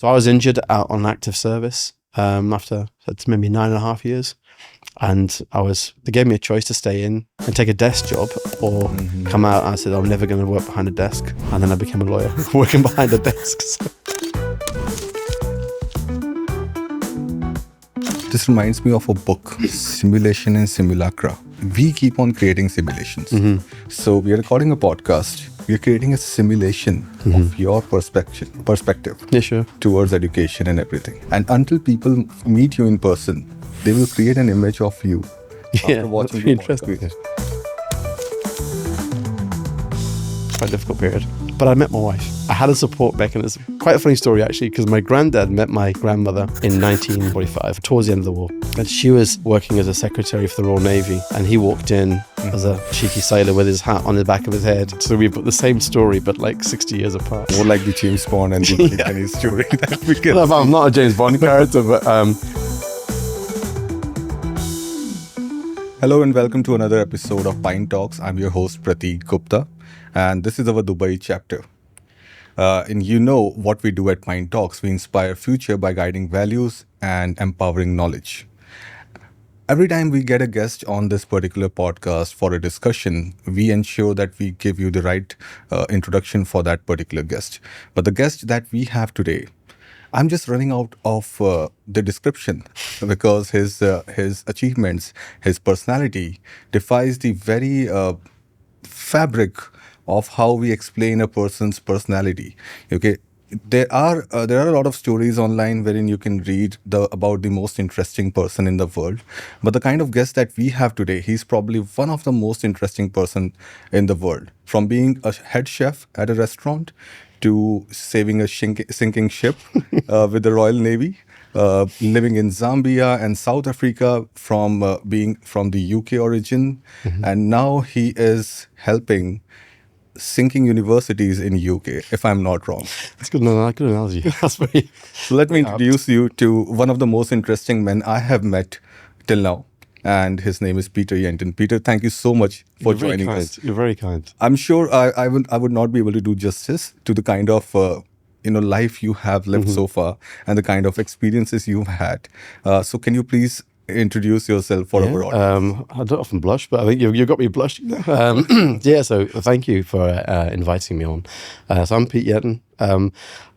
So I was injured out on active service after maybe 9.5 years. And they gave me a choice to stay in and take a desk job or come out. And I said, I'm never going to work behind a desk. And then I became a lawyer working behind a desk. So. This reminds me of a book, Simulation and Simulacra. We keep on creating simulations. So we are recording a podcast. We are creating a simulation of your perspective. Yeah, sure. Towards education and everything. And until people meet you in person, they will create an image of you after watching the podcast. Quite a difficult period. But I met my wife. I had a support mechanism. Quite a funny story, actually, because my granddad met my grandmother in 1945, towards the end of the war. And she was working as a secretary for the Royal Navy. And he walked in as a cheeky sailor with his hat on the back of his head. So we've got the same story, but like 60 years apart. More like the James Bond and the Kenny story that we can. No, I'm not a James Bond character, but... Hello and welcome to another episode of Pine Talks. I'm your host, Prateek Gupta. And this is our Dubai chapter. And you know what we do at Pine Talks. We inspire future by guiding values and empowering knowledge. Every time we get a guest on this particular podcast for a discussion, we ensure that we give you the right introduction for that particular guest. But the guest that we have today, I'm just running out of the description because his achievements, his personality defies the very fabric of how we explain a person's personality. Okay, there are a lot of stories online wherein you can read about the most interesting person in the world. But the kind of guest that we have today, he's probably one of the most interesting person in the world. From being a head chef at a restaurant to saving a sinking ship with the Royal Navy, living in Zambia and South Africa from being from the UK origin. And now he is helping sinking universities in UK, if I'm not wrong. That's good analogy. That's very... So let me introduce you to one of the most interesting men I have met till now. And his name is Peter Yetton. Peter, thank you so much for joining us. You're very kind. I'm sure I would not be able to do justice to the kind of life you have lived so far and the kind of experiences you've had. So can you please introduce yourself for our audience? I don't often blush, but I think you got me blushing. So thank you for inviting me on. So I'm Pete Yetton.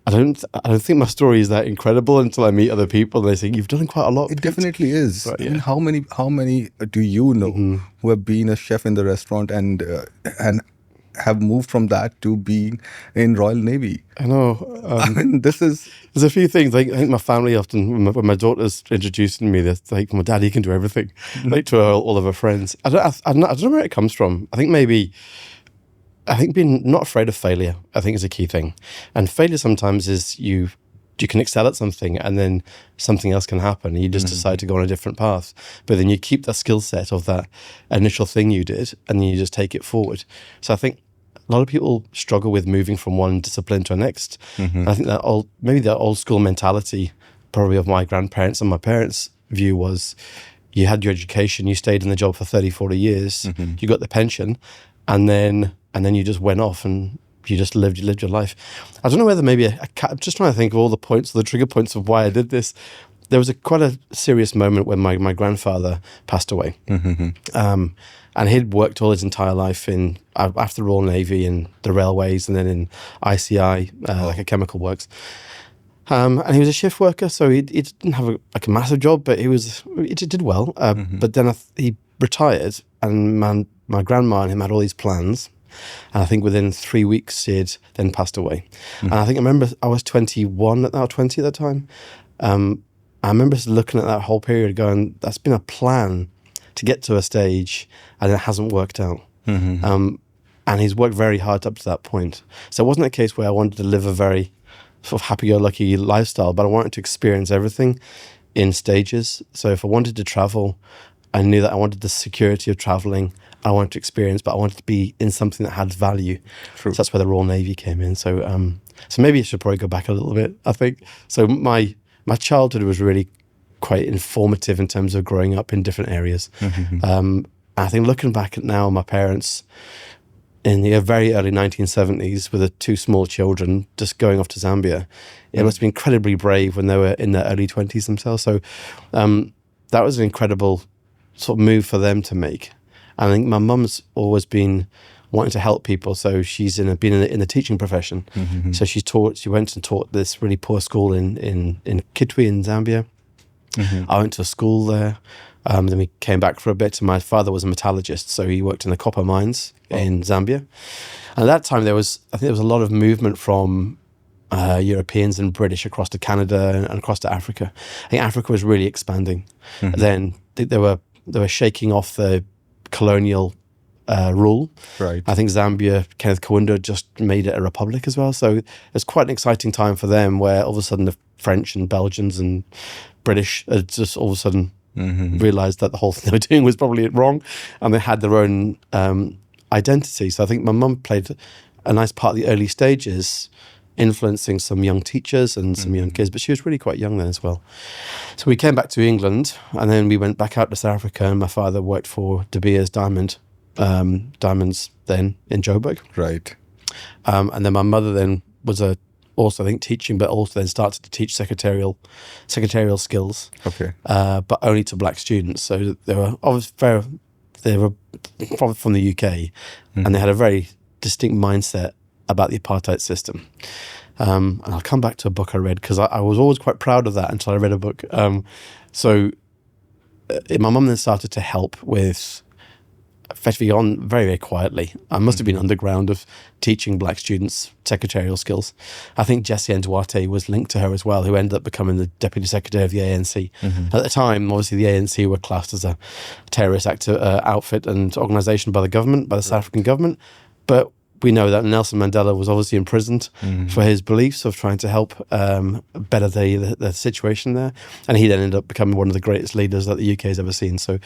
I don't think my story is that incredible until I meet other people and they say you've done quite a lot. It definitely is. Right, yeah. I mean, how many do you know who have been a chef in the restaurant and have moved from that to being in Royal Navy? I know. I mean, there's a few things. I think my family often, when my daughter's introducing me, they're like, my dad, he can do everything, like to all of her friends. I don't know where it comes from. I think being not afraid of failure, I think, is a key thing. And failure sometimes is you can excel at something and then something else can happen and you just decide to go on a different path. But then you keep the skill set of that initial thing you did and then you just take it forward. So I think a lot of people struggle with moving from one discipline to the next. I think that old school mentality probably of my grandparents and my parents' view was you had your education, you stayed in the job for 30, 40 years, you got the pension, and then you just went off and you just lived your life. I don't know whether maybe I'm just trying to think of all the trigger points of why I did this. There was quite a serious moment when my grandfather passed away. And he'd worked all his entire life after the Royal Navy in the railways and then in ICI, like a chemical works. And he was a shift worker, so he didn't have a massive job, but he did well. But then he retired, and my grandma and him had all these plans. And I think within 3 weeks, he had then passed away. And I remember I was 21 at that, 20 at that time. I remember looking at that whole period going, that's been a plan to get to a stage and it hasn't worked out. And he's worked very hard up to that point. So it wasn't a case where I wanted to live a very sort of happy-go-lucky lifestyle, but I wanted to experience everything in stages. So if I wanted to travel, I knew that I wanted the security of traveling. I wanted to experience, but I wanted to be in something that had value. True. So that's where the Royal Navy came in. So maybe I should probably go back a little bit, I think. So my childhood was really quite informative in terms of growing up in different areas. I think looking back at now, my parents in the very early 1970s with the two small children just going off to Zambia. It must have been incredibly brave when they were in their early 20s themselves. So that was an incredible sort of move for them to make. And I think my mum's always been wanting to help people, so she's been in the teaching profession. So she went and taught this really poor school in Kitwe in Zambia. I went to a school there. Then we came back for a bit, and my father was a metallurgist, so he worked in the copper mines in Zambia. And at that time, I think there was a lot of movement from Europeans and British across to Canada and across to Africa. I think Africa was really expanding. Then they were shaking off the colonial rule. Right. I think Zambia, Kenneth Kaunda just made it a republic as well. So it's quite an exciting time for them, where all of a sudden the French and Belgians and British just all of a sudden realized that the whole thing they were doing was probably wrong, and they had their own identity. So I think my mum played a nice part of the early stages, influencing some young teachers and some young kids, but she was really quite young then as well. So we came back to England, and then we went back out to South Africa, and my father worked for De Beers Diamonds then in Joburg. Right. And then my mother then was also I think teaching, but also then started to teach secretarial skills. Okay. But only to black students. So they were probably from the UK, and they had a very distinct mindset about the apartheid system. And I'll come back to a book I read, because I was always quite proud of that until I read a book. So my mum then started to help with, effectively on very, very quietly. I must have been underground of teaching black students secretarial skills. I think Jesse N. Duarte was linked to her as well, who ended up becoming the deputy secretary of the ANC. At the time, obviously, the ANC were classed as a terrorist outfit and organisation by the government, by the South African government. But we know that Nelson Mandela was obviously imprisoned for his beliefs of trying to help better the situation there. And he then ended up becoming one of the greatest leaders that the UK has ever seen. So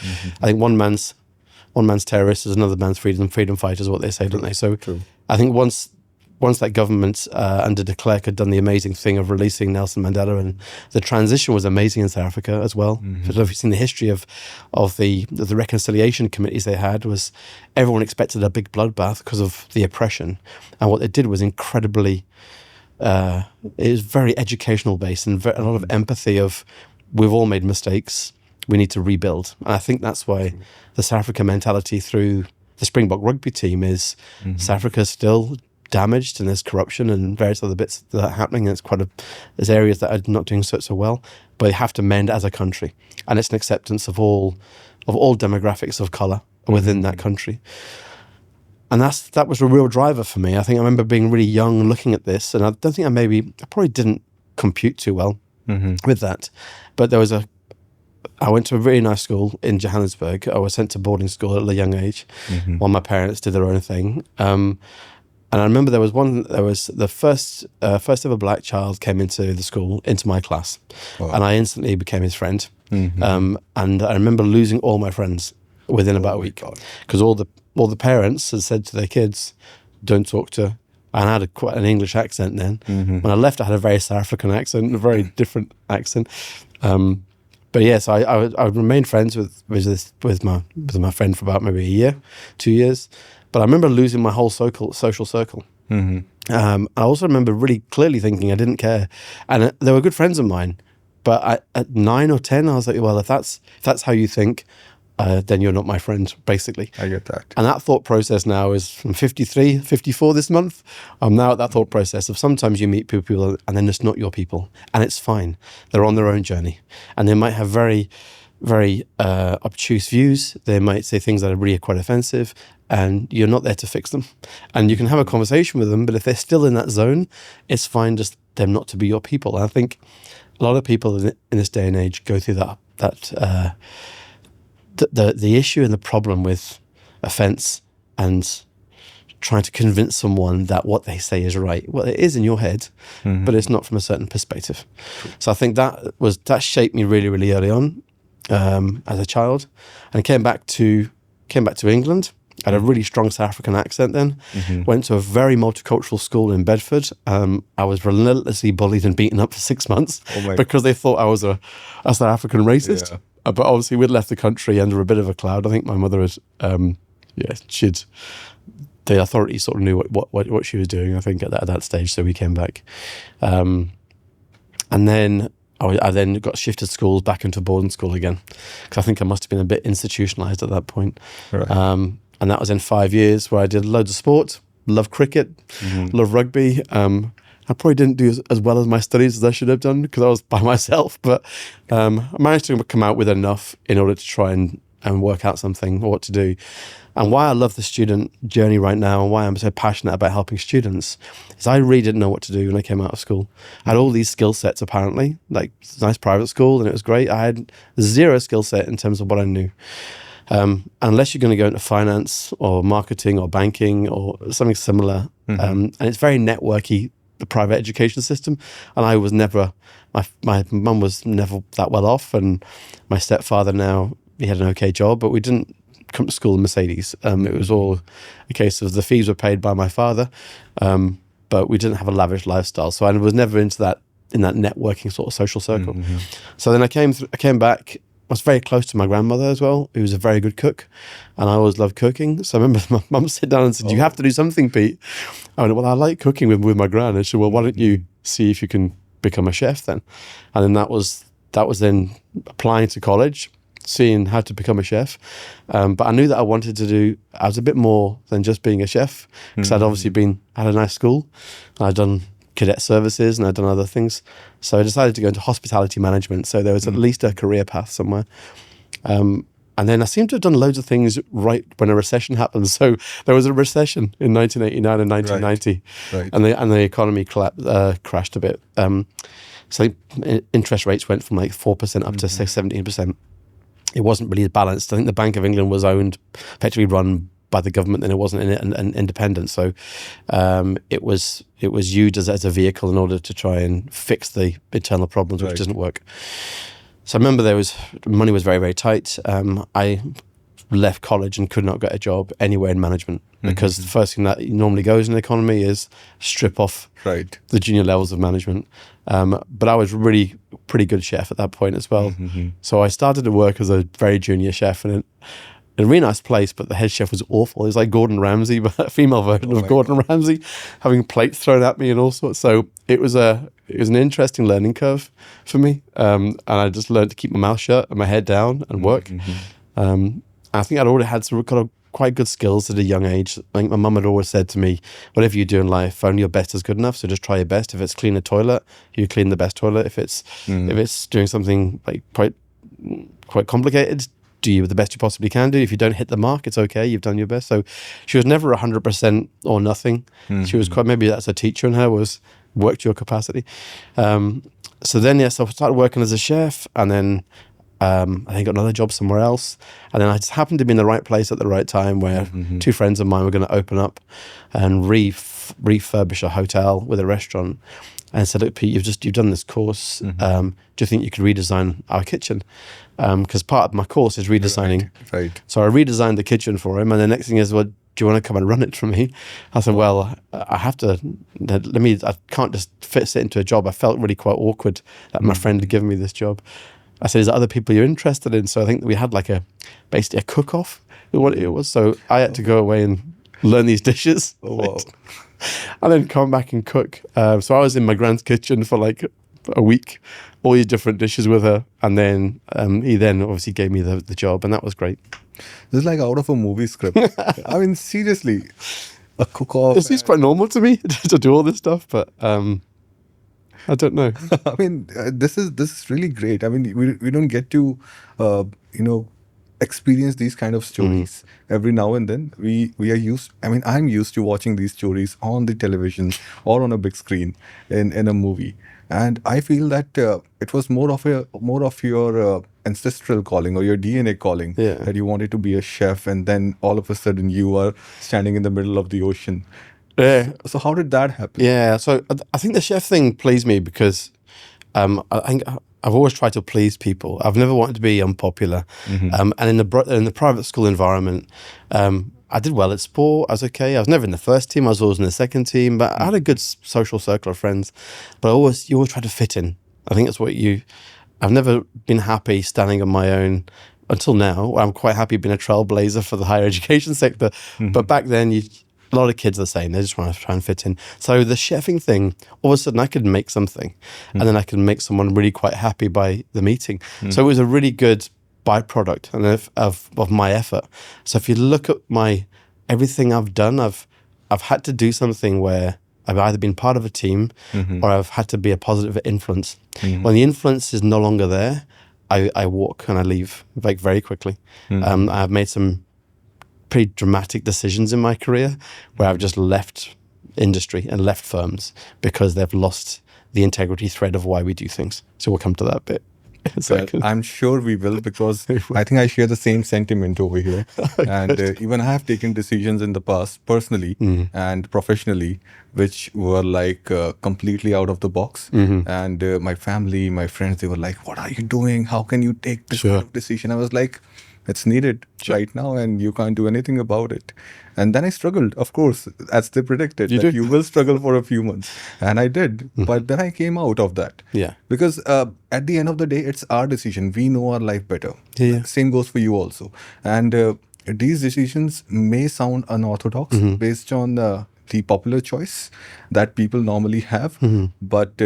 I think one man's terrorist is another man's freedom fighter is what they say, don't they? So I think once that government under de Klerk had done the amazing thing of releasing Nelson Mandela, and the transition was amazing in South Africa as well. I don't know if you've seen the history of the reconciliation committees they had, was everyone expected a big bloodbath because of the oppression. And what they did was incredibly, it was very educational based and a lot of empathy of, we've all made mistakes, we need to rebuild. And I think that's why the South Africa mentality through the Springbok rugby team is South Africa is still damaged, and there's corruption and various other bits that are happening, and there's areas that are not doing so well, but they have to mend as a country. And it's an acceptance of all demographics of colour within that country. And that was a real driver for me. I think I remember being really young and looking at this, and I don't think I probably didn't compute too well with that. But I went to a really nice school in Johannesburg. I was sent to boarding school at a young age while my parents did their own thing. And I remember there was the first ever black child came into the school, into my class. Wow. And I instantly became his friend. And I remember losing all my friends within about a week, because all the parents had said to their kids, don't talk to, and I had quite an English accent then. When I left, I had a very South African accent, a very different accent. But yes, I remained friends with my friend for about maybe a year, 2 years. But I remember losing my whole social circle. I also remember really clearly thinking I didn't care. And they were good friends of mine. But at 9 or 10, I was like, well, if that's how you think, then you're not my friend, basically. I get that. And that thought process now is from 53, 54 this month. I'm now at that thought process of sometimes you meet people and then it's not your people. And it's fine. They're on their own journey. And they might have very, very obtuse views. They might say things that are really quite offensive, and you're not there to fix them. And you can have a conversation with them, but if they're still in that zone, it's fine just them not to be your people. And I think a lot of people in this day and age go through the issue and the problem with offense and trying to convince someone that what they say is right. Well, it is in your head, but it's not from a certain perspective. So I think that shaped me really, really early on as a child. And I came back to England. I had a really strong South African accent then. Went to a very multicultural school in Bedford. I was relentlessly bullied and beaten up for 6 months because they thought I was a South African racist. Yeah. But obviously we'd left the country under a bit of a cloud. I think my mother had, the authorities sort of knew what she was doing, I think, at that stage. So we came back. And then I then got shifted schools back into boarding school again, because I think I must have been a bit institutionalized at that point. Right. And that was in 5 years where I did loads of sport, loved cricket, loved rugby. I probably didn't do as well as my studies as I should have done because I was by myself, but I managed to come out with enough in order to try and work out something or what to do. And why I love the student journey right now and why I'm so passionate about helping students is I really didn't know what to do when I came out of school. I had all these skill sets apparently, like it's a nice private school and it was great. I had zero skill set in terms of what I knew. Unless you're going to go into finance or marketing or banking or something similar. And it's very networky, the private education system. And I was never, my mum was never that well off, and my stepfather now, he had an okay job, but we didn't come to school in Mercedes. It was all a case of the fees were paid by my father, but we didn't have a lavish lifestyle. So I was never in that networking sort of social circle. So then I came back. I was very close to my grandmother as well, who was a very good cook, and I always loved cooking. So I remember my mum sit down and said, "You have to do something, Pete." I went, "Well, I like cooking with my gran." And she said, "Well, why don't you see if you can become a chef then?" And then that was then applying to college, seeing how to become a chef. But I knew that I wanted to do, I was a bit more than just being a chef, because I'd obviously had a nice school. I'd done cadet services and I'd done other things. So I decided to go into hospitality management. So there was at least a career path somewhere. And then I seem to have done loads of things right when a recession happened. So there was a recession in 1989 and 1990, Right. and the economy crashed a bit. So interest rates went from like 4% up to 17%. It wasn't really balanced. I think the Bank of England was effectively run by the government, and it wasn't an independent. So it was used as a vehicle in order to try and fix the internal problems, which doesn't work. So I remember money was very, very tight. I left college and could not get a job anywhere in management, because the first thing that normally goes in the economy is strip off the junior levels of management. But I was really pretty good chef at that point as well. So I started to work as a very junior chef in a really nice place, but the head chef was awful. It was like Gordon Ramsay, but a female version of Gordon Ramsay, having plates thrown at me and all sorts. So it was an interesting learning curve for me. And I just learned to keep my mouth shut and my head down and work. I think I'd already had some kind of quite good skills at a young age. I think my mum had always said to me, whatever you do in life, only your best is good enough. So just try your best. If it's clean a toilet, you clean the best toilet. If it's doing something like quite complicated, do the best you possibly can do. If you don't hit the mark, it's okay. You've done your best. So she was never 100% or nothing. She was maybe that's a teacher in her, was work to your capacity. So then, so I started working as a chef, and then I think got another job somewhere else. And then I just happened to be in the right place at the right time, where two friends of mine were going to open up and refurbish a hotel with a restaurant. And I said, "Look, Pete, you've done this course. Do you think you could redesign our kitchen?" Because part of my course is redesigning. Right. So I redesigned the kitchen for him. And the next thing is, well, do you want to come and run it for me? I said, well, I have to, I can't just sit into a job. I felt really quite awkward that my friend had given me this job. I said, is there other people you're interested in? So I think that we had basically a cook-off, what it was. So I had to go away and learn these dishes. Oh, wow. And then come back and cook. So I was in my grand's kitchen for like a week, all these different dishes with her. And then he then obviously gave me the job, and that was great. This is like out of a movie script. I mean, seriously, a cook-off. This is quite normal to me to do all this stuff, but I don't know. I mean, this is really great. I mean, we don't get to, experience these kind of stories every now and then. We are used. I mean, I'm used to watching these stories on the television or on a big screen in a movie, and I feel that it was more of your ancestral calling or your DNA calling, that you wanted to be a chef, and then all of a sudden you are standing in the middle of the ocean. Yeah. So how did that happen? Yeah. So I think the chef thing pleased me because I think I've always tried to please people. I've never wanted to be unpopular. And in the private school environment, I did well at sport. I was okay. I was never in the first team. I was always in the second team. But I had a good social circle of friends. But you always try to fit in. I think that's I've never been happy standing on my own until now. I'm quite happy being a trailblazer for the higher education sector. But back then, a lot of kids are the same. They just want to try and fit in. So the chefing thing, all of a sudden I could make something and then I could make someone really quite happy by the meeting. So it was a really good byproduct and of my effort. So if you look at everything I've done, I've had to do something where I've either been part of a team or I've had to be a positive influence. When the influence is no longer there, I walk and I leave like very quickly. I've made some pretty dramatic decisions in my career where I've just left industry and left firms because they've lost the integrity thread of why we do things. So we'll come to that bit. Well, I'm sure we will, because I think I share the same sentiment over here. And even I have taken decisions in the past, personally and professionally, which were like completely out of the box. And my family, my friends, they were like, "What are you doing? How can you take this kind of decision?" I was like, it's needed right now and you can't do anything about it. And then I struggled, of course, as they predicted, you will struggle for a few months. And I did. But then I came out of that. Yeah. Because at the end of the day, it's our decision. We know our life better. Yeah. Same goes for you also. And these decisions may sound unorthodox based on the popular choice that people normally have. But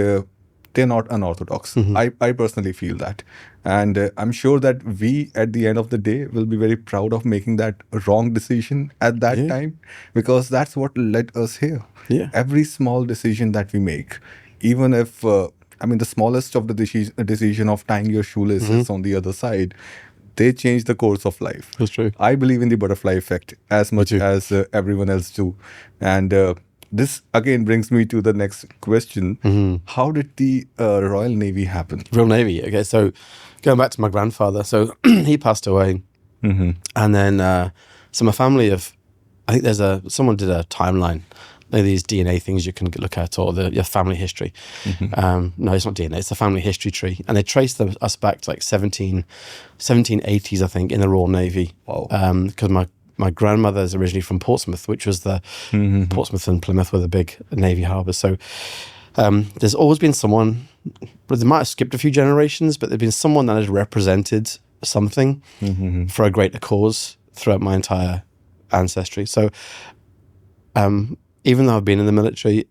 they're not unorthodox. I personally feel that. And I'm sure that we, at the end of the day, will be very proud of making that wrong decision at that time, because that's what led us here. Yeah. Every small decision that we make, even if, the smallest of the decision of tying your shoelaces on the other side, they change the course of life. That's true. I believe in the butterfly effect as much as everyone else do. And this again brings me to the next question. How did the Royal Navy happen? Royal Navy. Okay, so going back to my grandfather, so he passed away, and then so my family I think someone did a timeline. These DNA things you can look at, or your family history. No, it's not DNA, it's a family history tree. And they traced us back to like 1780s, I think, in the Royal Navy. Wow. Because my grandmother is originally from Portsmouth, which was the Portsmouth and Plymouth were the big Navy harbours. So there's always been someone, but they might have skipped a few generations, but there's been someone that has represented something for a greater cause throughout my entire ancestry. So even though I've been in the military,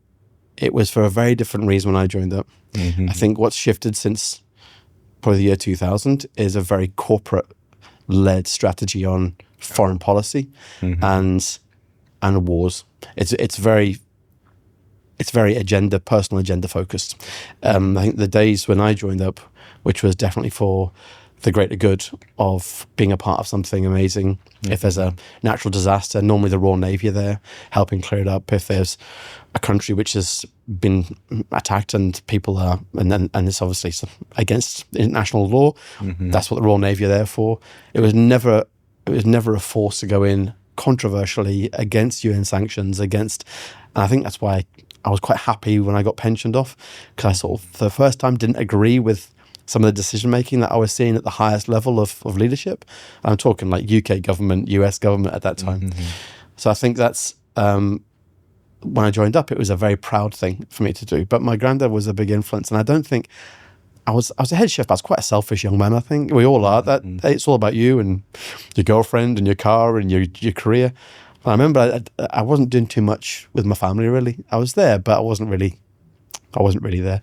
it was for a very different reason when I joined up. I think what's shifted since probably the year 2000 is a very corporate-led strategy on foreign policy and wars. It's very personal agenda focused. I think the days when I joined up, which was definitely for the greater good of being a part of something amazing. If there's a natural disaster, normally the Royal Navy are there helping clear it up. If there's a country which has been attacked and people are, and it's obviously against international law, that's what the Royal Navy are there for. It was never a force to go in controversially against UN sanctions, and I think that's why I was quite happy when I got pensioned off, because I sort of, for the first time, didn't agree with some of the decision-making that I was seeing at the highest level of leadership. I'm talking like UK government, US government at that time. So I think that's, when I joined up, it was a very proud thing for me to do. But my granddad was a big influence, and I don't think, I was a head chef, but I was quite a selfish young man, I think. We all are. That it's all about you and your girlfriend and your car and your career. And I remember I wasn't doing too much with my family, really. I was there, but I wasn't really there.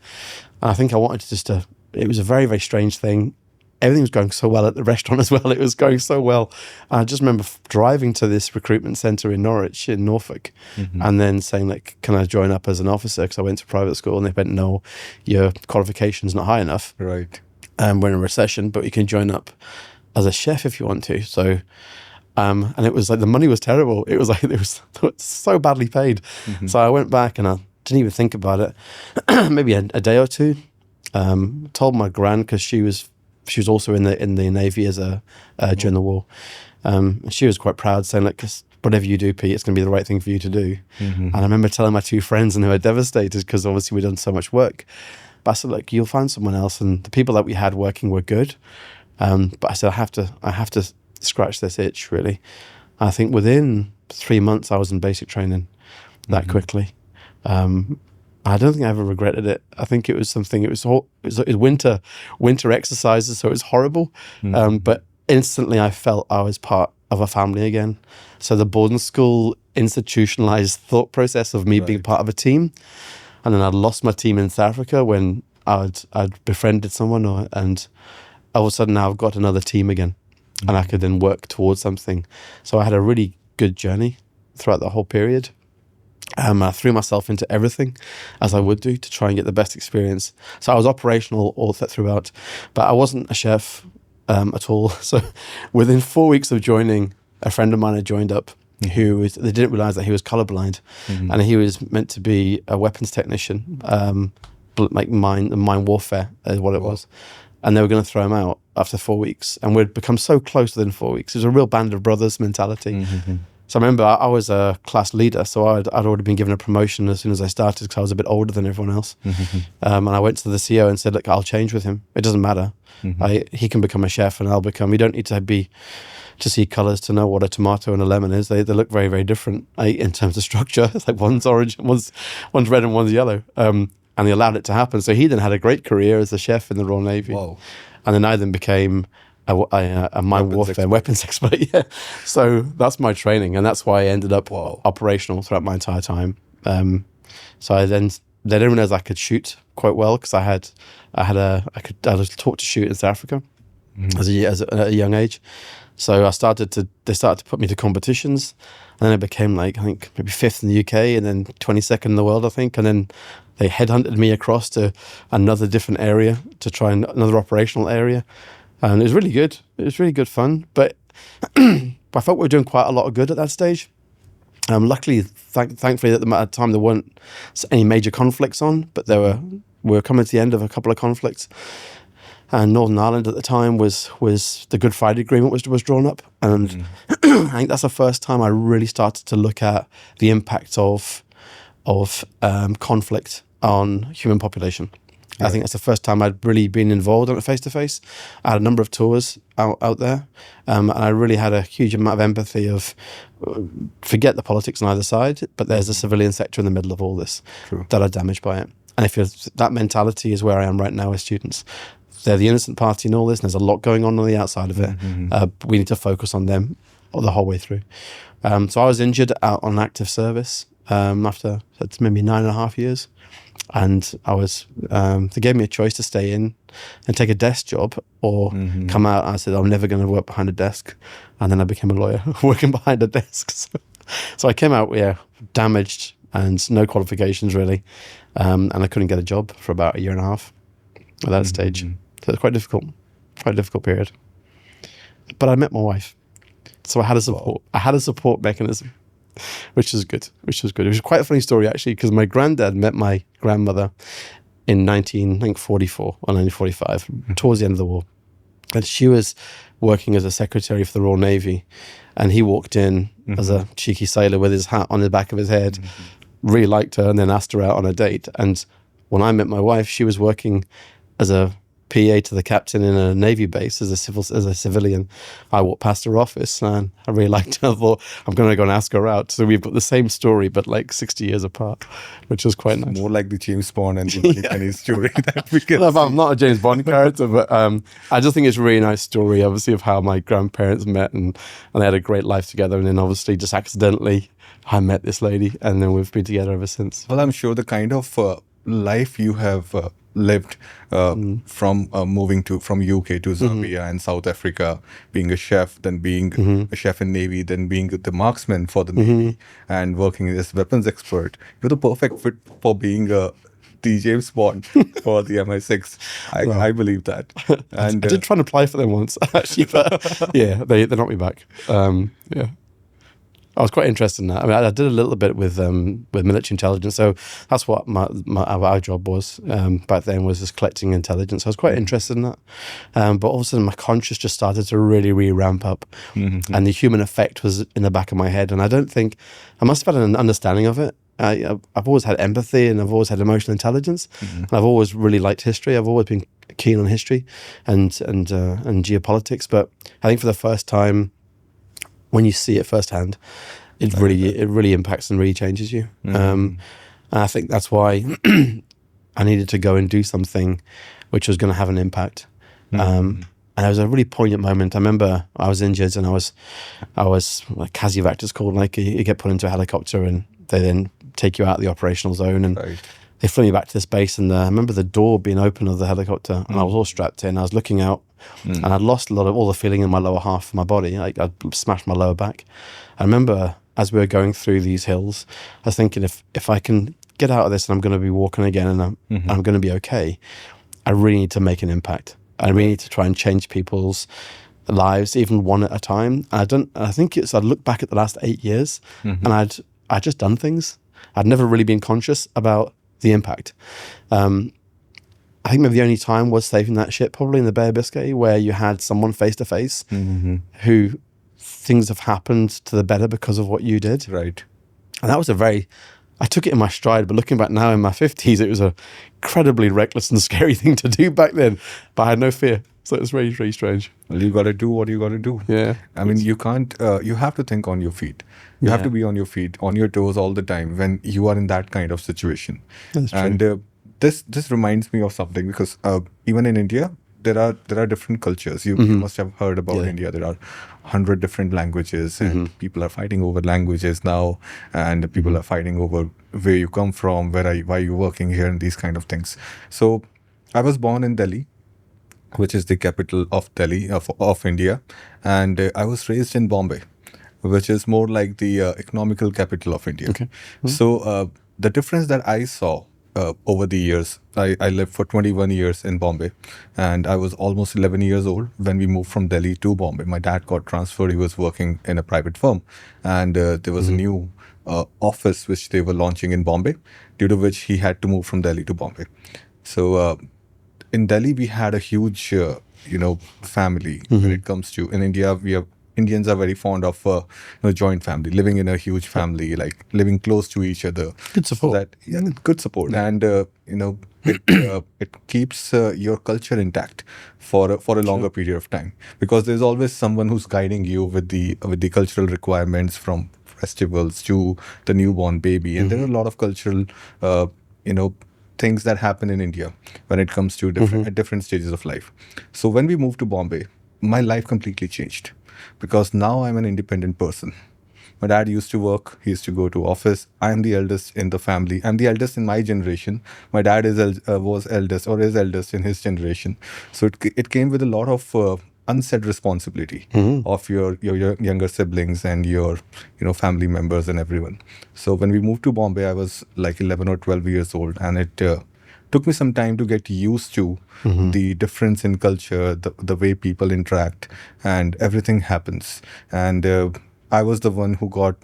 And I think I wanted to it was a very, very strange thing. Everything was going so well at the restaurant as well. It was going so well. And I just remember driving to this recruitment centre in Norwich, in Norfolk, and then saying, like, can I join up as an officer? Because I went to private school, and they went, no, your qualification's not high enough. Right. We're in a recession, but you can join up as a chef if you want to. So, and it was like the money was terrible. It was like, it was so badly paid. So I went back and I didn't even think about it. Maybe a day or two. Told my gran, because she was also in the Navy as during the war. She was quite proud, saying, like, because whatever you do, Pete, it's going to be the right thing for you to do. And I remember telling my two friends, and they were devastated because obviously we'd done so much work. But I said, look, you'll find someone else, and the people that we had working were good. But I said, I have to scratch this itch, really. I think within 3 months I was in basic training that quickly. I don't think I ever regretted it. I think it was something. It was winter exercises, so it was horrible. But instantly, I felt I was part of a family again. So the boarding school institutionalized thought process of me being part of a team. And then I'd lost my team in South Africa when I'd befriended someone, and all of a sudden now I've got another team again, and I could then work towards something. So I had a really good journey throughout the whole period. I threw myself into everything, as I would do, to try and get the best experience. So I was operational all throughout, but I wasn't a chef at all. So within 4 weeks of joining, a friend of mine had joined up they didn't realize that he was colorblind, and he was meant to be a weapons technician, like mine warfare is what it was. And they were going to throw him out after 4 weeks. And we'd become so close within 4 weeks. It was a real band of brothers mentality. So I remember I was a class leader, so I'd already been given a promotion as soon as I started because I was a bit older than everyone else. And I went to the CEO and said, look, I'll change with him. It doesn't matter. He can become a chef and I'll become... We don't need to see colours to know what a tomato and a lemon is. They look very, very different in terms of structure. It's like one's orange, one's red and one's yellow. And he allowed it to happen. So he then had a great career as a chef in the Royal Navy. Wow. And then I then became a mine warfare weapons expert. Yeah. So that's my training, and that's why I ended up operational throughout my entire time. So they didn't realize I could shoot quite well because I was taught to shoot in South Africa at a young age. So they started to put me to competitions, and then I became like, I think maybe 5th in the UK and then 22nd in the world, I think. And then they headhunted me across to another different area to try another operational area. And it was really good. It was really good fun. But I felt we were doing quite a lot of good at that stage. Luckily, thankfully, at the time, there weren't any major conflicts on, but we were coming to the end of a couple of conflicts. And Northern Ireland at the time was the Good Friday Agreement was drawn up. And I think that's the first time I really started to look at the impact of conflict on human population. I think that's the first time I'd really been involved on it face-to-face. I had a number of tours out there, and I really had a huge amount of empathy of, forget the politics on either side, but there's a civilian sector in the middle of all this that are damaged by it. And that mentality is where I am right now with students. They're the innocent party in all this, and there's a lot going on the outside of it. We need to focus on them the whole way through. So I was injured out on active service after maybe 9.5 years. And I was, they gave me a choice to stay in and take a desk job or come out. I said, I'm never going to work behind a desk. And then I became a lawyer working behind a desk. So I came out, damaged and no qualifications really. And I couldn't get a job for about 1.5 years at that stage. So it was quite a difficult period. But I met my wife. So I had a support mechanism. Which was good. It was quite a funny story actually, because my granddad met my grandmother in 1944 or 1945, towards the end of the war, and she was working as a secretary for the Royal Navy, and he walked in as a cheeky sailor with his hat on the back of his head, really liked her, and then asked her out on a date. And when I met my wife, she was working as a PA to the captain in a Navy base as a civilian. I walked past her office and I really liked her. I thought, I'm going to go and ask her out. So we've got the same story, but like 60 years apart, which was quite nice. More like the James Bond and the Penny story that we can see. I'm not a James Bond character, but I just think it's a really nice story, obviously, of how my grandparents met and they had a great life together. And then obviously just accidentally, I met this lady and then we've been together ever since. Well, I'm sure the kind of life you have lived from moving from UK to Zambia and South Africa, being a chef, then being a chef in Navy, then being the marksman for the Navy and working as weapons expert. You're the perfect fit for being the James Bond for the MI6. I believe that. And I did try and apply for them once, actually, but yeah, they knocked me back. Yeah. I was quite interested in that. I mean, I did a little bit with military intelligence, so that's what our job was back then, was just collecting intelligence. I was quite interested in that, but all of a sudden my conscience just started to really ramp up, and the human effect was in the back of my head. And I don't think I must have had an understanding of it. I've always had empathy and I've always had emotional intelligence. And I've always really liked history. I've always been keen on history and geopolitics. But I think for the first time, when you see it firsthand, it really impacts and really changes you. And I think that's why I needed to go and do something which was going to have an impact. And it was a really poignant moment. I remember I was injured, and I was like CASEVAC, it's called. Like you get put into a helicopter, and they then take you out of the operational zone, and they flew me back to this base. And I remember the door being open of the helicopter, and I was all strapped in. I was looking out, and I'd lost all the feeling in my lower half of my body. Like I'd smashed my lower back. I remember as we were going through these hills, I was thinking, if I can get out of this and I'm going to be walking again, and I'm going to be okay, I really need to make an impact. I really need to try and change people's lives, even one at a time. And I think I'd look back at the last 8 years, and I'd just done things. I'd never really been conscious about the impact. I think maybe the only time was saving that ship, probably in the Bay of Biscay, where you had someone face to face who things have happened to the better because of what you did. Right. And that was I took it in my stride, but looking back now in my 50s, it was a incredibly reckless and scary thing to do back then, but I had no fear. So it was really, really strange. Well, you got to do what you got to do. Yeah. I mean, you can't, you have to think on your feet. You have to be on your feet, on your toes all the time when you are in that kind of situation. That's true. And this reminds me of something, because even in India, there are different cultures. You must have heard about India. There are 100 different languages, and people are fighting over languages now, and people are fighting over where you come from, why are you working here, and these kind of things. So I was born in Delhi, which is the capital of Delhi, of India, and I was raised in Bombay, which is more like the economical capital of India. Okay. So the difference that I saw over the years, I lived for 21 years in Bombay, and I was almost 11 years old when we moved from Delhi to Bombay. My dad got transferred. He was working in a private firm, and there was a new office which they were launching in Bombay, due to which he had to move from Delhi to Bombay. So in Delhi, we had a huge, family when it comes to, in India, Indians are very fond of joint family, living in a huge family, like living close to each other. Good support. Good support, and it keeps your culture intact for a longer period of time, because there's always someone who's guiding you with the cultural requirements, from festivals to the newborn baby, and there are a lot of cultural things that happen in India when it comes to at different stages of life. So when we moved to Bombay, my life completely changed, because now I'm an independent person. My dad used to work. He used to go to office. I'm the eldest in the family. I'm the eldest in my generation. My dad was eldest, or is eldest in his generation. So it came with a lot of unsaid responsibility of your younger siblings and your family members and everyone. So when we moved to Bombay, I was like 11 or 12 years old, and it took me some time to get used to the difference in culture, the way people interact, and everything happens. And I was the one who got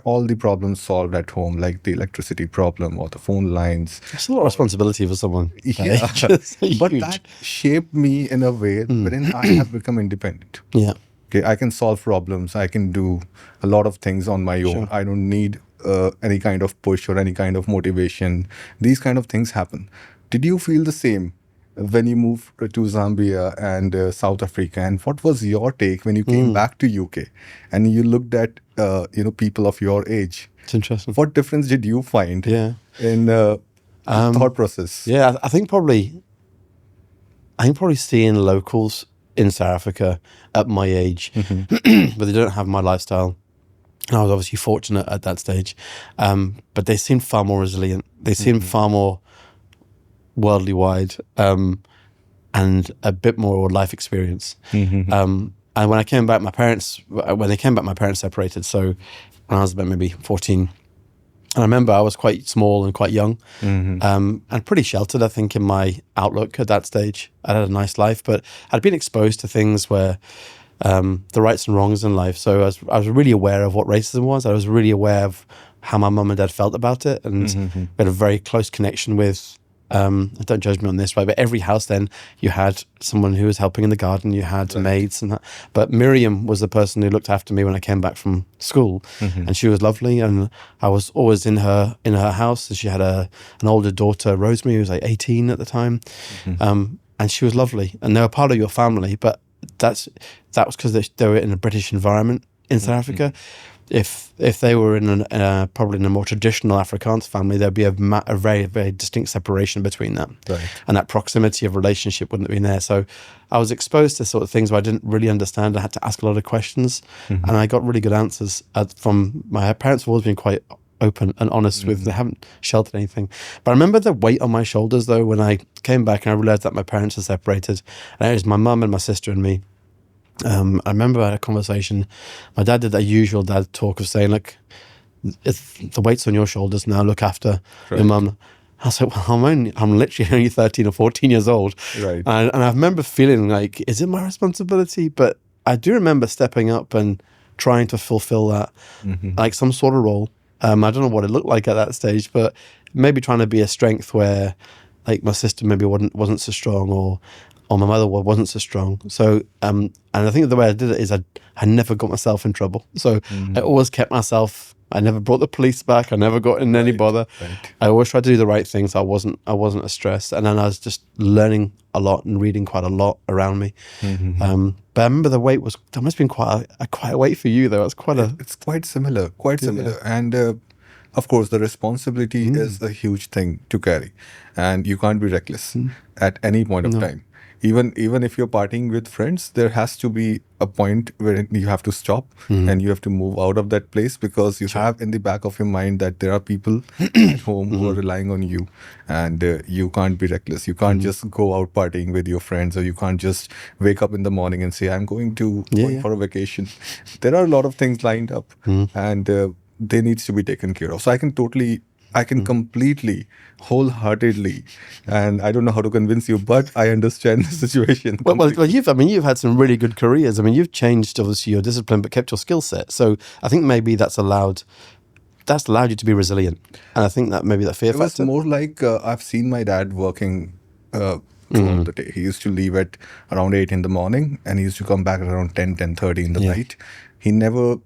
all the problems solved at home, like the electricity problem or the phone lines. It's a lot of responsibility for someone. Yeah, but that shaped me in a way wherein I have become independent. Yeah. Okay, I can solve problems. I can do a lot of things on my own. Sure. I don't need any kind of push or any kind of motivation. These kind of things happen. Did you feel the same when you moved to Zambia and South Africa? And what was your take when you came back to UK and you looked at people of your age? It's interesting. What difference did you find in thought process? Yeah, I think probably seeing locals in South Africa at my age, but they don't have my lifestyle. And I was obviously fortunate at that stage, but they seemed far more resilient. They seemed far more worldly wide, and a bit more life experience. And when I came back, my parents separated. So when I was about maybe 14, and I remember I was quite small and quite young, and pretty sheltered, I think, in my outlook at that stage. I had a nice life, but I'd been exposed to things where the rights and wrongs in life. So I was really aware of what racism was. I was really aware of how my mum and dad felt about it, and we had a very close connection with. Don't judge me on this, right? But every house then you had someone who was helping in the garden. You had maids and that. But Miriam was the person who looked after me when I came back from school, and she was lovely. And I was always in her house. And she had an older daughter, Rosemary, who was like 18 at the time, and she was lovely. And they were part of your family, but that was because they were in a British environment in South Africa. if they were in probably in a more traditional Afrikaans family, there'd be a very, very distinct separation between them. Right. And that proximity of relationship wouldn't have been there. So I was exposed to sort of things where I didn't really understand. I had to ask a lot of questions, and I got really good answers from my parents. Have always been quite open and honest with. They haven't sheltered anything. But I remember the weight on my shoulders though when I came back and I realized that my parents are separated, and it was my mum and my sister and me. I remember I had a conversation. My dad did that usual dad talk of saying, "Look, the weight's on your shoulders now. Look after your mum." I was like, "Well, I'm literally only 13 or 14 years old." Right. And I remember feeling like, "Is it my responsibility?" But I do remember stepping up and trying to fulfill that, like some sort of role. I don't know what it looked like at that stage, but maybe trying to be a strength where, like, my sister maybe wasn't so strong, or my mother wasn't so strong. So, and I think the way I did it is I never got myself in trouble. So I always kept myself. I never brought the police back. I never got in any bother. Right. I always tried to do the right things. I wasn't as stressed. And then I was just learning a lot and reading quite a lot around me. But I remember the weight that must have been quite a weight for you though. It's quite similar, and of course the responsibility is a huge thing to carry, and you can't be reckless at any point of time. Even if you're partying with friends, there has to be a point where you have to stop and you have to move out of that place, because you have in the back of your mind that there are people at home who are relying on you, and you can't be reckless. You can't just go out partying with your friends, or you can't just wake up in the morning and say, I'm going for a vacation. There are a lot of things lined up, and they needs to be taken care of. So I can completely, wholeheartedly, and I don't know how to convince you, but I understand the situation. Well, you've had some really good careers. I mean, you've changed obviously your discipline, but kept your skill set. So I think maybe that's allowed you to be resilient. And I think that maybe that fear factor. It was more like I've seen my dad working throughout the day. He used to leave at around 8 in the morning, and he used to come back at around 10:30 in the night. He never.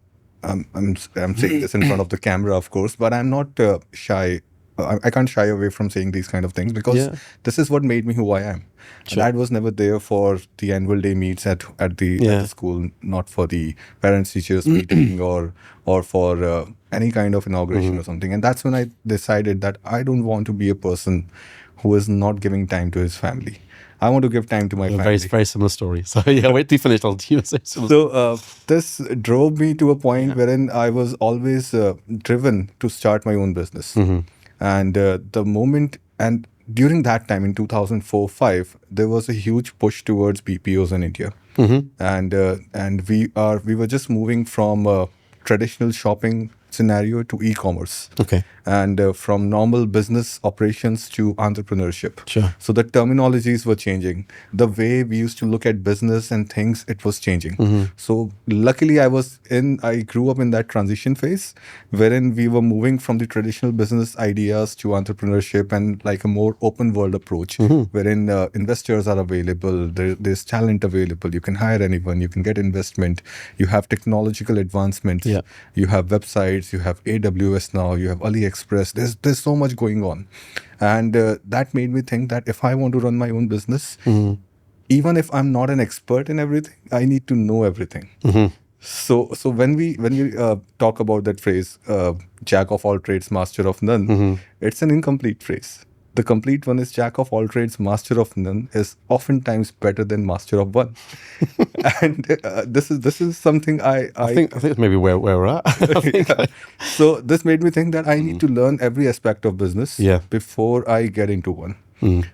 I'm saying this in front of the camera, of course, but I'm not shy. I can't shy away from saying these kind of things, because this is what made me who I am. Sure. Dad was never there for the annual day meets at the school, not for the parents teachers meeting or for any kind of inauguration or something. And that's when I decided that I don't want to be a person who is not giving time to his family. I want to give time to my family. Very, very similar story. So wait till you finish. I'll tell you. So this drove me to a point wherein I was always driven to start my own business. And the moment, and during that time in 2004-05, there was a huge push towards BPOs in India. And we were just moving from a traditional shopping scenario to e-commerce. Okay. And from normal business operations to entrepreneurship. Sure. So the terminologies were changing. The way we used to look at business and things, it was changing. So luckily I grew up in that transition phase wherein we were moving from the traditional business ideas to entrepreneurship and like a more open world approach, wherein investors are available, there's talent available, you can hire anyone, you can get investment, you have technological advancements, you have websites, you have AWS now, you have AliExpress. There's so much going on, and that made me think that if I want to run my own business, even if I'm not an expert in everything, I need to know everything. So when we talk about that phrase, jack of all trades, master of none, it's an incomplete phrase. The complete one is jack of all trades, master of none is oftentimes better than master of one. And this is something I think it's maybe where we're at. So this made me think that I need to learn every aspect of business before I get into one.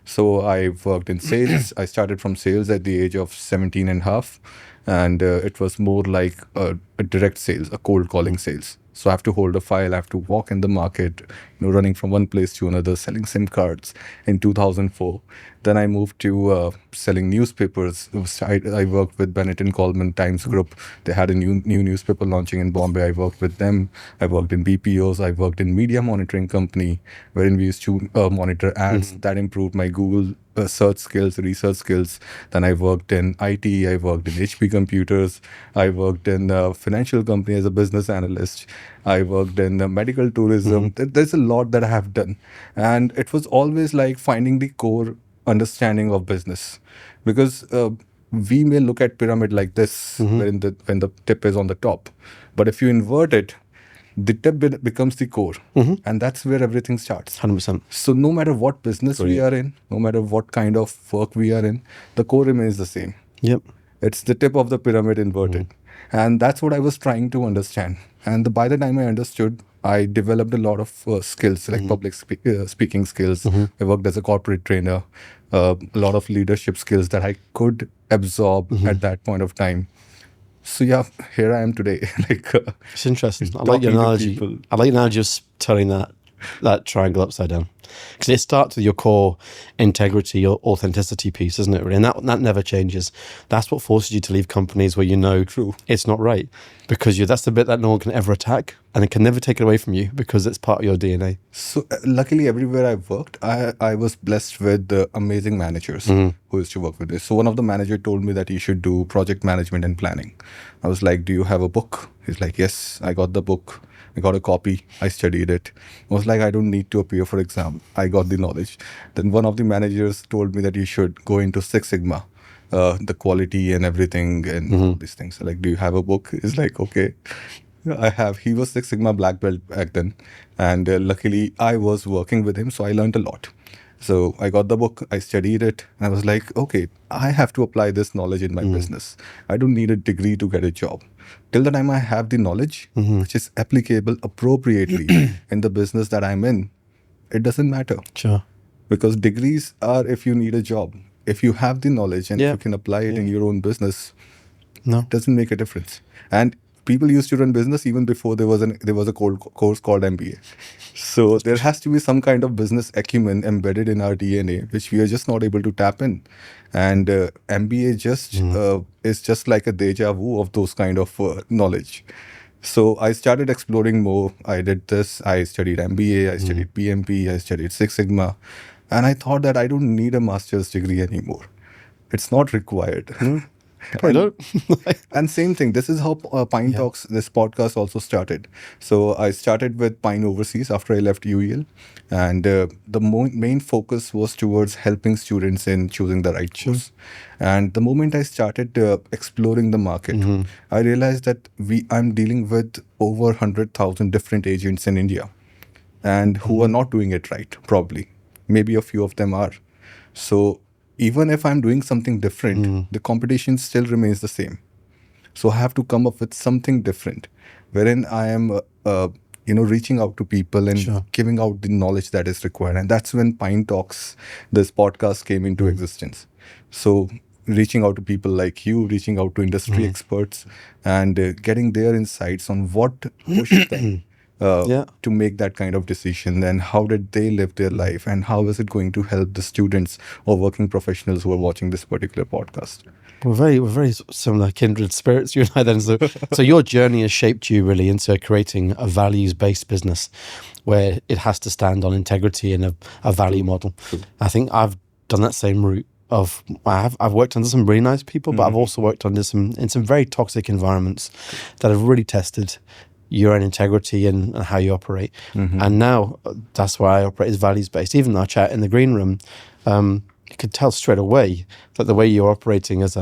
So I've worked in sales. I started from sales at the age of 17 and a half. And it was more like a direct sales, a cold calling sales. So I have to hold a file, I have to walk in the market, running from one place to another, selling SIM cards in 2004. Then I moved to selling newspapers. I worked with Bennett and Coleman Times Group. They had a new newspaper launching in Bombay. I worked with them. I worked in BPOs. I worked in media monitoring company, wherein we used to monitor ads. That improved my Google search skills, research skills. Then I worked in IT. I worked in HP Computers. I worked in a financial company as a business analyst. I worked in medical tourism. There's a lot that I have done. And it was always like finding the core understanding of business, because we may look at pyramid like this, when the tip is on the top, but if you invert it, the tip becomes the core. And that's where everything starts. 100%. So no matter what business we are in, no matter what kind of work we are in, the core remains the same. Yep. It's the tip of the pyramid inverted. And that's what I was trying to understand. And by the time I understood, I developed a lot of skills, like public speaking skills. I worked as a corporate trainer, a lot of leadership skills that I could absorb at that point of time. So yeah, here I am today. It's interesting. I like talking your to analogy. people. I like your analogy of turning that triangle upside down. Because it starts with your core integrity, your authenticity piece, isn't it? Really? And that never changes. That's what forces you to leave companies where you know it's not right. Because that's the bit that no one can ever attack, and it can never take it away from you because it's part of your DNA. So luckily, everywhere I've worked, I was blessed with amazing managers who used to work with this. So one of the managers told me that you should do project management and planning. I was like, do you have a book? He's like, yes, I got the book. I got a copy. I studied it. I was like, I don't need to appear for exam. I got the knowledge. Then one of the managers told me that you should go into Six Sigma, the quality and everything and all these things. Like, do you have a book? He's like, okay, I have. He was Six Sigma black belt back then. And luckily, I was working with him, so I learned a lot. So I got the book, I studied it, and I was like, okay, I have to apply this knowledge in my business. I don't need a degree to get a job. Till the time I have the knowledge, which is applicable appropriately in the business that I'm in, it doesn't matter. Sure. Because degrees are if you need a job. If you have the knowledge and if you can apply it in your own business, it doesn't make a difference. And people used to run business even before there was a course called MBA. So there has to be some kind of business acumen embedded in our DNA, which we are just not able to tap in. And MBA is just like a deja vu of those kind of knowledge. So I started exploring more. I did this. I studied MBA. I studied PMP. I studied Six Sigma. And I thought that I don't need a master's degree anymore. It's not required. And same thing. This is how Pine Talks, this podcast also started. So I started with Pine Overseas after I left UEL. And the main focus was towards helping students in choosing the right course. And the moment I started exploring the market, I realized that I'm dealing with over 100,000 different agents in India and who are not doing it right, probably. Maybe a few of them are. So even if I'm doing something different, the competition still remains the same. So I have to come up with something different, wherein I am, reaching out to people and giving out the knowledge that is required. And that's when Pine Talks, this podcast, came into existence. So reaching out to people like you, reaching out to industry experts, and getting their insights on what pushed them to make that kind of decision, and how did they live their life, and how is it going to help the students or working professionals who are watching this particular podcast. We're very similar kindred spirits, you and I then. So your journey has shaped you really into creating a values-based business where it has to stand on integrity and a value model. I think I've done that same route. I've worked under some really nice people, but I've also worked under some very toxic environments that have really tested your own integrity and how you operate. And now that's why I operate as values-based. Even though I chat in the green room, you could tell straight away that the way you're operating as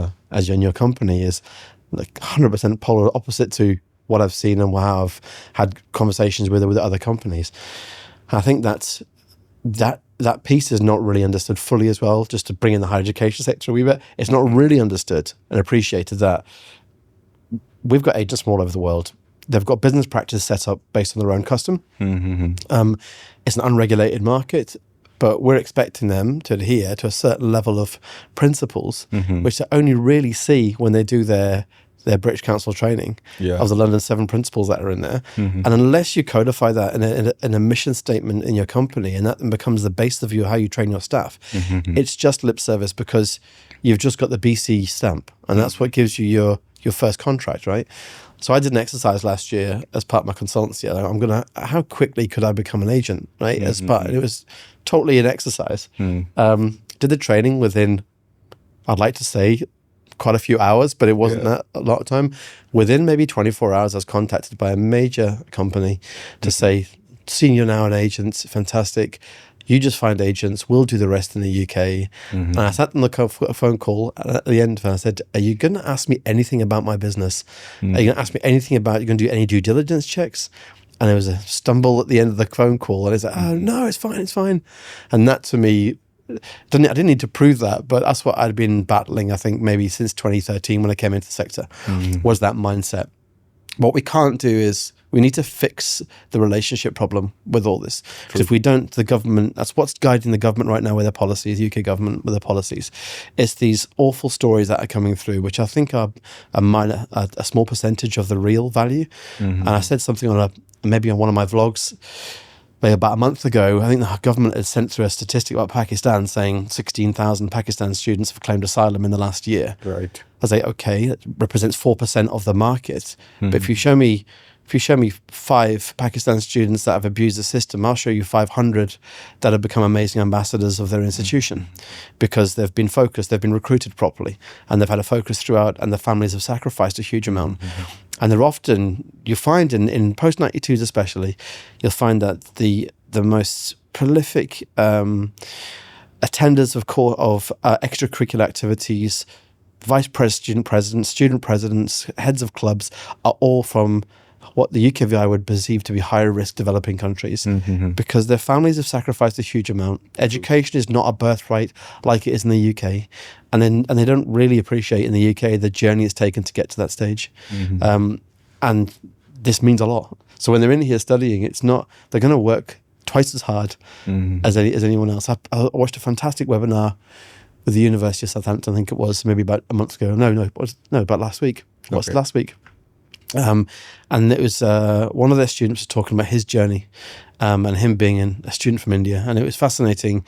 in your company is like 100% polar opposite to what I've seen and how I've had conversations with other companies. I think that piece is not really understood fully as well. Just to bring in the higher education sector a wee bit, it's not really understood and appreciated that we've got agents from all over the world. They've got business practice set up based on their own custom. It's an unregulated market, but we're expecting them to adhere to a certain level of principles, which they only really see when they do their British Council training of the London 7 principles that are in there. And unless you codify that in a mission statement in your company, and that then becomes the base of how you train your staff, it's just lip service because you've just got the BC stamp, and that's what gives you your first contract, right? So I did an exercise last year as part of my consultancy. How quickly could I become an agent, right? As part, and it was totally an exercise. Did the training within, I'd like to say, quite a few hours, but it wasn't that a lot of time. Within maybe 24 hours, I was contacted by a major company to say, senior now an agent, fantastic. You just find agents, we'll do the rest in the UK. And I sat on the phone call at the end and I said, are you going to ask me anything about my business? Are you going to ask me anything about, you're going to do any due diligence checks? and there was a stumble at the end of the phone call, and it's like, oh no, it's fine. And that to me, I didn't need to prove that, but that's what I'd been battling, I think, maybe since 2013 when I came into the sector, was that mindset. What we can't do is we need to fix the relationship problem with all this. Because if we don't, the government, that's what's guiding the government right now with their policies, the UK government with their policies. It's these awful stories that are coming through, which I think are a small percentage of the real value. And I said something on maybe on one of my vlogs about a month ago. I think the government had sent through a statistic about Pakistan saying 16,000 Pakistan students have claimed asylum in the last year. Right. I was like, okay, that represents 4% of the market. But if you show me 5 Pakistan students that have abused the system, I'll show you 500 that have become amazing ambassadors of their institution because they've been focused, they've been recruited properly, and they've had a focus throughout, and the families have sacrificed a huge amount. And they're often, you find in post-92s especially, you'll find that the most prolific attenders of extracurricular activities, student presidents, heads of clubs are all from what the UKVI would perceive to be higher risk developing countries because their families have sacrificed a huge amount. Education is not a birthright like it is in the UK. And they don't really appreciate in the UK the journey it's taken to get to that stage. And this means a lot. So when they're in here studying, they're going to work twice as hard as anyone else. I watched a fantastic webinar with the University of Southampton, I think it was, maybe about a month ago. About last week. What's last week? And it was one of their students was talking about his journey and him being a student from India. And it was fascinating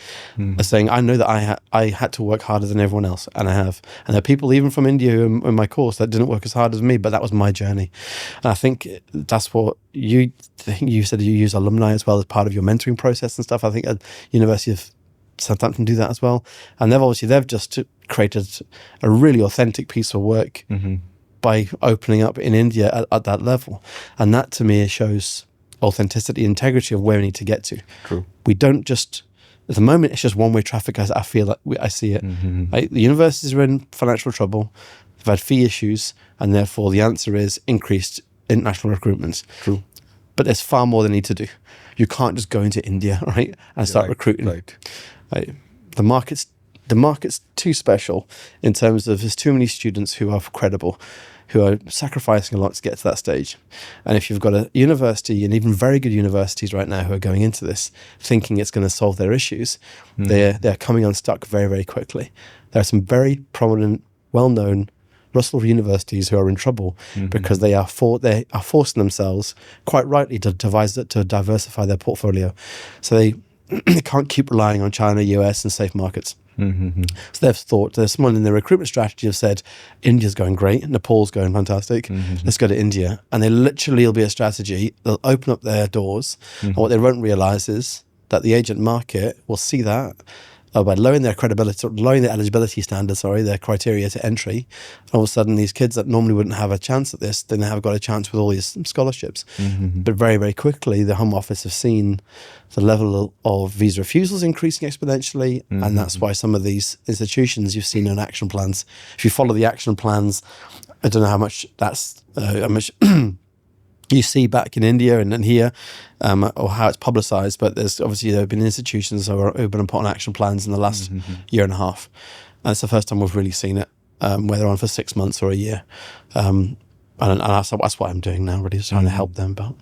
saying, I know that I had to work harder than everyone else, and I have. And there are people even from India in my course that didn't work as hard as me, but that was my journey. And I think that's what you said you use alumni as well as part of your mentoring process and stuff. I think at University of Southampton do that as well. And they've just created a really authentic piece of work by opening up in India at that level. And that to me shows authenticity, integrity of where we need to get to. True. We don't just, at the moment, it's just one-way traffic as I feel like I see it. Like, the universities are in financial trouble, they've had fee issues, and therefore the answer is increased international recruitment. True. But there's far more they need to do. You can't just go into India, right, and start recruiting. Right. The market's too special in terms of there's too many students who are credible, who are sacrificing a lot to get to that stage. And if you've got a university, and even very good universities right now who are going into this thinking it's going to solve their issues, they're coming unstuck very, very quickly. There are some very prominent, well-known Russell universities who are in trouble because they are forcing themselves, quite rightly, to diversify their portfolio. So they can't keep relying on China, US, and safe markets. So they've thought, there's someone in their recruitment strategy have said, India's going great, Nepal's going fantastic, let's go to India. And they literally will be a strategy, they'll open up their doors, and what they won't realize is that the agent market will see that by lowering their eligibility standards, their criteria to entry. All of a sudden, these kids that normally wouldn't have a chance at this, then they have got a chance with all these scholarships. But very, very quickly, the Home Office have seen the level of visa refusals increasing exponentially, and that's why some of these institutions you've seen in action plans. If you follow the action plans, I don't know how much you see back in India and here, or how it's publicised, but there have been institutions who have been put on action plans in the last year and a half. And it's the first time we've really seen it, whether on for 6 months or a year. And that's what I'm doing now, really, just trying to help them. But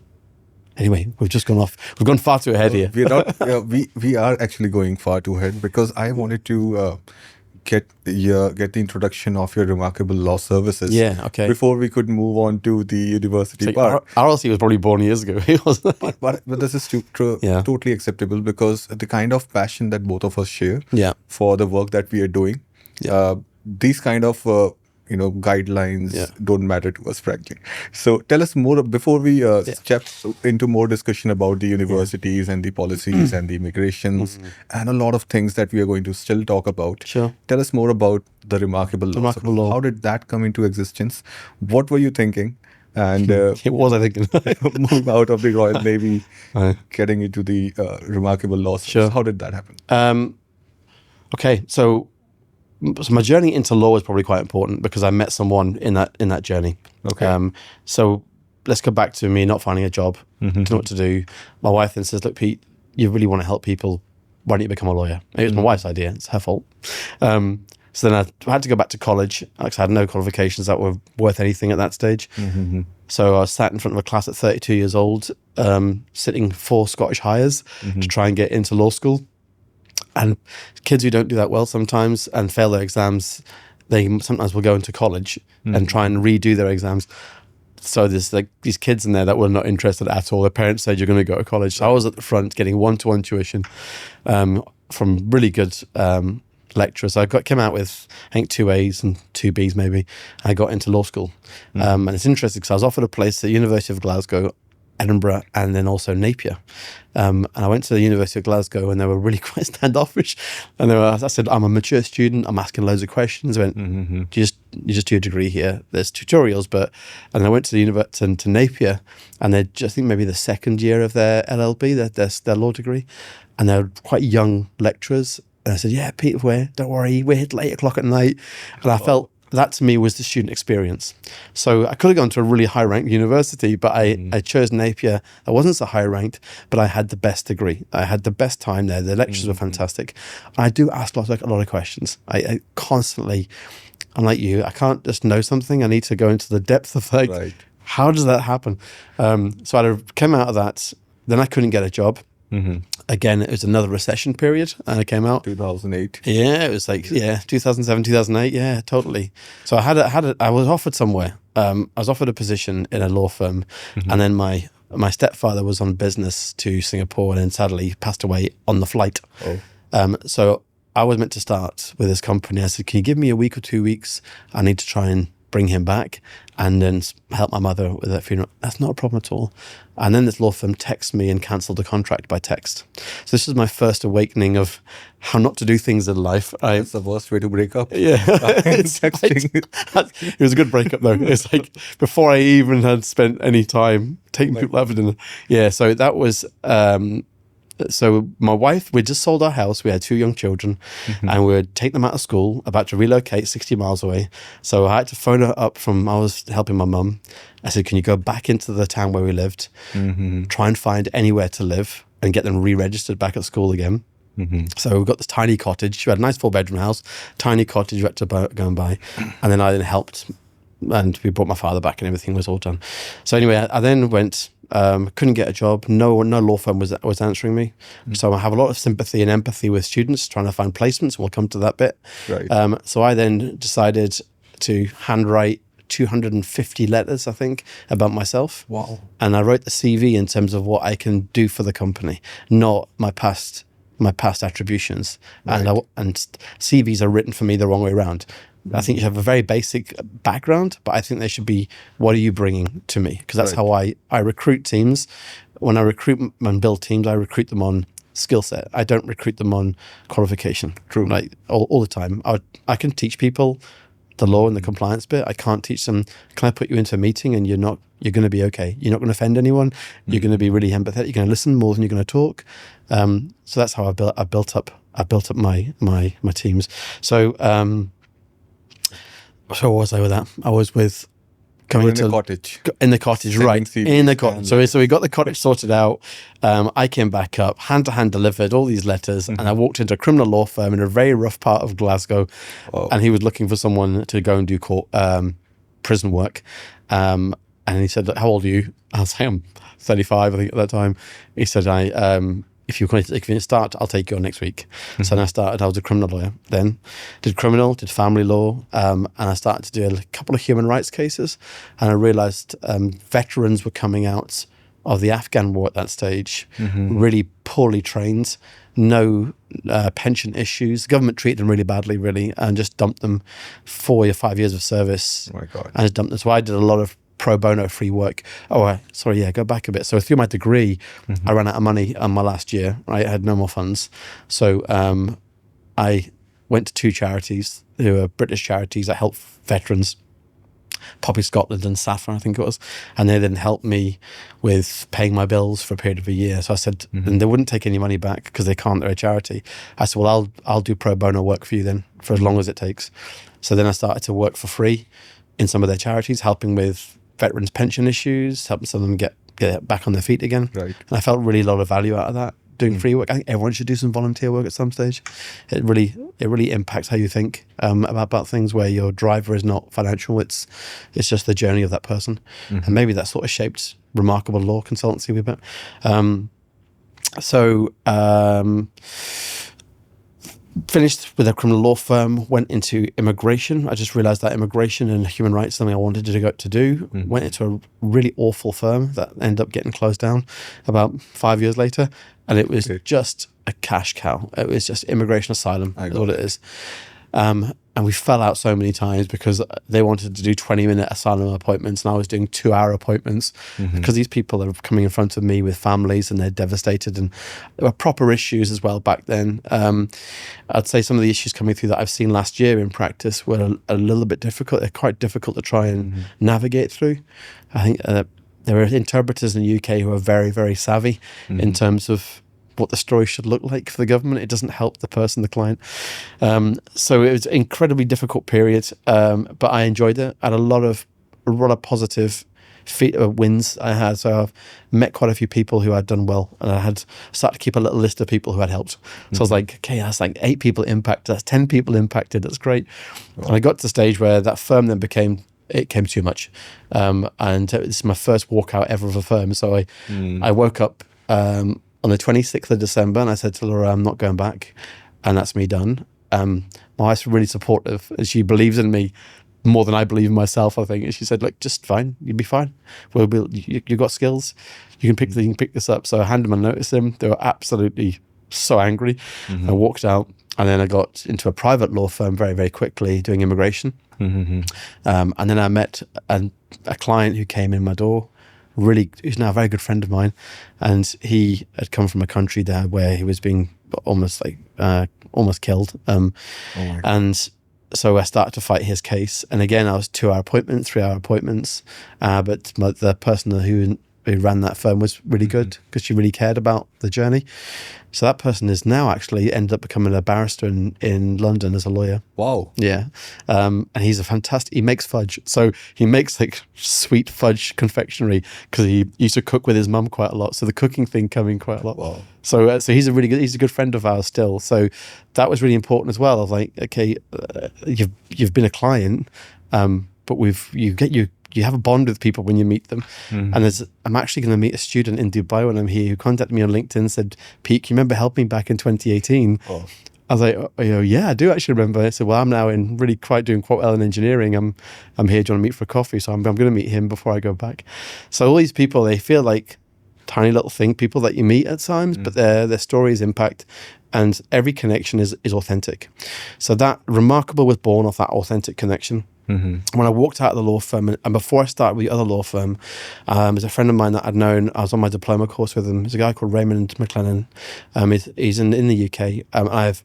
anyway, we've gone far too ahead here. We're not, we are actually going far too ahead, because I wanted to get the introduction of your remarkable law services. Yeah, okay. Before we could move on to the university part. RLC was probably born years ago. but this is totally acceptable, because the kind of passion that both of us share for the work that we are doing, these kind of guidelines don't matter to us, frankly. So tell us more before we step into more discussion about the universities and the policies and the immigrations and a lot of things that we are going to still talk about. Sure. Tell us more about the remarkable law. Law. How did that come into existence? What were you thinking? And it was, I think, moving out of the Royal Navy, getting into the remarkable law. Sure. How did that happen? Okay, so my journey into law was probably quite important because I met someone in that journey. Okay. So let's go back to me not finding a job, don't know what to do. My wife then says, look, Pete, you really want to help people. Why don't you become a lawyer? It was my wife's idea. It's her fault. So then I had to go back to college because I had no qualifications that were worth anything at that stage. So I was sat in front of a class at 32 years old, sitting 4 Scottish hires to try and get into law school. And kids who don't do that well sometimes and fail their exams, they sometimes will go into college and try and redo their exams. So there's like these kids in there that were not interested at all. Their parents said, you're going to go to college. So I was at the front getting one-to-one tuition from really good lecturers. I came out with, I think, 2 A's and 2 B's maybe. I got into law school. And it's interesting because I was offered a place at the University of Glasgow, Edinburgh, and then also Napier. And I went to the University of Glasgow and they were really quite standoffish. And I said, I'm a mature student. I'm asking loads of questions. I went, you just do your degree here. There's tutorials, and I went to the university to Napier, and they're just, I think maybe the second year of their LLB, their law degree. And they're quite young lecturers. And I said, yeah, Pete, don't worry, we're here till 8 o'clock at night. And I felt that to me was the student experience. So I could have gone to a really high ranked university, but I chose Napier. I wasn't so high ranked, but I had the best degree. I had the best time there. The lectures were fantastic. I do ask a lot of questions. I constantly, I'm like you, I can't just know something. I need to go into the depth of how does that happen? So I came out of that. Then I couldn't get a job. Again, it was another recession period, and I came out 2008. Yeah, it was 2007, 2008. Yeah, totally. So I was offered somewhere. I was offered a position in a law firm, and then my stepfather was on business to Singapore, and then sadly passed away on the flight. So I was meant to start with this company. I said, "Can you give me a week or 2 weeks? I need to try and bring him back and then help my mother with her funeral." That's not a problem at all. And then this law firm texted me and cancelled the contract by text. So this was my first awakening of how not to do things in life. It's the worst way to break up. Yeah. It was a good breakup though. It's like before I even had spent any time taking people out for dinner. Yeah, so that was... So my wife, we just sold our house. We had 2 young children and we would take them out of school, about to relocate 60 miles away. So I had to phone her up I was helping my mum. I said, can you go back into the town where we lived, try and find anywhere to live and get them re-registered back at school again. So we got this tiny cottage. We had a nice 4-bedroom house, tiny cottage we had to go and buy. And then I then helped and we brought my father back and everything was all done. So anyway, I then went... couldn't get a job. No law firm was answering me. So I have a lot of sympathy and empathy with students trying to find placements. We'll come to that bit. So I then decided to handwrite 250 letters, I think, about myself. Wow. And I wrote the CV in terms of what I can do for the company, not my past attributions. And CVs are written for me the wrong way around. I think you have a very basic background, but I think they should be, what are you bringing to me? Because that's how I recruit teams. When I recruit and build teams, I recruit them on skill set. I don't recruit them on qualification. True. Like all the time. I can teach people the law and the compliance bit. I can't teach them, can I put you into a meeting and you're going to be okay. You're not going to offend anyone. You're going to be really empathetic. You're going to listen more than you're going to talk. So that's how I built up my teams. So where was I with that? I was with coming into the cottage. In the cottage, right? In the cottage. So we got the cottage sorted out. I came back up, hand to hand delivered all these letters, and I walked into a criminal law firm in a very rough part of Glasgow, and he was looking for someone to go and do prison work. And he said, "How old are you?" I was like, "I'm 35, I think at that time." He said, if you can start, I'll take you on next week. So then I started, I was a criminal lawyer then. Did criminal, did family law, and I started to do a couple of human rights cases. And I realized veterans were coming out of the Afghan war at that stage, really poorly trained, no pension issues. The government treated them really badly, really, and just dumped them 4 or 5 years of service. Oh my God. And just dumped them. So I did a lot of pro bono free work. Go back a bit. So through my degree, I ran out of money on my last year, right? I had no more funds. So I went to 2 charities, who were British charities that help veterans, Poppy Scotland and Saffron, I think it was. And they then helped me with paying my bills for a period of a year. So I said, and they wouldn't take any money back because they can't, they're a charity. I said, well, I'll do pro bono work for you then for as long as it takes. So then I started to work for free in some of their charities, helping with veterans' pension issues, helping some of them get back on their feet again. Right. And I felt really a lot of value out of that. Doing free work. I think everyone should do some volunteer work at some stage. It really impacts how you think about things, where your driver is not financial. It's just the journey of that person. And maybe that sort of shaped remarkable law consultancy a bit. Finished with a criminal law firm, went into immigration. I just realized that immigration and human rights is something I wanted to do. Went into a really awful firm that ended up getting closed down about 5 years later. And it was just a cash cow. It was just immigration asylum, is what it is. And we fell out so many times because they wanted to do 20-minute asylum appointments and I was doing 2-hour appointments because these people are coming in front of me with families and they're devastated, and there were proper issues as well back then. I'd say some of the issues coming through that I've seen last year in practice were a little bit difficult. They're quite difficult to try and navigate through. I think there are interpreters in the UK who are very, very savvy in terms of what the story should look like for the government. It doesn't help the person, the client. So it was an incredibly difficult period, but I enjoyed it. I had a lot of positive wins I had. So I've met quite a few people who had done well, and I had started to keep a little list of people who had helped. So I was like, okay, that's like 8 people impacted. That's 10 people impacted. That's great. And I got to the stage where that firm then became too much. And it's my first walkout ever of a firm. So I woke up on the 26th of December, and I said to Laura, I'm not going back, and that's me done. My wife's really supportive, and she believes in me more than I believe in myself, I think. And she said, look, just fine, you'll be fine. You've got skills, you can pick this up. So I handed my notice in. They were absolutely so angry. I walked out, and then I got into a private law firm very, very quickly doing immigration. And then I met a client who came in my door, who's now a very good friend of mine, and he had come from a country there where he was being almost killed. And so I started to fight his case. And again, I was 2-hour appointments, 3-hour appointments. But the person who ran that firm was really good because she really cared about the journey. So that person is now actually ended up becoming a barrister in London as a lawyer. Wow. Yeah. And he's he makes fudge. So he makes like sweet fudge confectionery because he used to cook with his mum quite a lot. So the cooking thing coming quite a lot. Wow. So he's a good friend of ours still. So that was really important as well. Of like, okay, you've been a client, but you have a bond with people when you meet them. And I'm actually going to meet a student in Dubai when I'm here who contacted me on LinkedIn and said, Pete, you remember helping me back in 2018? Oh. I was like, yeah, I do actually remember. I said, well, I'm now doing quite well in engineering. I'm here. Do you want to meet for a coffee? So I'm going to meet him before I go back. So all these people, they feel like tiny little people that you meet at times, but their stories impact, and every connection is authentic. So that Remarkable was born off that authentic connection. When I walked out of the law firm, and before I started with the other law firm, there's a friend of mine that I'd known. I was on my diploma course with him. There's a guy called Raymond McLennan. He's in the UK.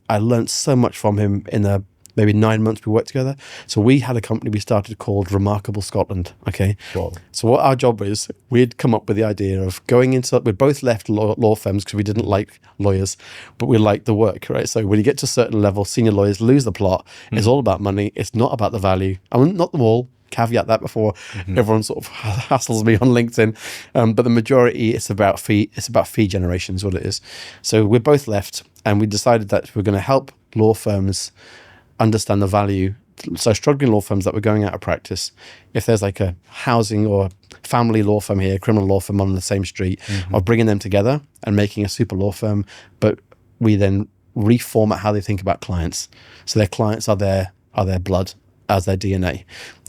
I learned so much from him in the maybe 9 months we worked together. So we had a company we started called Remarkable Scotland. Okay. Wow. So what our job is, we'd come up with the idea of going into, we both left law firms because we didn't like lawyers, but we liked the work, right? So when you get to a certain level, senior lawyers lose the plot. It's all about money. It's not about the value. I mean, not them all. Caveat that before everyone sort of hassles me on LinkedIn, but the majority, it's about fee generation is what it is. So we're both left, and we decided that we're going to help law firms understand the value. So struggling law firms that were going out of practice, if there's like a housing or family law firm here, criminal law firm on the same street, of bringing them together and making a super law firm, but we then reformat how they think about clients. So their clients are their blood as their DNA.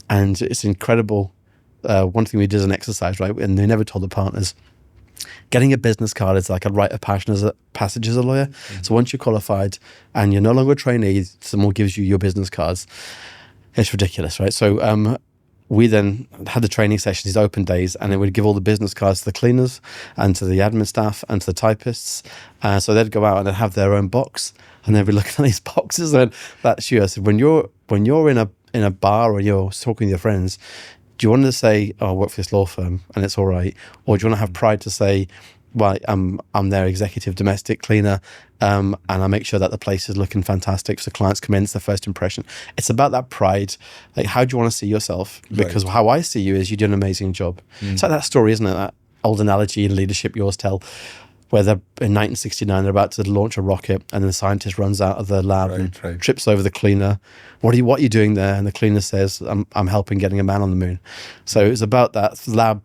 And it's incredible. One thing we did as an exercise, right? And they never told the partners, getting a business card is like a rite of passage as a lawyer. So once you're qualified and you're no longer a trainee, someone gives you your business cards. It's ridiculous, right? So we then had the training sessions, these open days, and then we'd give all the business cards to the cleaners and to the admin staff and to the typists. So they'd go out and they'd have their own box, and they'd be looking at these boxes. And that's you. I said, when you're in a bar or you're talking to your friends, do you want to say, oh, I work for this law firm and it's all right? Or do you want to have pride to say, well, I'm their executive domestic cleaner, and I make sure that the place is looking fantastic so clients come in. It's the first impression. It's about that pride. Like, how do you want to see yourself? Because how I see you is you do an amazing job. It's like that story, isn't it? That old analogy in leadership you always tell, where they're in 1969, they're about to launch a rocket, and the scientist runs out of the lab and trips over the cleaner. What are you doing there? And the cleaner says, I'm helping getting a man on the moon. So it's about that lab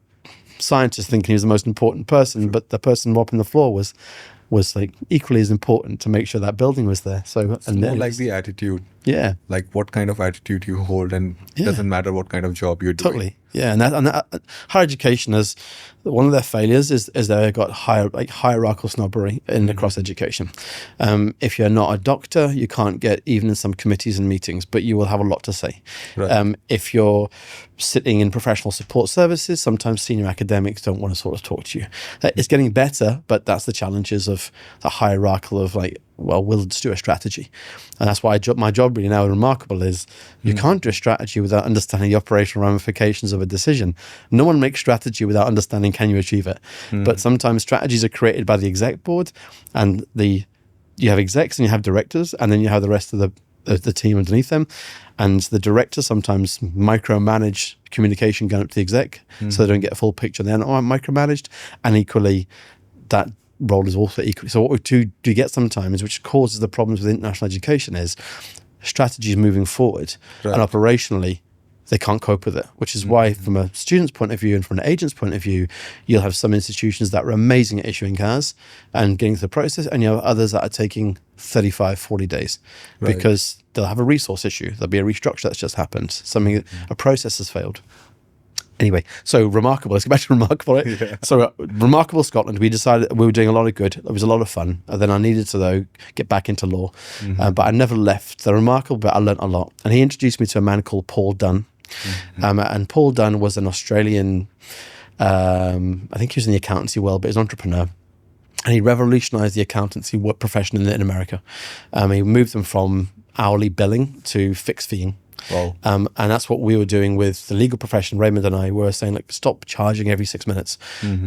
scientist thinking he was the most important person, but the person mopping the floor was like equally as important to make sure that building was there. So it's more like the attitude. Yeah. Like what kind of attitude you hold, and it doesn't matter what kind of job you're doing. Totally. Yeah. And that higher education is one of their failures is they've got hierarchical snobbery across education. If you're not a doctor, you can't get even in some committees and meetings, but you will have a lot to say. Right. If you're sitting in professional support services, sometimes senior academics don't want to sort of talk to you. It's getting better, but that's the challenges of the hierarchical of like, well, we'll just do a strategy. And that's why my job really now Remarkable is you can't do a strategy without understanding the operational ramifications of a decision. No one makes strategy without understanding can you achieve it. But sometimes strategies are created by the exec board, and you have execs and you have directors, and then you have the rest of the team underneath them. And the directors sometimes micromanage communication going up to the exec so they don't get a full picture. Then, I'm micromanaged. And equally, that role is also equally. So what we do get sometimes, which causes the problems with international education, is strategies moving forward and operationally they can't cope with it, which is why from a student's point of view and from an agent's point of view, you'll have some institutions that are amazing at issuing cars and getting through the process, and you have others that are taking 35, 40 days because they'll have a resource issue. There'll be a restructure that's just happened. A process has failed. Anyway, so Remarkable, let's get back to Remarkable. Right? Yeah. So Remarkable Scotland, we decided we were doing a lot of good. It was a lot of fun. And then I needed to, though, get back into law. But I never left. The Remarkable bit, I learnt a lot. And he introduced me to a man called Paul Dunn. And Paul Dunn was an Australian, I think he was in the accountancy world, but he's an entrepreneur. And he revolutionized the accountancy profession in America. He moved them from hourly billing to fixed feeing. Wow. And that's what we were doing with the legal profession. Raymond and I were saying, like, stop charging every 6 minutes.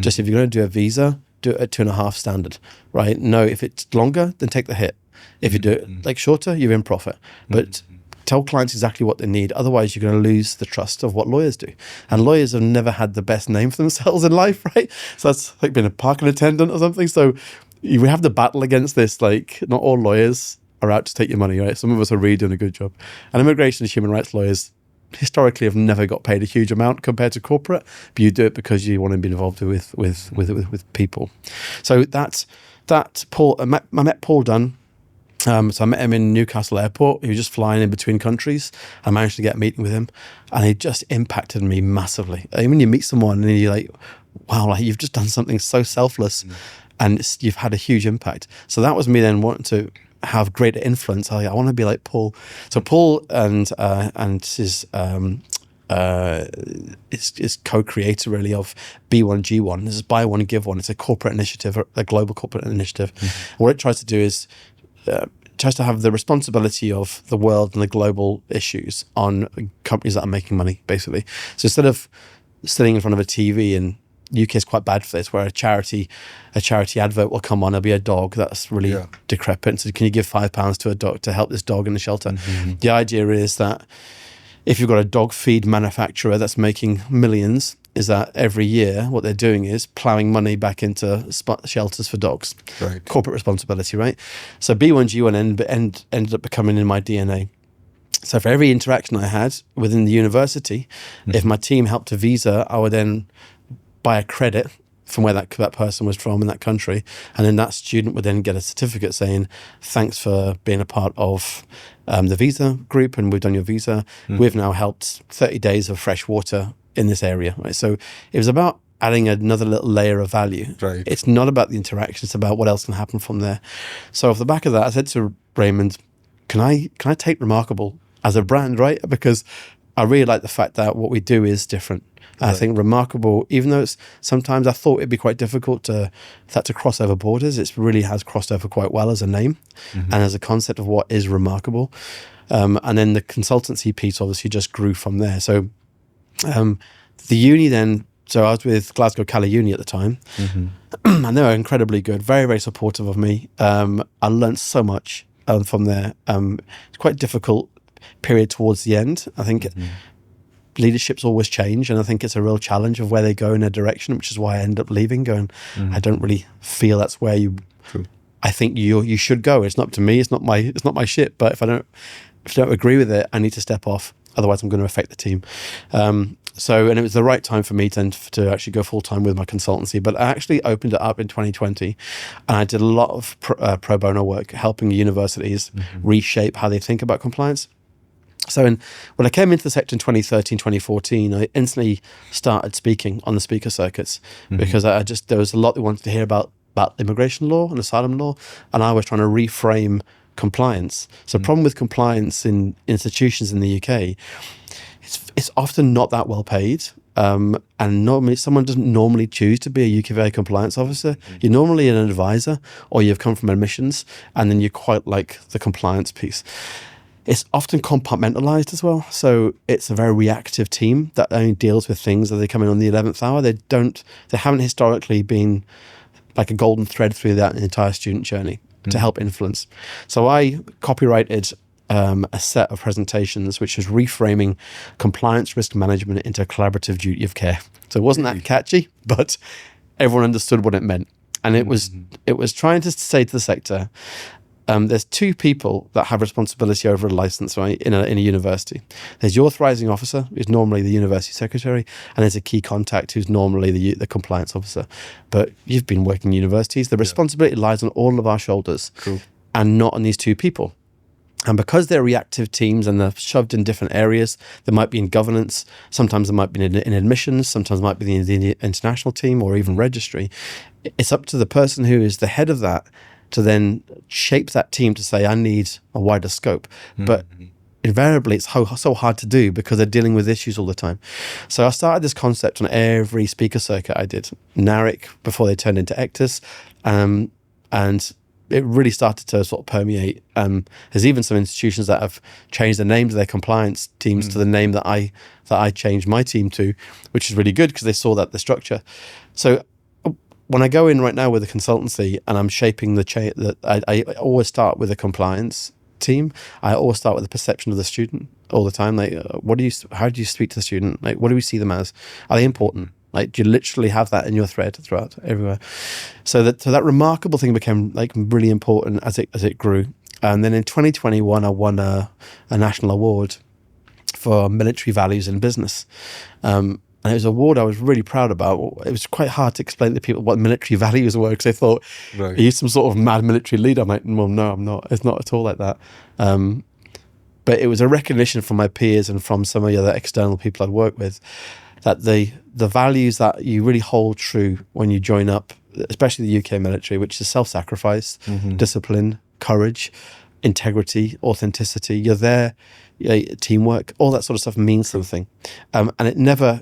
Just if you're going to do a visa, do it at 2.5 standard, right? No, if it's longer, then take the hit. If you do it like shorter, you're in profit. But tell clients exactly what they need. Otherwise, you're going to lose the trust of what lawyers do. And lawyers have never had the best name for themselves in life, right? So that's like being a parking attendant or something. So we have the battle against this. Like, not all lawyers are out to take your money, right? Some of us are really doing a good job. And immigration and human rights lawyers historically have never got paid a huge amount compared to corporate, but you do it because you want to be involved with people. So that Paul, I met Paul Dunn. So I met him in Newcastle Airport. He was just flying in between countries. I managed to get a meeting with him, and he just impacted me massively. When you meet someone and you're like, wow, like you've just done something so selfless, and you've had a huge impact. So that was me then wanting to have greater influence. I want to be like Paul. So Paul and his co-creator really of B1G1. This is Buy One Give One. It's a corporate initiative, a global corporate initiative. What it tries to do is tries to have the responsibility of the world and the global issues on companies that are making money, basically. So instead of sitting in front of a TV, and UK is quite bad for this, where a charity advert will come on, there'll be a dog that's really decrepit. So can you give £5 to a dog to help this dog in the shelter? The idea is that if you've got a dog feed manufacturer that's making millions, is that every year what they're doing is ploughing money back into shelters for dogs. Right. Corporate responsibility, right? So B1G1 ended up becoming in my DNA. So for every interaction I had within the university, if my team helped a visa, I would then buy a credit from where that person was from in that country, and then that student would then get a certificate saying, thanks for being a part of the visa group, and we've done your visa. We've now helped 30 days of fresh water in this area, right? So it was about adding another little layer of value. Right. It's not about the interaction, it's about what else can happen from there. So off the back of that, I said to Raymond, can I take Remarkable as a brand, right? Because I really like the fact that what we do is different. I think Remarkable, even though it's sometimes I thought it'd be quite difficult to cross over borders, it really has crossed over quite well as a name and as a concept of what is Remarkable. And then the consultancy piece obviously just grew from there. So the uni then So I was with Glasgow Cali Uni at the time, and they were incredibly good, very, very supportive of me. I learned so much from there. It's quite a difficult period towards the end. I think leaderships always change, and I think it's a real challenge of where they go in a direction, which is why I ended up leaving, going, I don't really feel that's where I think you should go. It's not up to me. It's not my shit. But if I don't agree with it, I need to step off. Otherwise, I'm going to affect the team. And it was the right time for me to actually go full time with my consultancy. But I actually opened it up in 2020, and I did a lot of pro bono work, helping universities reshape how they think about compliance. So when I came into the sector in 2013, 2014, I instantly started speaking on the speaker circuits because there was a lot they wanted to hear about immigration law and asylum law, and I was trying to reframe compliance. So the problem with compliance in institutions in the UK, it's often not that well paid. And normally someone doesn't normally choose to be a UKVI compliance officer. You're normally an advisor, or you've come from admissions, and then you quite like the compliance piece. It's often compartmentalized as well. So it's a very reactive team that only deals with things that they come in on the 11th hour. They haven't historically been like a golden thread through that entire student journey to help influence. So I copyrighted a set of presentations which was reframing compliance risk management into a collaborative duty of care. So it wasn't that catchy, but everyone understood what it meant. And it was trying to say to the sector, there's two people that have responsibility over a license, right, in a university. There's your authorizing officer, who's normally the university secretary, and there's a key contact, who's normally the compliance officer. But you've been working in universities. The responsibility lies on all of our shoulders, and not on these two people. And because they're reactive teams and they're shoved in different areas, they might be in governance, sometimes they might be in admissions, sometimes might be in the international team or even registry. It's up to the person who is the head of that to then shape that team to say, I need a wider scope. But invariably, it's so hard to do because they're dealing with issues all the time. So I started this concept on every speaker circuit I did. NARIC, before they turned into ECTIS, and it really started to sort of permeate. There's even some institutions that have changed the names of their compliance teams to the name that I changed my team to, which is really good because they saw the structure. So when I go in right now with a consultancy and I'm shaping I always start with a compliance team. I always start with the perception of the student all the time. Like, how do you speak to the student? Like, what do we see them as? Are they important? Like, do you literally have that in your thread throughout everywhere? So that remarkable thing became like really important as it grew. And then in 2021, I won a national award for military values in business. And it was an award I was really proud about. It was quite hard to explain to people what military values were because they thought, are you some sort of mad military leader? I'm like, well, no, I'm not. It's not at all like that. But it was a recognition from my peers and from some of the other external people I'd worked with that the values that you really hold true when you join up, especially the UK military, which is self-sacrifice, discipline, courage, integrity, authenticity. You're there, teamwork, all that sort of stuff means something. And it never...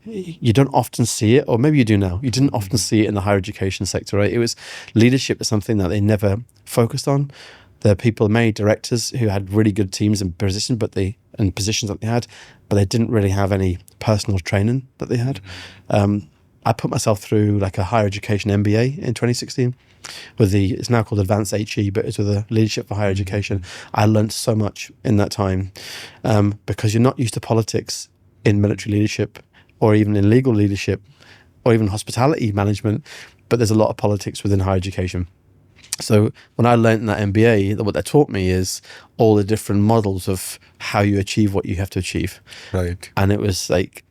You don't often see it, or maybe you do now. You didn't often see it in the higher education sector, right? It was leadership is something that they never focused on. There are people, many directors who had really good teams and positions that they had, but they didn't really have any personal training that they had. I put myself through like a higher education MBA in 2016 it's now called Advanced HE, but it's with the Leadership for Higher Education. I learned so much in that time because you're not used to politics in military leadership, or even in legal leadership, or even hospitality management, but there's a lot of politics within higher education. So when I learned in that MBA, what they taught me is all the different models of how you achieve what you have to achieve. Right. And it was like,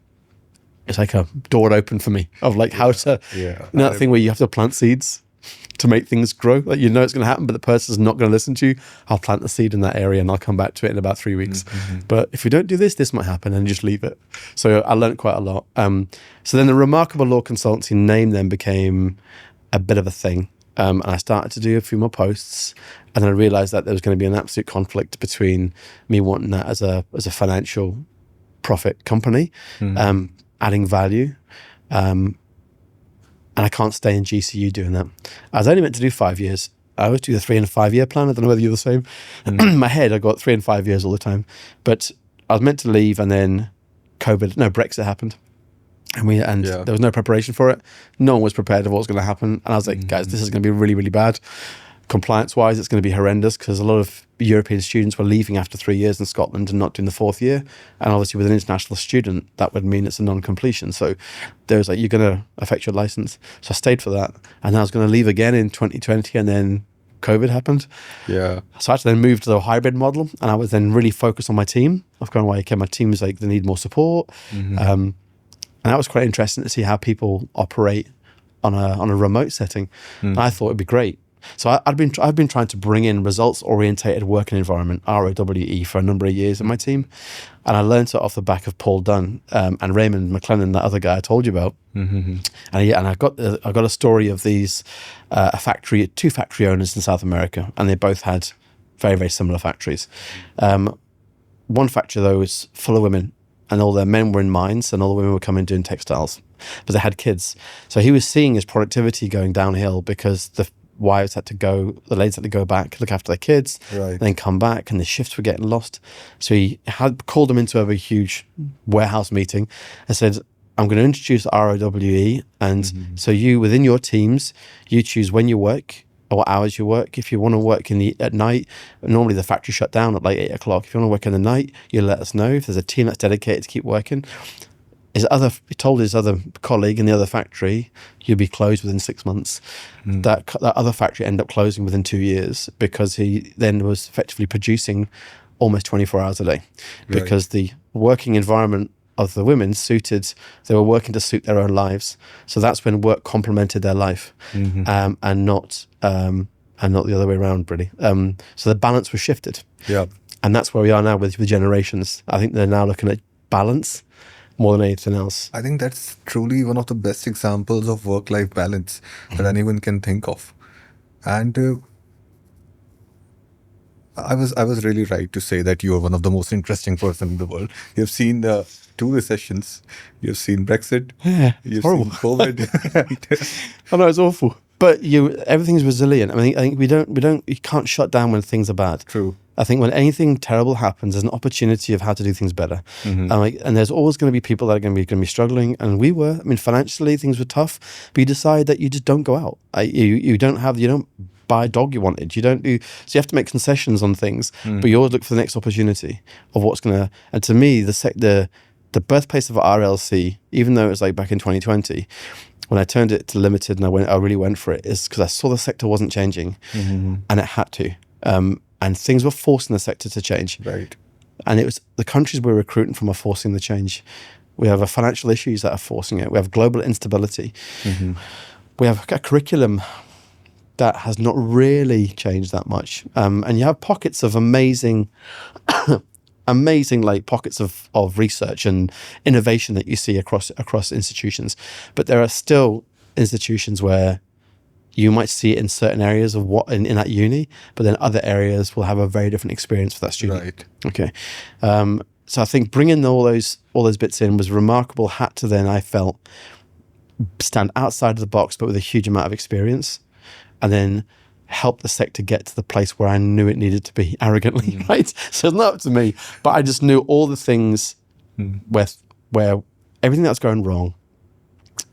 it's like a door open for me of like how to, that thing where you have to plant seeds to make things grow. Like, you know it's going to happen, but the person's not going to listen to you. I'll plant the seed in that area and I'll come back to it in about 3 weeks. But if we don't do this might happen, and just leave it. So I learned quite a lot. So then the Remarkable Law Consultancy name then became a bit of a thing. And I started to do a few more posts, and then I realized that there was going to be an absolute conflict between me wanting that as a financial profit company, adding value, and I can't stay in GCU doing that. I was only meant to do 5 years. I always do the 3 and 5 year plan. I don't know whether you're the same. In my head, I got 3 and 5 years all the time. But I was meant to leave, and then Brexit happened. And there was no preparation for it. No one was prepared for what was going to happen. And I was like, guys, this is going to be really, really bad. Compliance-wise, it's going to be horrendous because a lot of European students were leaving after 3 years in Scotland and not doing the 4th year. And obviously with an international student, that would mean it's a non-completion. So there was like, you're going to affect your license. So I stayed for that. And I was going to leave again in 2020 and then COVID happened. Yeah. So I had to then move to the hybrid model, and I was then really focused on my team. I've gone away, okay, my team is like, they need more support. And that was quite interesting to see how people operate on a remote setting. And I thought it'd be great. So I've been trying to bring in results-orientated working environment, ROWE, for a number of years in my team. And I learned it off the back of Paul Dunn and Raymond McLennan, that other guy I told you about. And I got a story of these two factory owners in South America, and they both had very, very similar factories. One factory, though, was full of women, and all their men were in mines, and all the women were coming doing textiles, but they had kids. So he was seeing his productivity going downhill because the wives had to go, the ladies had to go back, look after their kids, then come back, and the shifts were getting lost. So he had called them into a huge warehouse meeting and said, I'm going to introduce ROWE, and so you, within your teams, you choose when you work or what hours you work. If you want to work at night, normally the factory shut down at like 8 o'clock. If you want to work in the night, you let us know. If there's a team that's dedicated to keep working. He told his other colleague in the other factory, you'll be closed within 6 months. That other factory ended up closing within 2 years because he then was effectively producing almost 24 hours a day because the working environment of the women they were working to suit their own lives. So that's when work complemented their life and not the other way around, really. So the balance was shifted. Yeah. And that's where we are now with generations. I think they're now looking at balance more than anything else. I think that's truly one of the best examples of work-life balance that anyone can think of. And I was really right to say that you are one of the most interesting person in the world. You've seen the 2 recessions. You've seen Brexit. Yeah, you've horrible. seen COVID. I know, it's awful. But everything's resilient. I think you can't shut down when things are bad. True. I think when anything terrible happens, there's an opportunity of how to do things better. And there's always going to be people that are going to be struggling. And we were. I mean, financially, things were tough. But you decide that you just don't go out. You don't buy a dog you wanted. You don't do. So you have to make concessions on things. But you always look for the next opportunity of what's going to. And to me, the birthplace of RLC, even though it was like back in 2020, when I turned it to limited and I really went for it, is because I saw the sector wasn't changing, and it had to. And things were forcing the sector to change. Right. And it was the countries we're recruiting from are forcing the change. We have financial issues that are forcing it. We have global instability. We have a curriculum that has not really changed that much. And you have pockets of amazing like pockets of research and innovation that you see across institutions. But there are still institutions where you might see it in certain areas of what in that uni, but then other areas will have a very different experience for that student. Right. Okay. So I think bringing all those bits in was remarkable. Had to then, I felt, stand outside of the box, but with a huge amount of experience, and then help the sector get to the place where I knew it needed to be arrogantly, right? So it's not up to me, but I just knew all the things where everything that's going wrong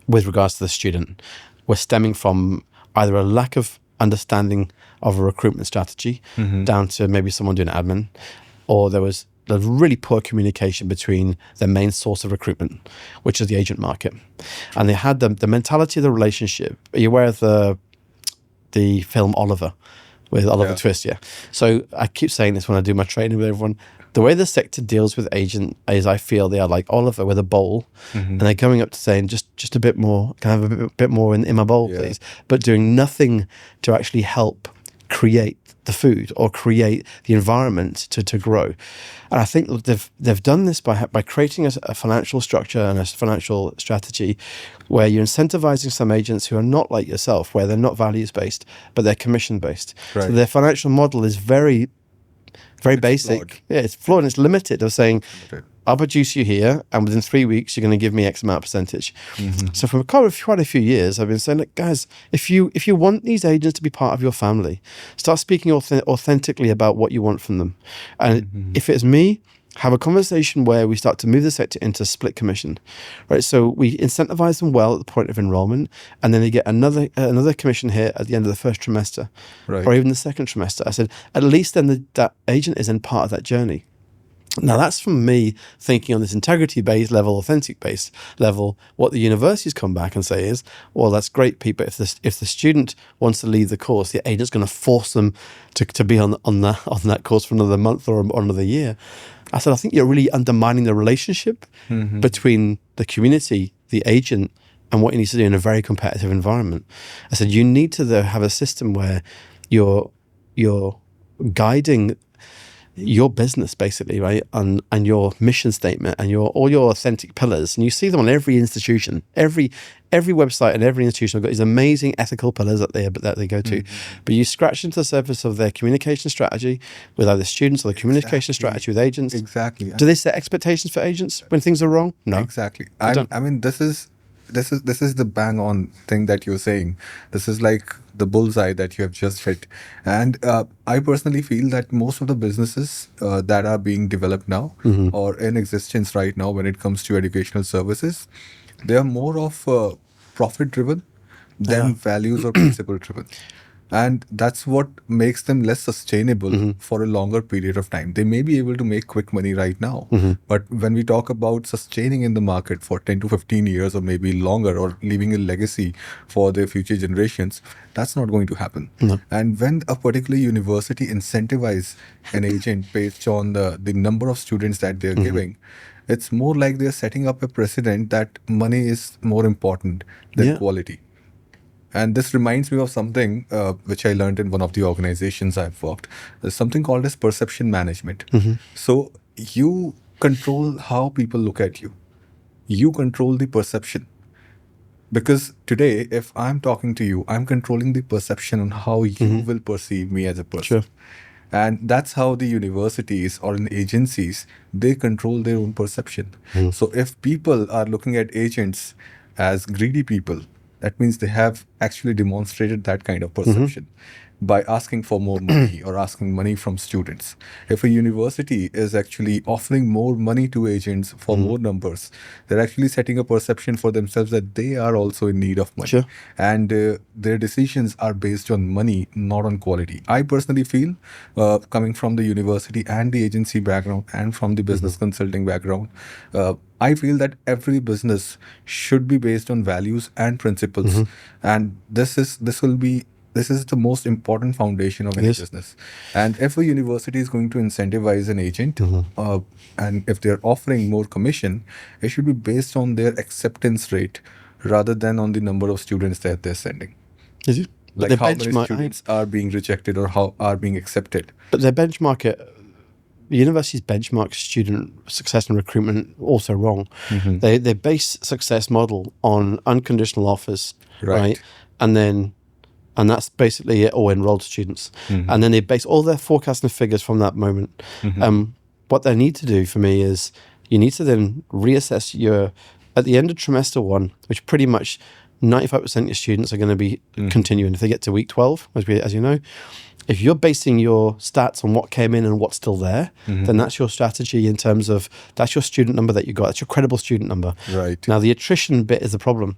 with regards to the student was stemming from either a lack of understanding of a recruitment strategy down to maybe someone doing admin, or there was really poor communication between the main source of recruitment, which is the agent market. And they had the mentality of the relationship. Are you aware of the film Oliver with Oliver Twist? Yeah. So I keep saying this when I do my training with everyone. The way the sector deals with agent is, I feel they are like Oliver with a bowl, and they're coming up to saying, just a bit more, can I have a bit more in my bowl, please? But doing nothing to actually help create the food or create the environment to grow. And I think they've done this by creating a financial structure and a financial strategy where you're incentivizing some agents who are not like yourself, where they're not values-based, but they're commission-based. Right. So their financial model is very basic. Flawed. Yeah, it's flawed and it's limited. They're saying, I'll produce you here, and within 3 weeks, you're going to give me X amount of percentage. So for quite a few years, I've been saying, look, guys, if you want these agents to be part of your family, start speaking authentically about what you want from them. And if it's me, have a conversation where we start to move the sector into split commission, right? So we incentivize them well at the point of enrollment, and then they get another commission here at the end of the first trimester, Right. or even the second trimester. I said, at least then that agent is in part of that journey. Now, that's from me thinking on this integrity-based level, authentic-based level. What the universities come back and say is, well, that's great, Pete, but if the student wants to leave the course, the agent's going to force them to be on that course for another month or another year. I said, I think you're really undermining the relationship between the community, the agent, and what you need to do in a very competitive environment. I said, you need to have a system where you're guiding your business, basically, right, and your mission statement and all your authentic pillars, and you see them on every institution, every website and every institution have got these amazing ethical pillars that they go to. But you scratch into the surface of their communication strategy with either students or the communication strategy with agents. Exactly. Do they set expectations for agents when things are wrong? No. Exactly. I mean, this is the bang on thing that you're saying. This is like the bullseye that you have just hit. And I personally feel that most of the businesses that are being developed now or in existence right now when it comes to educational services, they are more of profit driven than values or principle driven. And that's what makes them less sustainable for a longer period of time. They may be able to make quick money right now, but when we talk about sustaining in the market for 10 to 15 years or maybe longer, or leaving a legacy for their future generations, that's not going to happen. No. And when a particular university incentivizes an agent based on the number of students that they're giving, it's more like they're setting up a precedent that money is more important than quality. And this reminds me of something which I learned in one of the organizations I've worked. There's something called as perception management. So you control how people look at you. You control the perception. Because today, if I'm talking to you, I'm controlling the perception on how you will perceive me as a person. Sure. And that's how the universities or in agencies, they control their own perception. So if people are looking at agents as greedy people, that means they have actually demonstrated that kind of perception by asking for more money or asking money from students. If a university is actually offering more money to agents for more numbers, they're actually setting a perception for themselves that they are also in need of money. Sure. And their decisions are based on money, not on quality. I personally feel, coming from the university and the agency background and from the business consulting background, I feel that every business should be based on values and principles. And this is the most important foundation of any business. And if a university is going to incentivize an agent, and if they're offering more commission, it should be based on their acceptance rate rather than on the number of students that they're sending. Is it? Like how many students are being rejected or how are being accepted. But they benchmark it. The universities benchmark student success and recruitment also wrong. They base success model on unconditional offers, right? And that's basically it, all enrolled students. And then they base all their forecasting figures from that moment. What they need to do for me is you need to then reassess at the end of trimester 1, which pretty much 95% of your students are going to be continuing. If they get to week 12, as you know, if you're basing your stats on what came in and what's still there, then that's your strategy in terms of, that's your student number that you got. That's your credible student number. Right. Now, the attrition bit is the problem.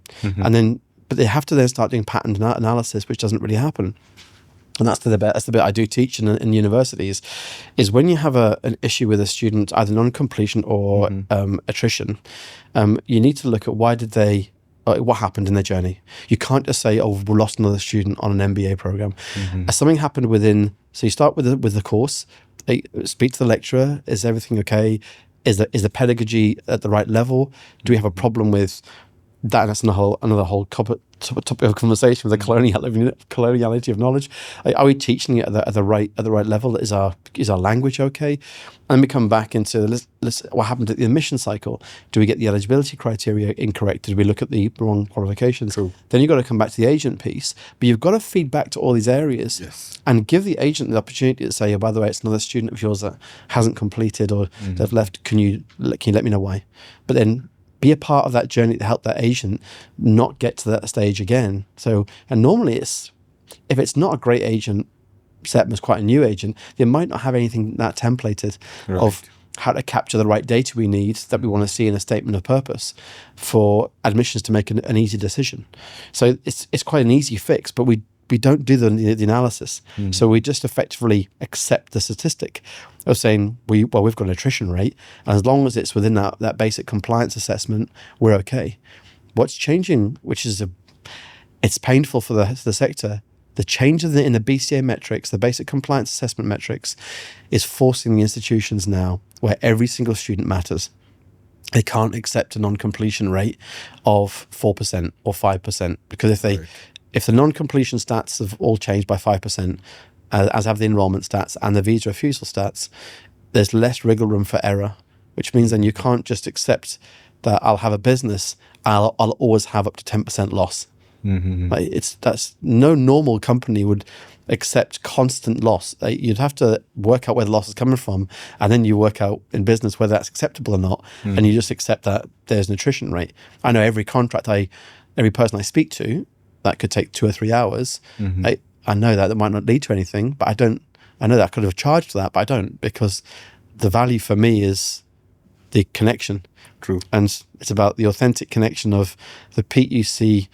But they have to then start doing pattern analysis, which doesn't really happen. And that's the bit I do teach in universities, is when you have an issue with a student, either non-completion or attrition, you need to look at what happened in their journey. You can't just say, oh, we lost another student on an MBA program. Something happened so you start with the course, speak to the lecturer, is everything okay? Is the pedagogy at the right level? Do we have a problem with that? And that's another whole topic of conversation with the coloniality of knowledge. Are we teaching it at the right level? Is our language okay? And we come back into what happened at the admission cycle. Do we get the eligibility criteria incorrect? Did we look at the wrong qualifications? True. Then you've got to come back to the agent piece. But you've got to feed back to all these areas and give the agent the opportunity to say, oh, by the way, it's another student of yours that hasn't completed or they've left. Can you let me know why? But then be a part of that journey to help that agent not get to that stage again. So, and normally if it's not a great agent, set up as quite a new agent, they might not have anything that templated of how to capture the right data we need that we want to see in a statement of purpose for admissions to make an easy decision. So it's quite an easy fix, but we don't do the analysis. So we just effectively accept the statistic of saying, we've got an attrition rate, and as long as it's within that basic compliance assessment, we're okay. What's changing, which is it's painful for the sector, the change in the BCA metrics, the basic compliance assessment metrics, is forcing the institutions now where every single student matters. They can't accept a non-completion rate of 4% or 5%, because if the non-completion stats have all changed by 5%, as have the enrollment stats and the visa refusal stats, there's less wriggle room for error, which means then you can't just accept that I'll have a business, I'll always have up to 10% loss. Like that's no normal company would accept constant loss. You'd have to work out where the loss is coming from, and then you work out in business whether that's acceptable or not, and you just accept that there's an attrition rate. I know every person I speak to, that could take 2 or 3 hours. I know that might not lead to anything, but I know that I could have charged for that, but I don't, because the value for me is the connection. True. And it's about the authentic connection of the Pete you see.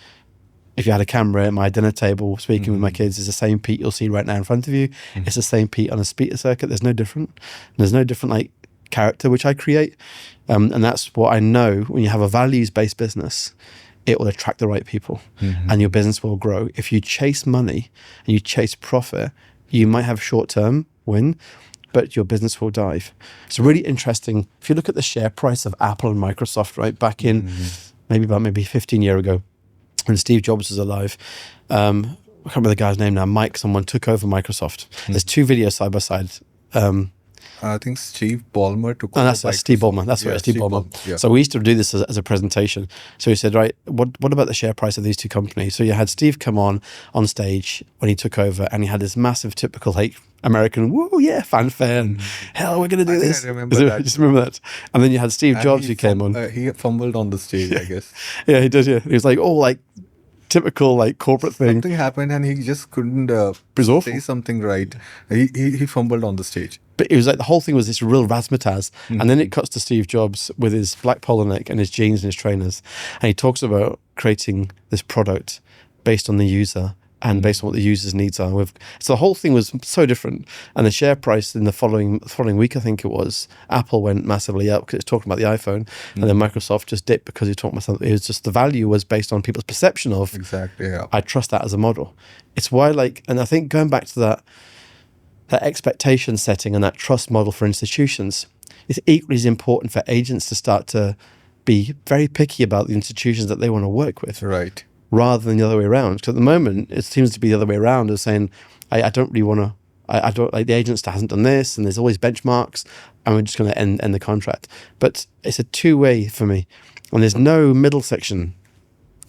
If you had a camera at my dinner table speaking with my kids, it's the same Pete you'll see right now in front of you. It's the same Pete on a speaker circuit. There's no different. There's no different like character which I create. And that's what I know. When you have a values-based business, it will attract the right people and your business will grow. If you chase money and you chase profit, you might have short-term win, but your business will dive. It's really interesting. If you look at the share price of Apple and Microsoft, right, back in maybe 15 years ago, when Steve Jobs was alive, I can't remember the guy's name now, Mike, someone took over Microsoft. There's 2 videos side by side. I think Steve Ballmer took over. That's Steve Ballmer. That's right, Steve Ballmer. Yeah. So we used to do this as a presentation. So he said, right, what about the share price of these 2 companies? So you had Steve come on stage when he took over, and he had this massive typical American, woo, yeah, fanfare, and hell, we're going to do this. I remember that. Just remember that. And then you had Steve Jobs who came on. He fumbled on the stage, I guess. Yeah, he did, yeah. He was like, typical corporate thing. Something happened and he just couldn't say something right. He fumbled on the stage. But it was like the whole thing was this real razzmatazz. And then it cuts to Steve Jobs with his black polo neck and his jeans and his trainers. And he talks about creating this product based on the user and based on what the user's needs are. So the whole thing was so different. And the share price in the following week, I think it was, Apple went massively up because it's talking about the iPhone. And then Microsoft just dipped because he talked about something. It was just the value was based on people's perception of, exactly, yeah. I trust that as a model. It's why and I think going back to that expectation setting and that trust model for institutions, it's equally as important for agents to start to be very picky about the institutions that they want to work with. Right. Rather than the other way around. Because at the moment, it seems to be the other way around, of saying, I don't really want to, I don't like the agent hasn't done this, and there's always benchmarks, and we're just going to end the contract. But it's a two-way for me, and there's no middle section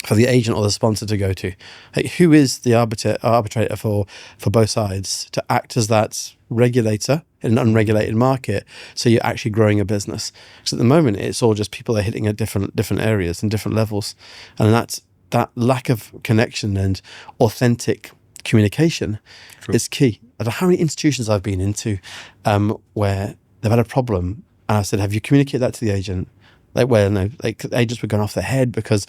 for the agent or the sponsor to go to. Like, who is the arbitrator for both sides to act as that regulator in an unregulated market, so you're actually growing a business? Because at the moment, it's all just people are hitting at different areas and different levels, and that lack of connection and authentic communication is key. I don't know how many institutions I've been into where they've had a problem, and I said, have you communicated that to the agent? Agents were going off their head because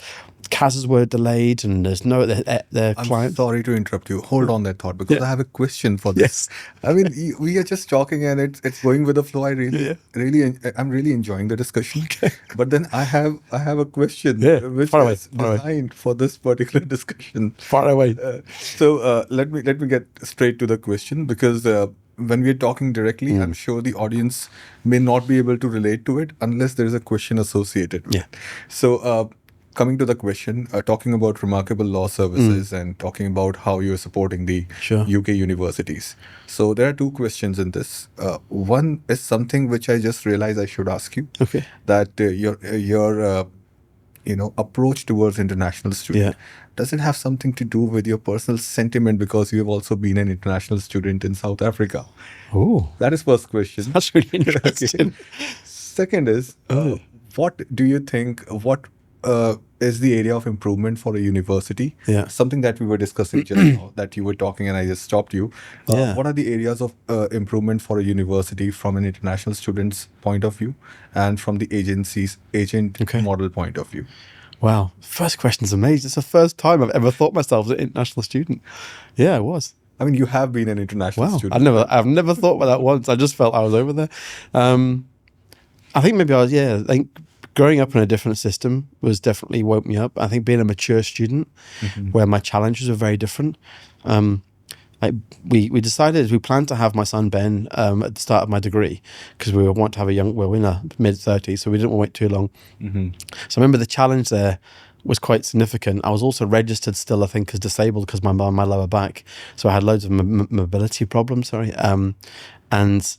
CASs were delayed and there's no their client. I'm sorry to interrupt you. Hold on that thought, because I have a question for this. Yes. I mean, we are just talking and it's going with the flow. I'm really enjoying the discussion. Okay. But then I have a question which is designed for this particular discussion. Far away. So let me get straight to the question, because when we're talking directly, I'm sure the audience may not be able to relate to it unless there is a question associated with it. So coming to the question, talking about remarkable law services and talking about how you're supporting the UK universities. So there are 2 questions in this. One is something which I just realized I should ask you. Okay. That your approach towards international students, does it have something to do with your personal sentiment, because you have also been an international student in South Africa? Oh, that is first question. That's really interesting. Okay. Second is, what do you think? What is the area of improvement for a university? Yeah. Something that we were discussing just now, that you were talking and I just stopped you. Yeah. What are the areas of improvement for a university from an international student's point of view and from the agent model point of view? Wow. First question's amazing. It's the first time I've ever thought myself as an international student. Yeah, it was. I mean, you have been an international Wow. student. I've never thought about that once. I just felt I was over there. I think maybe I think growing up in a different system was definitely woke me up. I think being a mature student where my challenges were very different. We planned to have my son Ben at the start of my degree because we want to have we're in our mid-30s, so we didn't want to wait too long. So I remember the challenge there was quite significant. I was also registered still, I think, as disabled because my lower back. So I had loads of mobility problems, and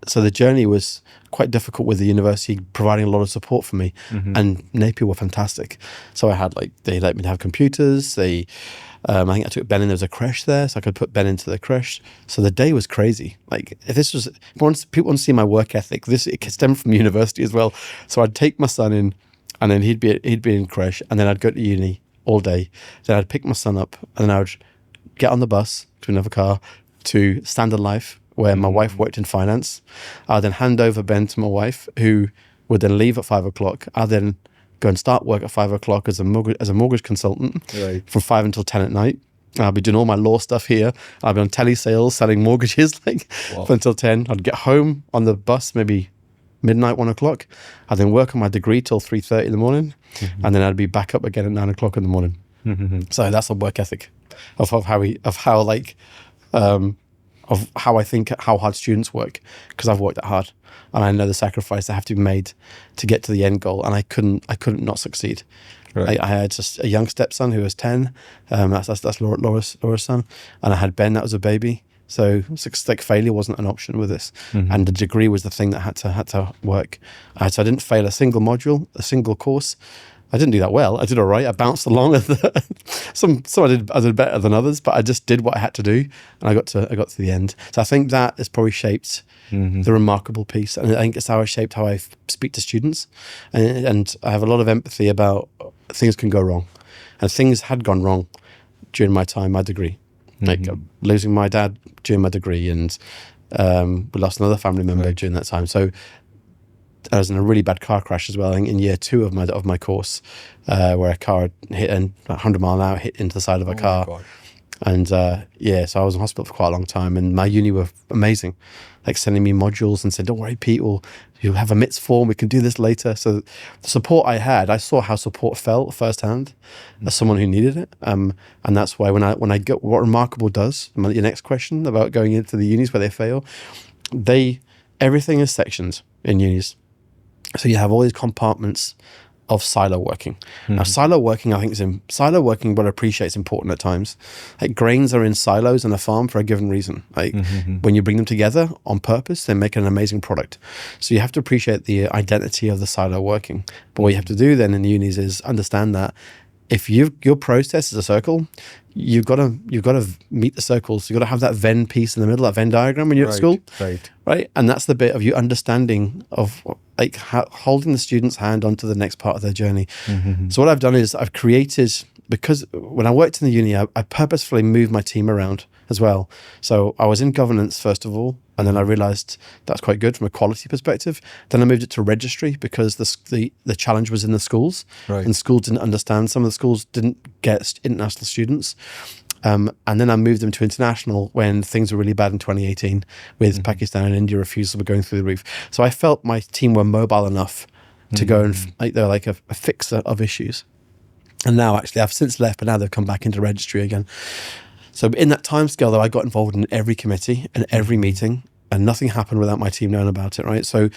so the journey was quite difficult with the university providing a lot of support for me, and Napier were fantastic. So I had they let me have computers. I think I took Ben in. There was a creche there, so I could put Ben into the creche. So the day was crazy. If people want to see my work ethic, it stemmed from university as well. So I'd take my son in, and then he'd be in creche, and then I'd go to uni all day. Then I'd pick my son up, and then I would get on the bus to another car to Standard Life, where my wife worked in finance. I'd then hand over Ben to my wife, who would then leave at 5 o'clock. I'd then go and start work at 5 o'clock as a mortgage consultant from 5 until 10 at night. I'll be doing all my law stuff here. I'll be on telesales, selling mortgages until 10. I'd get home on the bus maybe midnight, 1 o'clock. I'd then work on my degree till 3:30 in the morning, and then I'd be back up again at 9 o'clock in the morning. So that's a work ethic of how I think how hard students work, because I've worked that hard and I know the sacrifice that have to be made to get to the end goal, and I couldn't not succeed. Right. I had just a young stepson who was 10. That's Laura's son, and I had Ben that was a baby. So failure wasn't an option with this, and the degree was the thing that had to work. So I didn't fail a single module, a single course. I didn't do that well. I did all right. I bounced along. Some I did better than others, but I just did what I had to do, and I got to the end. So I think that has probably shaped the remarkable piece, and I think it's how I shaped how I speak to students, and I have a lot of empathy about things can go wrong, and things had gone wrong during my degree, like losing my dad during my degree, and we lost another family member during that time. So I was in a really bad car crash as well, I think in year 2 of my course, where a car hit 100 mile an hour, hit into the side of a car. And so I was in hospital for quite a long time, and my uni were amazing, sending me modules and said, don't worry, Pete, you'll have a MITS form, we can do this later. So the support I had, I saw how support felt firsthand as someone who needed it. And that's why when I get what Remarkable does, your next question about going into the unis where they fail, everything is sections in unis. So you have all these compartments of silo working. Now, silo working, I think what I appreciate is important at times. Grains are in silos on a farm for a given reason. When you bring them together on purpose, they make an amazing product. So you have to appreciate the identity of the silo working. But what you have to do then in the unis is understand that if your process is a circle, you've got to meet the circles. You've got to have that Venn piece in the middle, that Venn diagram when you're at school. Right. And that's the bit of you understanding of holding the student's hand onto the next part of their journey. So what I've done is I've created, because when I worked in the uni, I purposefully moved my team around as well. So I was in governance first of all, and then I realized that's quite good from a quality perspective. Then I moved it to registry because the challenge was in the schools, and schools didn't understand. Some of the schools didn't get international students. And then I moved them to international when things were really bad in 2018 with Pakistan and India refusals were going through the roof. So I felt my team were mobile enough to go and they're like a fixer of issues. And now actually I've since left, but now they've come back into registry again. So in that time scale though, I got involved in every committee and every meeting, and nothing happened without my team knowing about it, right? So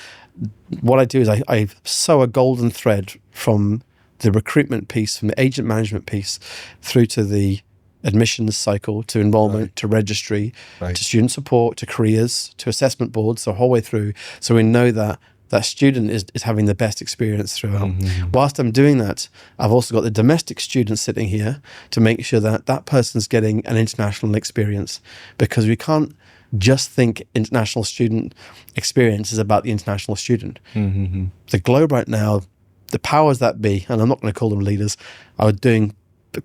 what I do is I sew a golden thread from the recruitment piece, from the agent management piece, through to the admissions cycle, to enrollment, to registry, to student support, to careers, to assessment boards, the whole way through. So we know that that student is having the best experience throughout. Whilst I'm doing that, I've also got the domestic students sitting here to make sure that that person's getting an international experience, because we can't just think international student experience is about the international student. The globe right now the powers that be, and I'm not going to call them leaders, are doing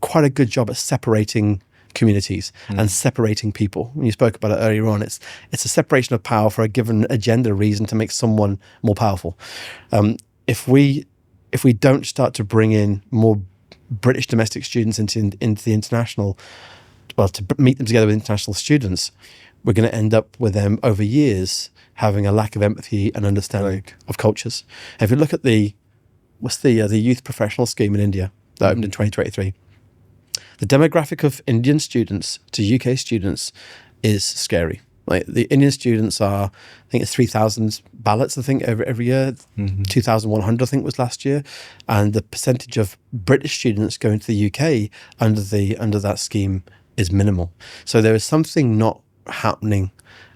quite a good job at separating communities and separating people. When you spoke about it earlier on, it's a separation of power for a given agenda reason to make someone more powerful. If we don't start to bring in more British domestic students into the international, well, to meet them together with international students, we're going to end up with them over years having a lack of empathy and understanding of cultures. And if you look at the youth professional scheme in India that opened in 2023, the demographic of Indian students to UK students is scary. Like the Indian students are, I think it's 3,000 ballots, I think, every year. 2,100, I think, was last year. And the percentage of British students going to the UK under that scheme is minimal. So there is something not happening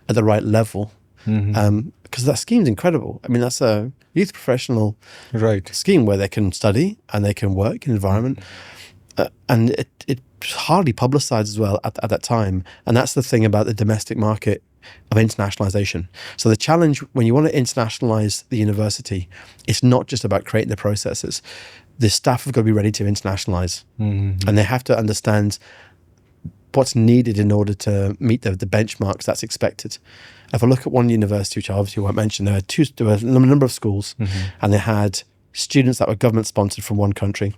at the right level, because that scheme's incredible. I mean, that's a youth professional scheme where they can study and they can work in an environment. And it hardly publicized as well at that time. And that's the thing about the domestic market of internationalization. So the challenge when you want to internationalize the university, it's not just about creating the processes. The staff have got to be ready to internationalize. And they have to understand what's needed in order to meet the benchmarks that's expected. If I look at one university, which I obviously won't mention, there were a number of schools, and they had students that were government sponsored from one country.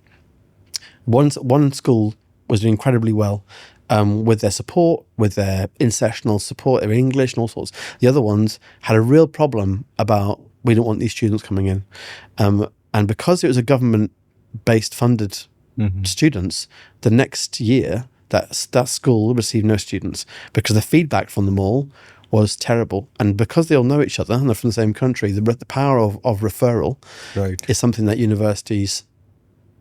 One school was doing incredibly well with their support, with their in-sessional support, their English and all sorts. The other ones had a real problem about, we don't want these students coming in. And because it was a government-based funded students, the next year, that school received no students because the feedback from them all was terrible. And because they all know each other and they're from the same country, the power of referral is something that universities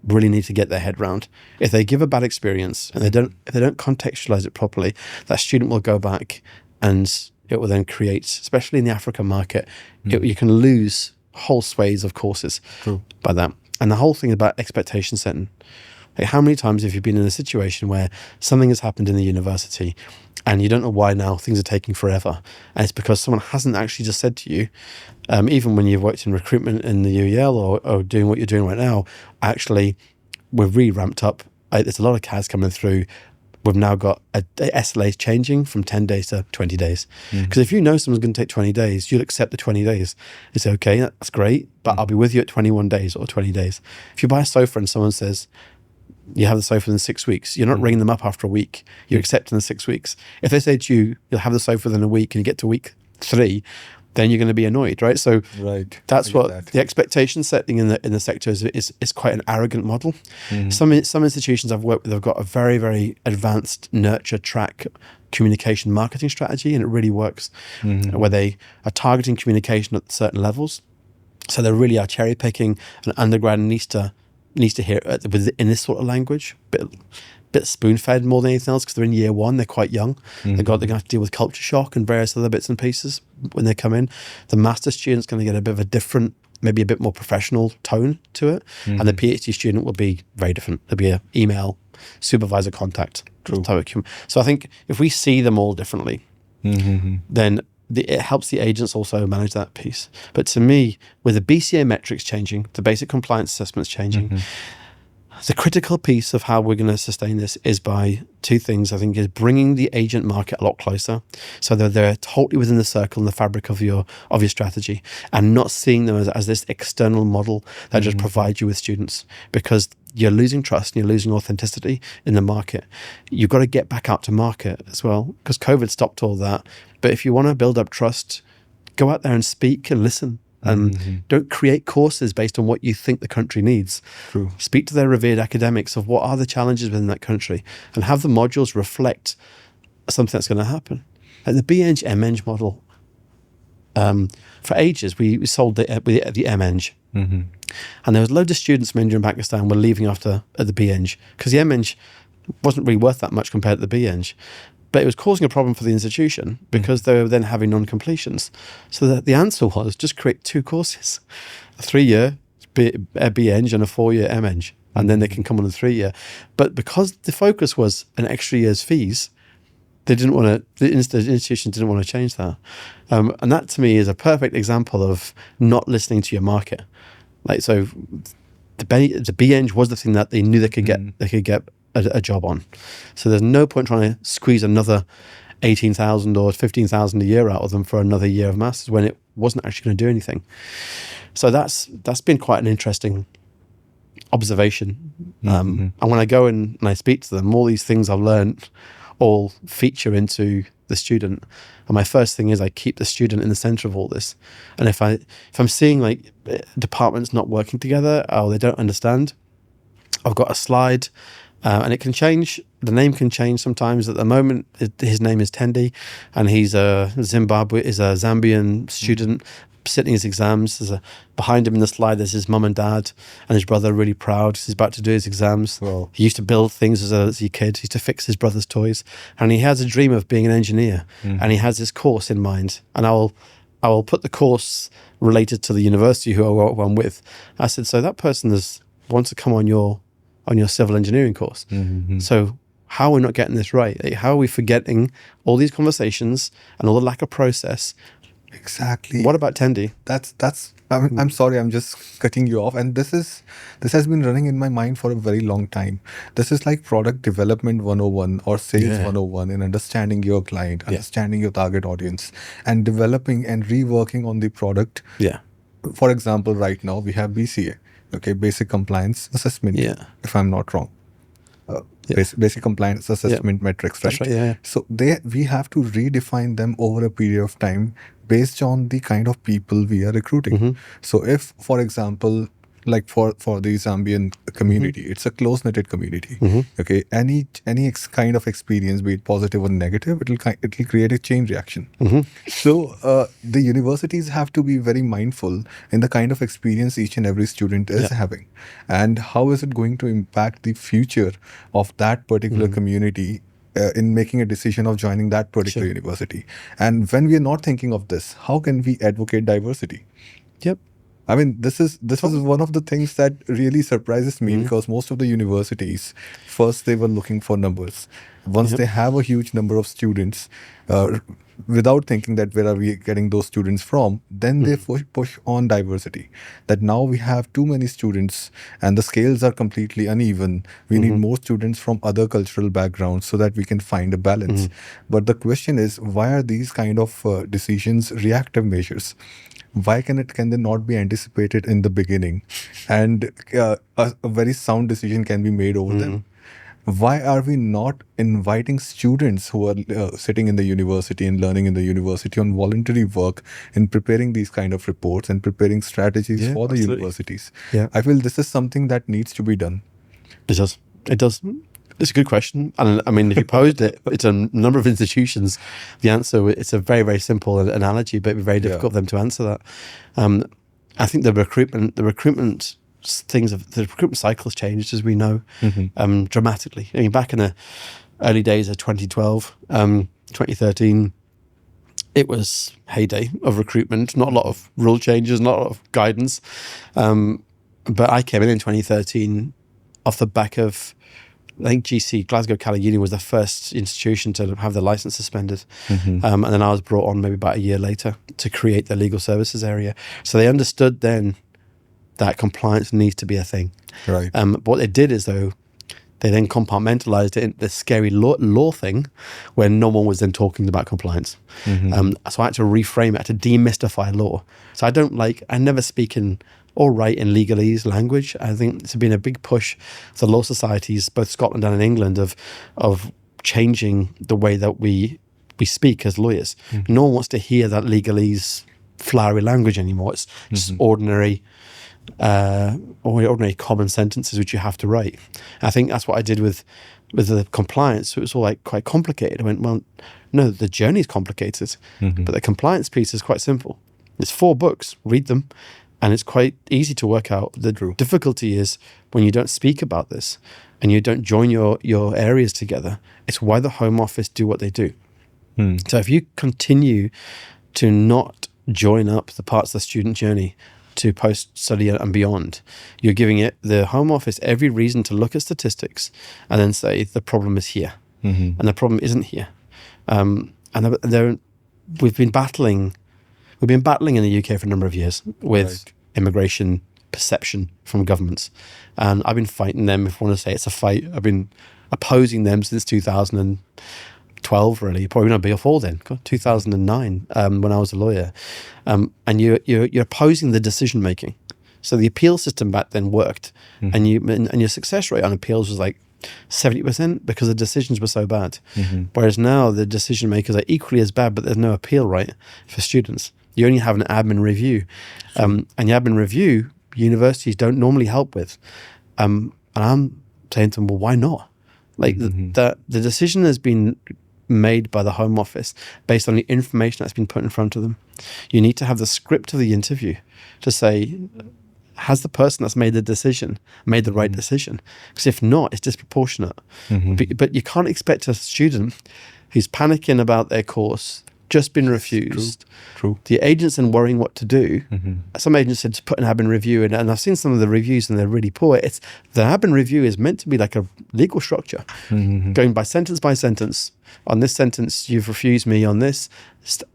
really need to get their head around. If they give a bad experience and if they don't contextualize it properly, that student will go back and it will then create, especially in the African market, you can lose whole swathes of courses by that. And the whole thing about expectation setting. Like, how many times have you been in a situation where something has happened in the university and you don't know why now things are taking forever? And it's because someone hasn't actually just said to you, even when you've worked in recruitment in the UEL or doing what you're doing right now, actually, we've really ramped up. There's a lot of CAS coming through. We've now got SLAs changing from 10 days to 20 days. Because if you know someone's going to take 20 days, you'll accept the 20 days. You say, okay, that's great, but I'll be with you at 21 days or 20 days. If you buy a sofa and someone says, you have the sofa in 6 weeks, you're not ringing them up after a week. You're accepting the 6 weeks. If they say to you, you'll have the sofa within a week and you get to week 3, then you're going to be annoyed, right? So that's what the expectation setting in the sector is quite an arrogant model. Some institutions I've worked with have got a very, very advanced nurture track communication marketing strategy, and it really works, where they are targeting communication at certain levels. So they really are cherry picking. An undergrad needs to hear it in this sort of language, bit spoon-fed more than anything else, because they're in year one, they're quite young. They're going to have to deal with culture shock and various other bits and pieces when they come in. The master student's going to get a bit of a different, maybe a bit more professional tone to it, and the PhD student will be very different. There'll be an email, supervisor contact type of. So I think if we see them all differently, then it helps the agents also manage that piece. But to me, with the BCA metrics changing, the basic compliance assessments changing, the critical piece of how we're going to sustain this is by two things. I think is bringing the agent market a lot closer, so that they're totally within the circle and the fabric of your strategy, and not seeing them as this external model that just provides you with students, because you're losing trust and you're losing authenticity in the market. You've got to get back out to market as well, because COVID stopped all that. But if you want to build up trust, go out there and speak and listen. Don't create courses based on what you think the country needs. Speak to their revered academics of what are the challenges within that country, and have the modules reflect something that's going to happen. Like the BEng MEng model, for ages we sold the MEng, and there was loads of students from India and Pakistan were leaving after the BEng, because the MEng wasn't really worth that much compared to the BEng. But it was causing a problem for the institution because they were then having non-completions. So the answer was just create 2 courses, a 3-year BEng and a 4-year MEng, and then they can come on a 3-year. But because the focus was an extra year's fees, the institution didn't want to change that. And that to me is a perfect example of not listening to your market. Like, so the B-Eng was the thing that they knew they could get a job on. So there's no point trying to squeeze another 18,000 or 15,000 a year out of them for another year of masters when it wasn't actually going to do anything. So that's been quite an interesting observation. And when I go in and I speak to them, all these things I've learned all feature into the student. And my first thing is I keep the student in the center of all this. And if I'm seeing like departments not working together or they don't understand, I've got a slide. And it can change. The name can change sometimes. At the moment, his name is Tendi, and he's a Zambian student sitting his exams. Behind him in the slide, there's his mum and dad and his brother, really proud because he's about to do his exams. Wow. He used to build things as a kid. He used to fix his brother's toys, and he has a dream of being an engineer. And he has this course in mind. And I will put the course related to the university who I'm with. I said, so that person wants to come on your civil engineering course. So how are we not getting this right? Like, how are we forgetting all these conversations and all the lack of process? Exactly. What about Tendi? I'm sorry, I'm just cutting you off. And this has been running in my mind for a very long time. This is like product development 101 or sales 101 in understanding your client, understanding your target audience, and developing and reworking on the product. Yeah. For example, right now we have BCA. Okay, basic compliance assessment. Yeah. If I'm not wrong, basic compliance assessment metrics, right? That's right. Yeah. So we have to redefine them over a period of time based on the kind of people we are recruiting. So if, for example, like for the Zambian community, it's a close-knitted community. Okay, any kind of experience, be it positive or negative, it'll create a chain reaction. So the universities have to be very mindful in the kind of experience each and every student is having, and how is it going to impact the future of that particular community in making a decision of joining that particular university. And when we are not thinking of this, how can we advocate diversity? Yep. I mean, this is one of the things that really surprises me, because most of the universities, first they were looking for numbers. Once they have a huge number of students, without thinking that where are we getting those students from, then they push on diversity. That now we have too many students and the scales are completely uneven. We need more students from other cultural backgrounds so that we can find a balance. But the question is, why are these kind of decisions reactive measures? Why can they not be anticipated in the beginning, and a very sound decision can be made over them? Why are we not inviting students who are sitting in the university and learning in the university on voluntary work in preparing these kind of reports and preparing strategies for the universities? Yeah. I feel this is something that needs to be done. It does. It's a good question. And I mean, if you posed it, it's a number of institutions. The answer, it's a very, very simple analogy, but it'd be very difficult for them to answer that. I think the recruitment cycles changed, as we know, dramatically. I mean, back in the early days of 2012, 2013, it was heyday of recruitment. Not a lot of rule changes, not a lot of guidance. But I came in 2013 off the back of, I think GC, Glasgow Cali Uni, was the first institution to have their license suspended. And then I was brought on maybe about a year later to create the legal services area. So they understood then that compliance needs to be a thing. Right. But what they did is, though, they then compartmentalized it into this scary law thing where no one was then talking about compliance. So I had to reframe it, I had to demystify law. So I never speak in or write in legalese language. I think it's been a big push for law societies, both Scotland and in England, of changing the way that we speak as lawyers. No one wants to hear that legalese flowery language anymore. It's just ordinary common sentences which you have to write. I think that's what I did with the compliance. It was all like quite complicated. I went, well, no, the journey is complicated, but the compliance piece is quite simple. It's 4 books, read them, and it's quite easy to work out. The difficulty is when you don't speak about this and you don't join your areas together. It's why the Home Office do what they do. So if you continue to not join up the parts of the student journey to post-study and beyond, you're giving the Home Office every reason to look at statistics and then say the problem is here, and the problem isn't here. We've been battling in the UK for a number of years with immigration perception from governments. And I've been fighting them, if you want to say it's a fight. I've been opposing them since 2012, really, probably not before then, 2009, when I was a lawyer. And you're opposing the decision making. So the appeal system back then worked, and your success rate on appeals was like 70% because the decisions were so bad. Whereas now the decision makers are equally as bad, but there's no appeal right for students. You only have an admin review, and the admin review universities don't normally help with. And I'm saying to them, well, why not? Like the decision has been made by the Home Office based on the information that's been put in front of them. You need to have the script of the interview to say, has the person that's made the decision made the right decision? Because if not, it's disproportionate. But you can't expect a student who's panicking about their course, just been refused. True. The agent's then worrying what to do. Some agents said to put an admin review in, and I've seen some of the reviews and they're really poor. It's the admin review is meant to be like a legal structure, going by sentence. On this sentence, you've refused me on this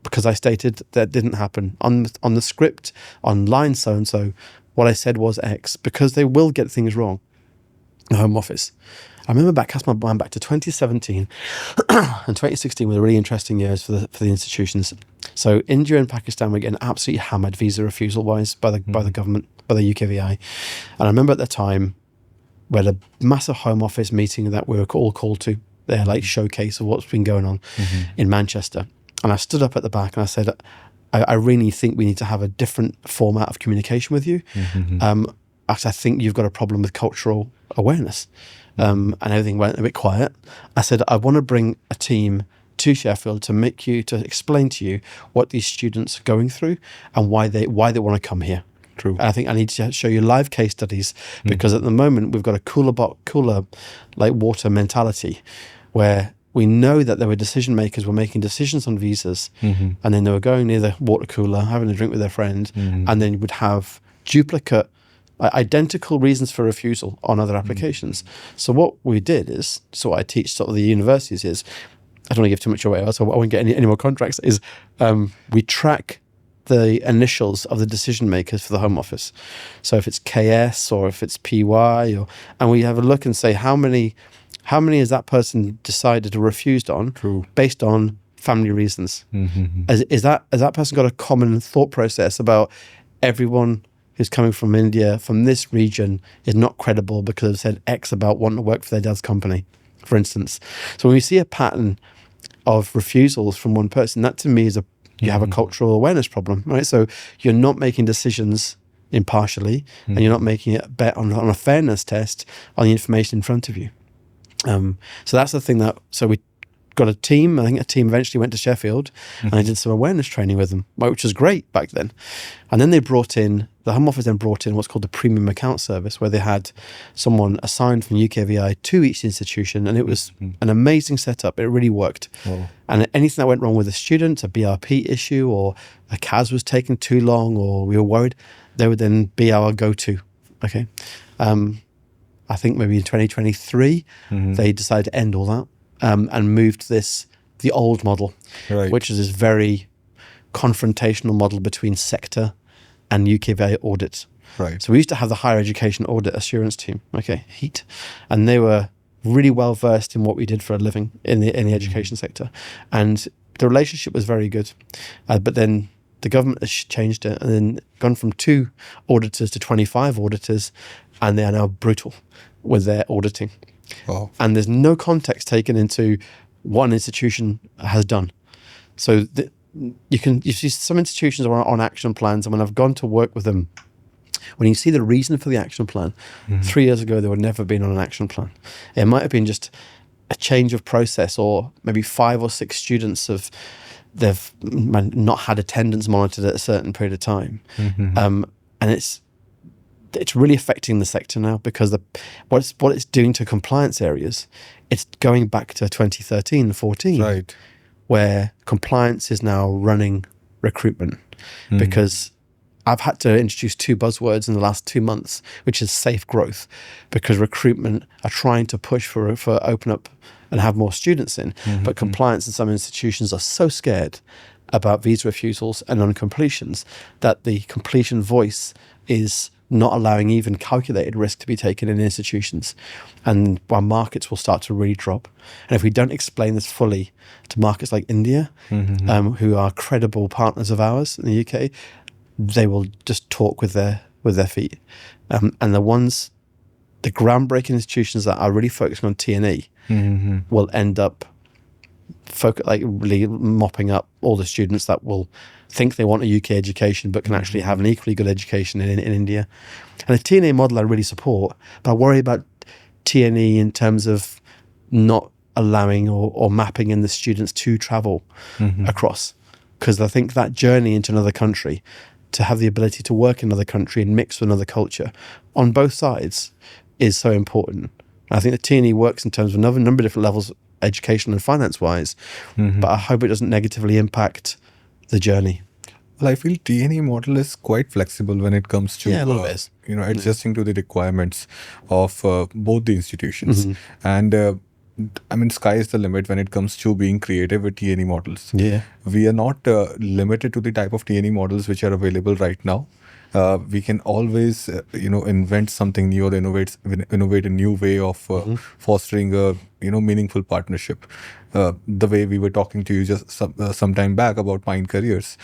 because I stated that didn't happen. On the script, on line so and so, what I said was X, because they will get things wrong. The Home Office. I remember cast my mind back to 2017 and 2016 were really interesting years for the institutions. So India and Pakistan were getting absolutely hammered visa refusal wise by the government, by the UKVI. And I remember at the time we had a massive Home Office meeting that we were all called to. Their like showcase of what's been going on in Manchester. And I stood up at the back and I said, I really think we need to have a different format of communication with you. Actually, I think you've got a problem with cultural awareness. And everything went a bit quiet. I said, I want to bring a team to Sheffield to explain to you what these students are going through and why they want to come here. True. And I think I need to show you live case studies because at the moment we've got a cooler like water mentality where we know that there were decision makers were making decisions on visas and then they were going near the water cooler, having a drink with their friend, and then you would have duplicate, identical reasons for refusal on other applications. So what we did is, so what I teach sort of the universities is, I don't want to give too much away, so I won't get any more contracts, is we track the initials of the decision makers for the Home Office. So if it's KS or if it's PY, and we have a look and say how many has that person decided or refused on based on family reasons. Has that person got a common thought process about everyone who's coming from India, from this region, is not credible because they've said X about wanting to work for their dad's company, for instance. So when we see a pattern of refusals from one person, that to me is you have a cultural awareness problem, right? So you're not making decisions impartially and you're not making it bet on a fairness test on the information in front of you. So that's the thing so we got a team. I think a team eventually went to Sheffield and I did some awareness training with them, which was great back then. And then the Home Office then brought in what's called the Premium Account Service, where they had someone assigned from UKVI to each institution, and it was an amazing setup. It really worked. Wow. And anything that went wrong with a student, a BRP issue, or a CAS was taking too long, or we were worried, they would then be our go-to. Okay. I think maybe in 2023, they decided to end all that. And moved the old model, which is this very confrontational model between sector and UKVI audit. Right. So we used to have the higher education audit assurance team, HEAT, and they were really well versed in what we did for a living in the education sector, and the relationship was very good. But then the government has changed it and then gone from 2 auditors to 25 auditors, and they are now brutal with their auditing. Wow. And there's no context taken into what an institution has done. So you see some institutions are on action plans, and when I've gone to work with them, when you see the reason for the action plan, 3 years ago they would never have been on an action plan. It might have been just a change of process, or maybe 5 or 6 students they've not had attendance monitored at a certain period of time, and it's really affecting the sector now because what it's doing to compliance areas, it's going back to 2013 and 14, right, where compliance is now running recruitment. Because I've had to introduce 2 buzzwords in the last 2 months, which is safe growth, because recruitment are trying to push for open up and have more students in, but compliance in some institutions are so scared about visa refusals and non-completions that the completion voice is not allowing even calculated risk to be taken in institutions, and our markets will start to really drop. And if we don't explain this fully to markets like India, who are credible partners of ours in the UK, they will just talk with their feet. And the groundbreaking institutions that are really focusing on T&E will end up really mopping up all the students that will think they want a UK education but can actually have an equally good education in India. And the T&E model I really support, but I worry about T&E in terms of not allowing or mapping in the students to travel across. Because I think that journey into another country, to have the ability to work in another country and mix with another culture on both sides is so important. And I think the T&E works in terms of a number of different levels, educational and finance-wise, but I hope it doesn't negatively impact the journey. Well, I feel T&E model is quite flexible when it comes to a little bit. Adjusting to the requirements of both the institutions. And I mean, sky is the limit when it comes to being creative with T&E models. Yeah. We are not limited to the type of T&E models which are available right now. We can always, invent something new or innovate a new way of fostering a, meaningful partnership. The way we were talking to you just some time back about Pine Careers,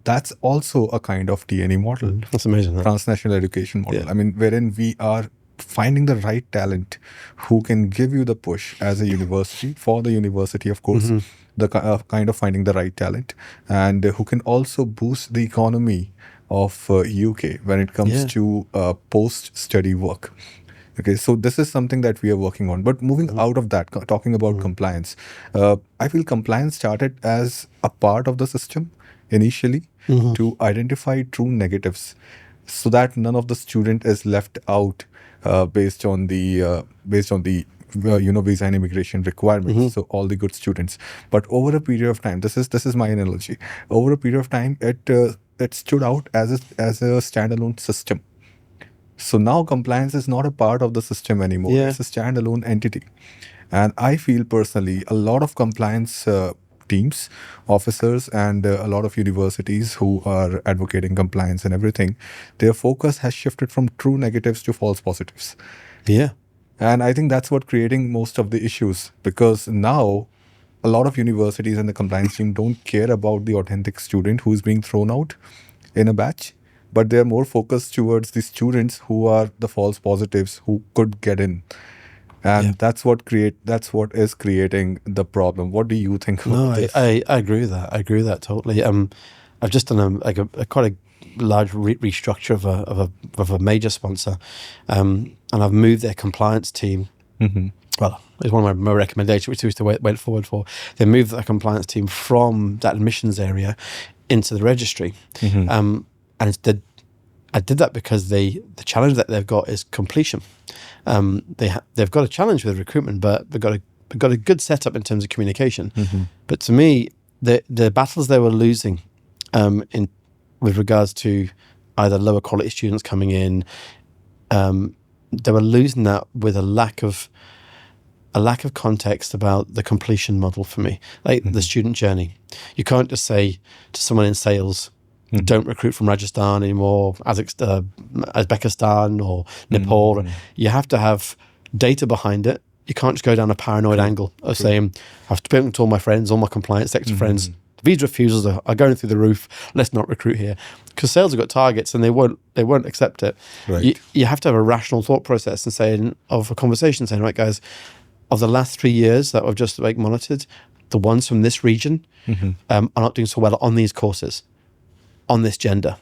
that's also a kind of T&E model. That's amazing. Huh? Transnational education model. Yeah. I mean, wherein we are finding the right talent who can give you the push as a university, for the university, of course, the kind of finding the right talent, and who can also boost the economy of UK when it comes to post-study work. Okay, so this is something that we are working on. But moving out of that, talking about compliance, I feel compliance started as a part of the system initially to identify true negatives, so that none of the student is left out based on the visa and immigration requirements. So all the good students. But over a period of time, this is my analogy. Over a period of time, it stood out as a standalone system. So now compliance is not a part of the system anymore. Yeah. It's a standalone entity. And I feel personally a lot of compliance teams, officers, and a lot of universities who are advocating compliance and everything, their focus has shifted from true negatives to false positives. Yeah. And I think that's what creating most of the issues, because now a lot of universities and the compliance team don't care about the authentic student who's being thrown out in a batch, but they're more focused towards the students who are the false positives who could get in. And that's what is creating the problem. What do you think about this? I agree with that. I agree with that totally. I've just done a quite a large restructure of a major sponsor, and I've moved their compliance team. Well, it's one of my recommendations, which we went forward for. They moved their compliance team from that admissions area into the registry, and instead, I did that because the challenge that they've got is completion. They've got a challenge with recruitment, but they've got a good setup in terms of communication. But to me, the battles they were losing with regards to either lower quality students coming in, they were losing that with a lack of context about the completion model for me, like the student journey. You can't just say to someone in sales, don't recruit from Rajasthan anymore, Uzbekistan or Nepal. You have to have data behind it. You can't just go down a paranoid angle of saying, I've spoken to all my friends, all my compliance sector friends, visa refusals are going through the roof, let's not recruit here. Because sales have got targets and they won't accept it. Right. You have to have a rational thought process and saying, of a conversation saying, right guys, of the last 3 years that I've just monitored, the ones from this region are not doing so well on these courses, on this gender.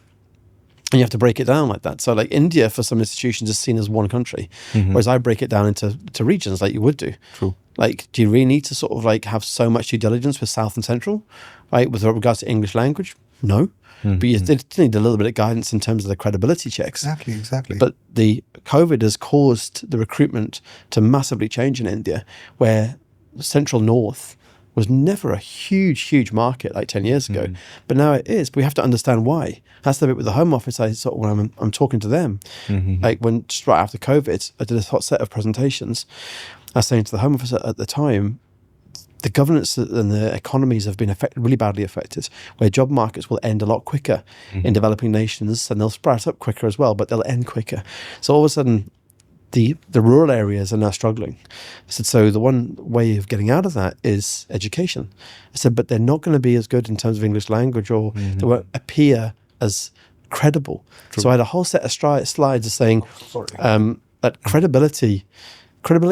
And you have to break it down like that. So like India, for some institutions, is seen as one country, whereas I break it down into regions like you would do. True. Like, do you really need to sort of like have so much due diligence with South and Central, right, with regards to English language? No. But you still need a little bit of guidance in terms of the credibility checks. Exactly. But the COVID has caused the recruitment to massively change in India, where Central North was never a huge market like 10 years ago, but now it is. But we have to understand why. That's the bit with the Home Office. When I'm talking to them, like when just right after COVID, I did a hot set of presentations. I was saying to the Home Office at the time, the governance and the economies have been really badly affected, where job markets will end a lot quicker in developing nations, and they'll sprout up quicker as well, but they'll end quicker. So all of a sudden, the rural areas are now struggling. I said, so the one way of getting out of that is education. I said, but they're not going to be as good in terms of English language, or they won't appear as credible. True. So I had a whole set of slides saying that credibility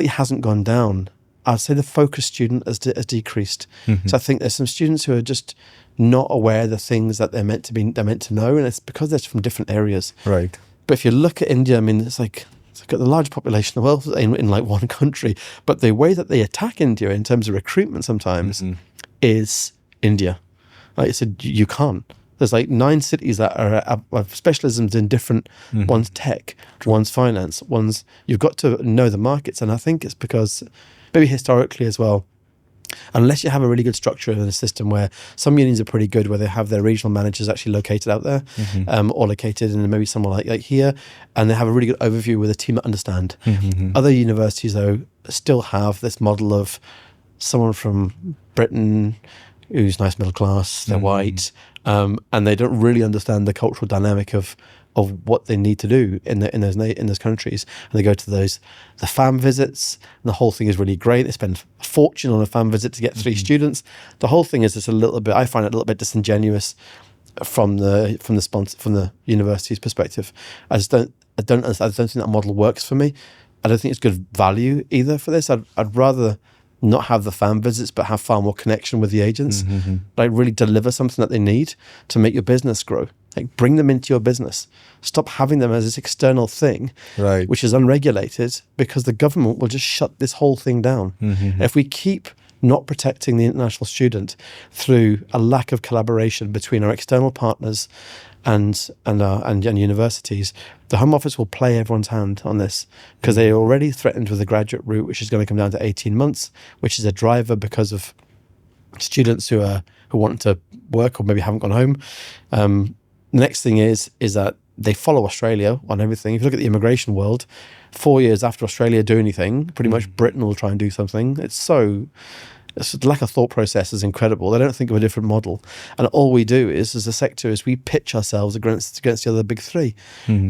hasn't gone down. I'd say the focus student has decreased. So I think there's some students who are just not aware of the things that they're meant to know, and it's because they're from different areas. Right. But if you look at India, I mean, it's got the largest population in the world in like one country, but the way that they attack India in terms of recruitment sometimes is India. Like I said, you can't. There's like 9 cities that have specialisms in different, one's tech, one's finance, you've got to know the markets. And I think it's because, maybe historically as well, unless you have a really good structure in the system where some unions are pretty good, where they have their regional managers actually located out there, or located in maybe somewhere like here, and they have a really good overview with a team that understand. Other universities, though, still have this model of someone from Britain who's nice middle class, they're white, and they don't really understand the cultural dynamic of what they need to do in those countries. And they go to the fam visits, and the whole thing is really great. They spend a fortune on a fam visit to get 3 students. The whole thing is just I find it a little bit disingenuous from the sponsor, from the university's perspective. I don't think that model works for me. I don't think it's good value either for this. I'd rather not have the fan visits, but have far more connection with the agents. Like really deliver something that they need to make your business grow. Like bring them into your business. Stop having them as this external thing, right, which is unregulated, because the government will just shut this whole thing down. If we keep not protecting the international student through a lack of collaboration between our external partners and universities, the Home Office will play everyone's hand on this, because they are already threatened with the graduate route, which is going to come down to 18 months, which is a driver because of students who want to work or maybe haven't gone home. The next thing is that they follow Australia on everything. If you look at the immigration world, 4 years after Australia do anything, pretty much Britain will try and do something. The lack of thought process is incredible. They don't think of a different model. And all we do is, as a sector, is we pitch ourselves against the other big 3.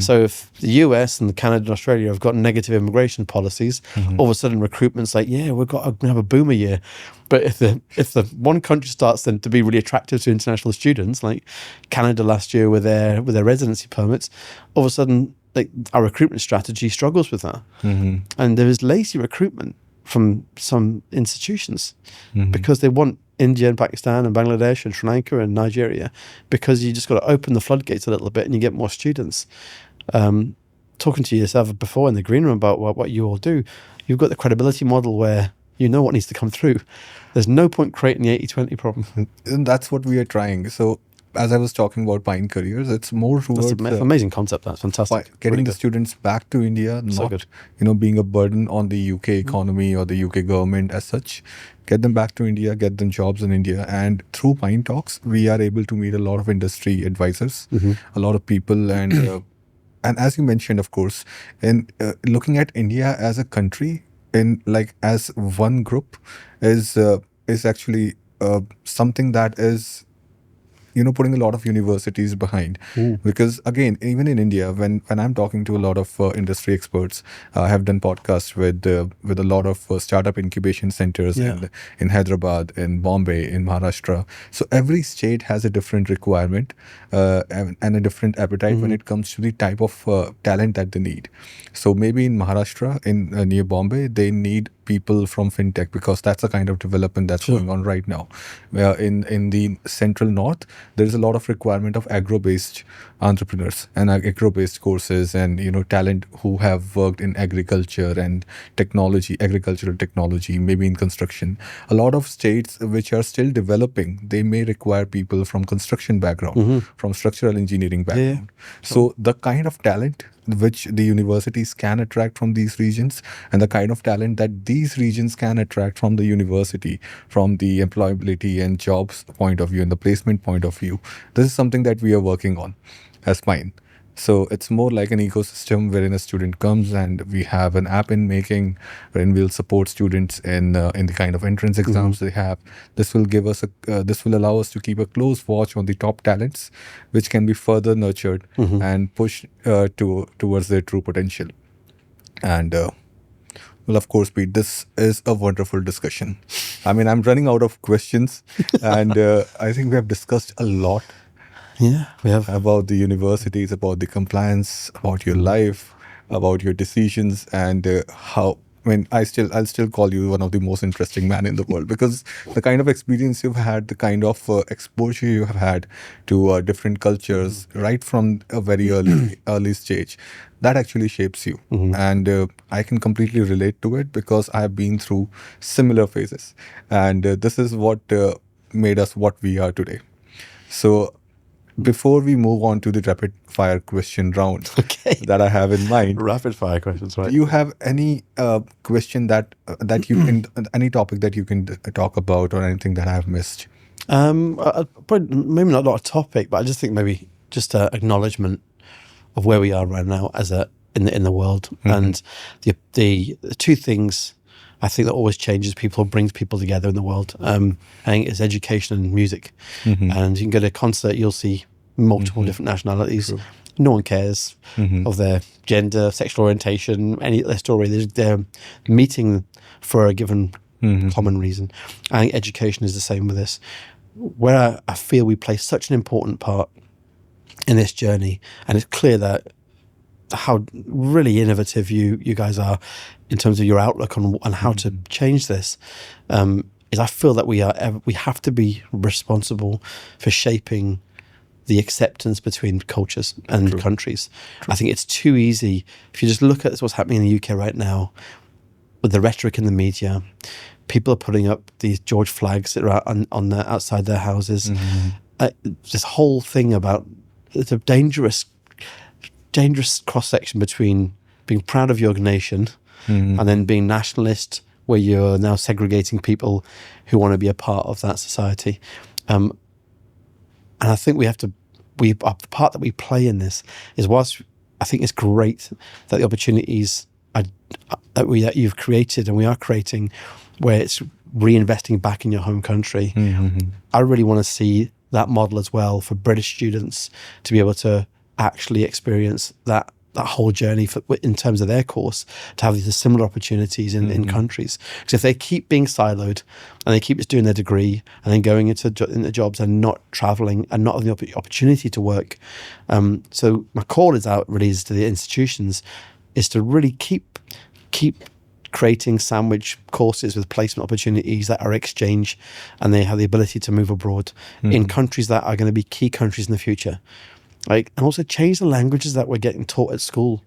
So if the US and Canada and Australia have got negative immigration policies, all of a sudden recruitment's like, yeah, we're going to have a boomer year. But if the one country starts then to be really attractive to international students, like Canada last year with their residency permits, all of a sudden like our recruitment strategy struggles with that. And there is lazy recruitment from some institutions because they want India and Pakistan and Bangladesh and Sri Lanka and Nigeria, because you just got to open the floodgates a little bit and you get more students. Talking to yourself before in the green room about what you all do, you've got the credibility model where you know what needs to come through. There's no point creating the 80-20 problem. And that's what we are trying. So as I was talking about Pine Careers, it's more towards amazing concept. That's fantastic. Getting the students back to India, not being a burden on the UK economy or the UK government as such. Get them back to India, get them jobs in India, and through Pine Talks, we are able to meet a lot of industry advisors, a lot of people, and as you mentioned, of course, in looking at India as a country, in like as one group, is actually something that is putting a lot of universities behind. Because again, even in India, when I'm talking to a lot of industry experts, I have done podcasts with a lot of startup incubation centers in Hyderabad, in Bombay, in Maharashtra. So every state has a different requirement and a different appetite when it comes to the type of talent that they need. So maybe in Maharashtra, in near Bombay, they need people from fintech, because that's the kind of development that's going on right now. In the central north, there's a lot of requirement of agro-based entrepreneurs and agro-based courses, and talent who have worked in agriculture and technology, agricultural technology, maybe in construction. A lot of states which are still developing, they may require people from construction background, from structural engineering background. So the kind of talent which the universities can attract from these regions, and the kind of talent that these regions can attract from the university, from the employability and jobs point of view and the placement point of view, this is something that we are working on as Pine. So it's more like an ecosystem wherein a student comes and we have an app in making wherein we'll support students in the kind of entrance exams they have. This will give us this will allow us to keep a close watch on the top talents, which can be further nurtured and pushed towards their true potential. And well, of course, Pete, this is a wonderful discussion. I mean, I'm running out of questions, and I think we have discussed a lot. Yeah, we have. About the universities, about the compliance, about your life, about your decisions, and how. I mean, I'll still call you one of the most interesting man in the world, because the kind of experience you've had, the kind of exposure you have had to different cultures, right from a very early stage, that actually shapes you. And I can completely relate to it because I have been through similar phases, and this is what made us what we are today. So before we move on to the rapid fire question round that I have in mind, Rapid fire questions, right? do you have any question that you can, any topic that you can talk about, or anything that I have missed? Probably, maybe not a topic, but I just think maybe just an acknowledgement of where we are right now as in the world, and the two things I think that always changes people, brings people together in the world. I think it's education and music. And you can go to a concert, you'll see multiple different nationalities. True. No one cares of their gender, sexual orientation, any their story. They're meeting for a given common reason. I think education is the same with this. Where I feel we play such an important part in this journey, and it's clear that how really innovative you guys are in terms of your outlook on how to change this, is I feel that we have to be responsible for shaping the acceptance between cultures and countries. I think it's too easy if you just look at what's happening in the UK right now with the rhetoric in the media. People are putting up these George flags that are on the outside their houses. This whole thing about it's a dangerous cross-section between being proud of your nation and then being nationalist, where you're now segregating people who want to be a part of that society. And I think the part that we play in this is, whilst I think it's great that the opportunities that you've created and we are creating, where it's reinvesting back in your home country, I really want to see that model as well for British students to be able to actually experience that whole journey in terms of their course, to have these similar opportunities in countries. Because if they keep being siloed and they keep just doing their degree and then going into jobs and not traveling and not having the opportunity to work, so my call is to the institutions is to really keep creating sandwich courses with placement opportunities that are exchange, and they have the ability to move abroad in countries that are going to be key countries in the future. And also change the languages that we're getting taught at school.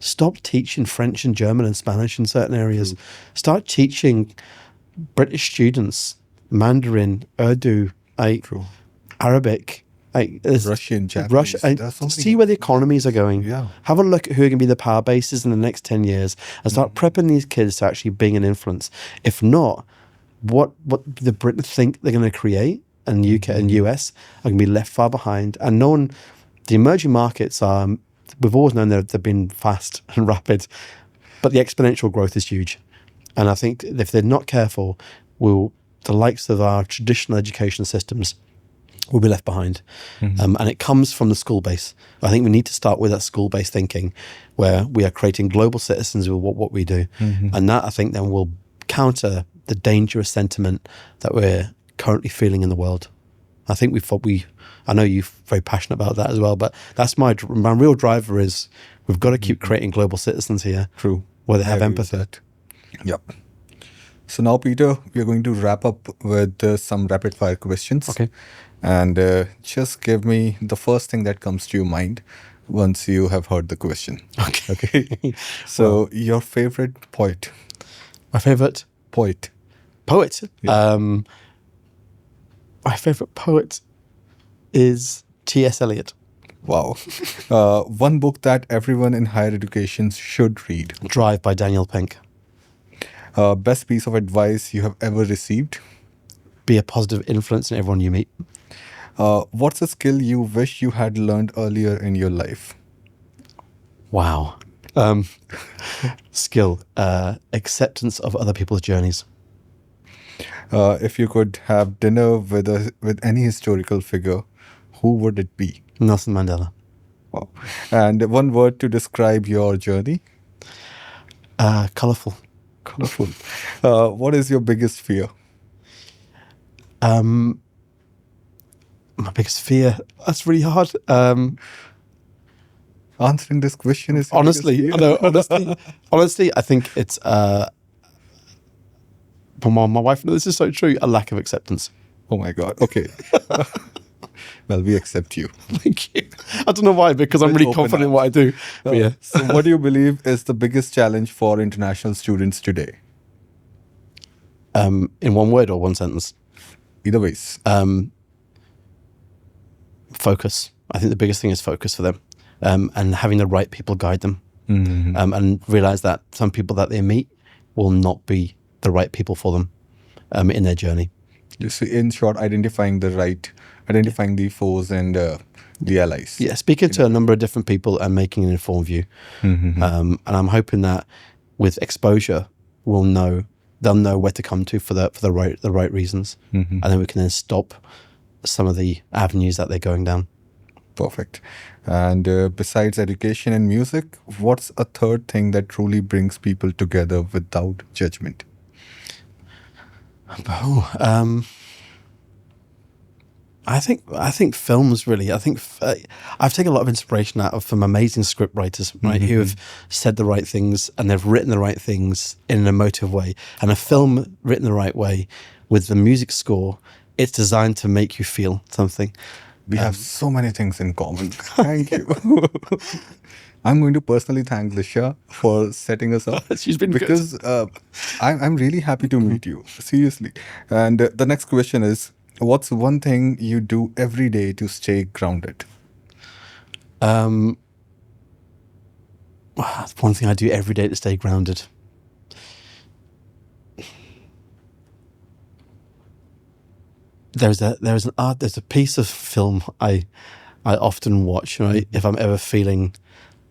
Stop teaching French and German and Spanish in certain areas. Start teaching British students Mandarin, Urdu, Arabic, Russian, Japanese. See where the economies are going. Yeah. Have a look at who are going to be the power bases in the next 10 years and start prepping these kids to actually being an influence. If not, what the Britain think they're going to create and UK and US are going to be left far behind. And the emerging markets we've always known that they've been fast and rapid, but the exponential growth is huge. And I think if they're not careful, the likes of our traditional education systems will be left behind. And it comes from the school base. I think we need to start with that school-based thinking, where we are creating global citizens with what we do. And that, I think, then will counter the dangerous sentiment that we're currently feeling in the world. I think I know you're very passionate about that as well, but that's my real driver is we've got to keep creating global citizens here. True. Where they have empathy. Yep. So now, Peter, we're going to wrap up with some rapid fire questions. Okay. And just give me the first thing that comes to your mind once you have heard the question. Okay. So your favorite poet? My favorite poet? Yeah. My favorite poet is T.S. Eliot. Wow. One book that everyone in higher education should read? Drive by Daniel Pink. Best piece of advice you have ever received? Be a positive influence in everyone you meet. What's a skill you wish you had learned earlier in your life? Wow. Skill. Acceptance of other people's journeys. If you could have dinner with any historical figure, who would it be? Nelson Mandela. Wow. And one word to describe your journey? Colourful. Colorful. What is your biggest fear? My biggest fear. That's really hard. Answering this question is your Honestly, biggest fear? honestly, I think it's my wife. This is so true. A lack of acceptance. Oh my God. Okay. Well, we accept you. Thank you. I don't know why, because I'm Let's really open confident in up. what I do. But yeah. So, what do you believe is the biggest challenge for international students today? In one word or one sentence. Either ways. Focus. I think the biggest thing is focus for them, and having the right people guide them, and realize that some people that they meet will not be the right people for them in their journey. Just in short, identifying the foes and the allies. Yeah, speaking to a number of different people and making an informed view. And I'm hoping that with exposure, they'll know where to come to for the right reasons, and then we can then stop some of the avenues that they're going down. Perfect. And besides education and music, what's a third thing that truly brings people together without judgment? I think films really. I think I've taken a lot of inspiration from amazing script writers, right, who have said the right things and they've written the right things in an emotive way. And a film written the right way with the music score, it's designed to make you feel something. We have so many things in common. Thank you. I'm going to personally thank Lisha for setting us up. She's been because I'm really happy to meet you. Seriously. And the next question is, what's one thing you do every day to stay grounded? One thing I do every day to stay grounded. There's a piece of film I often watch, right? If I'm ever feeling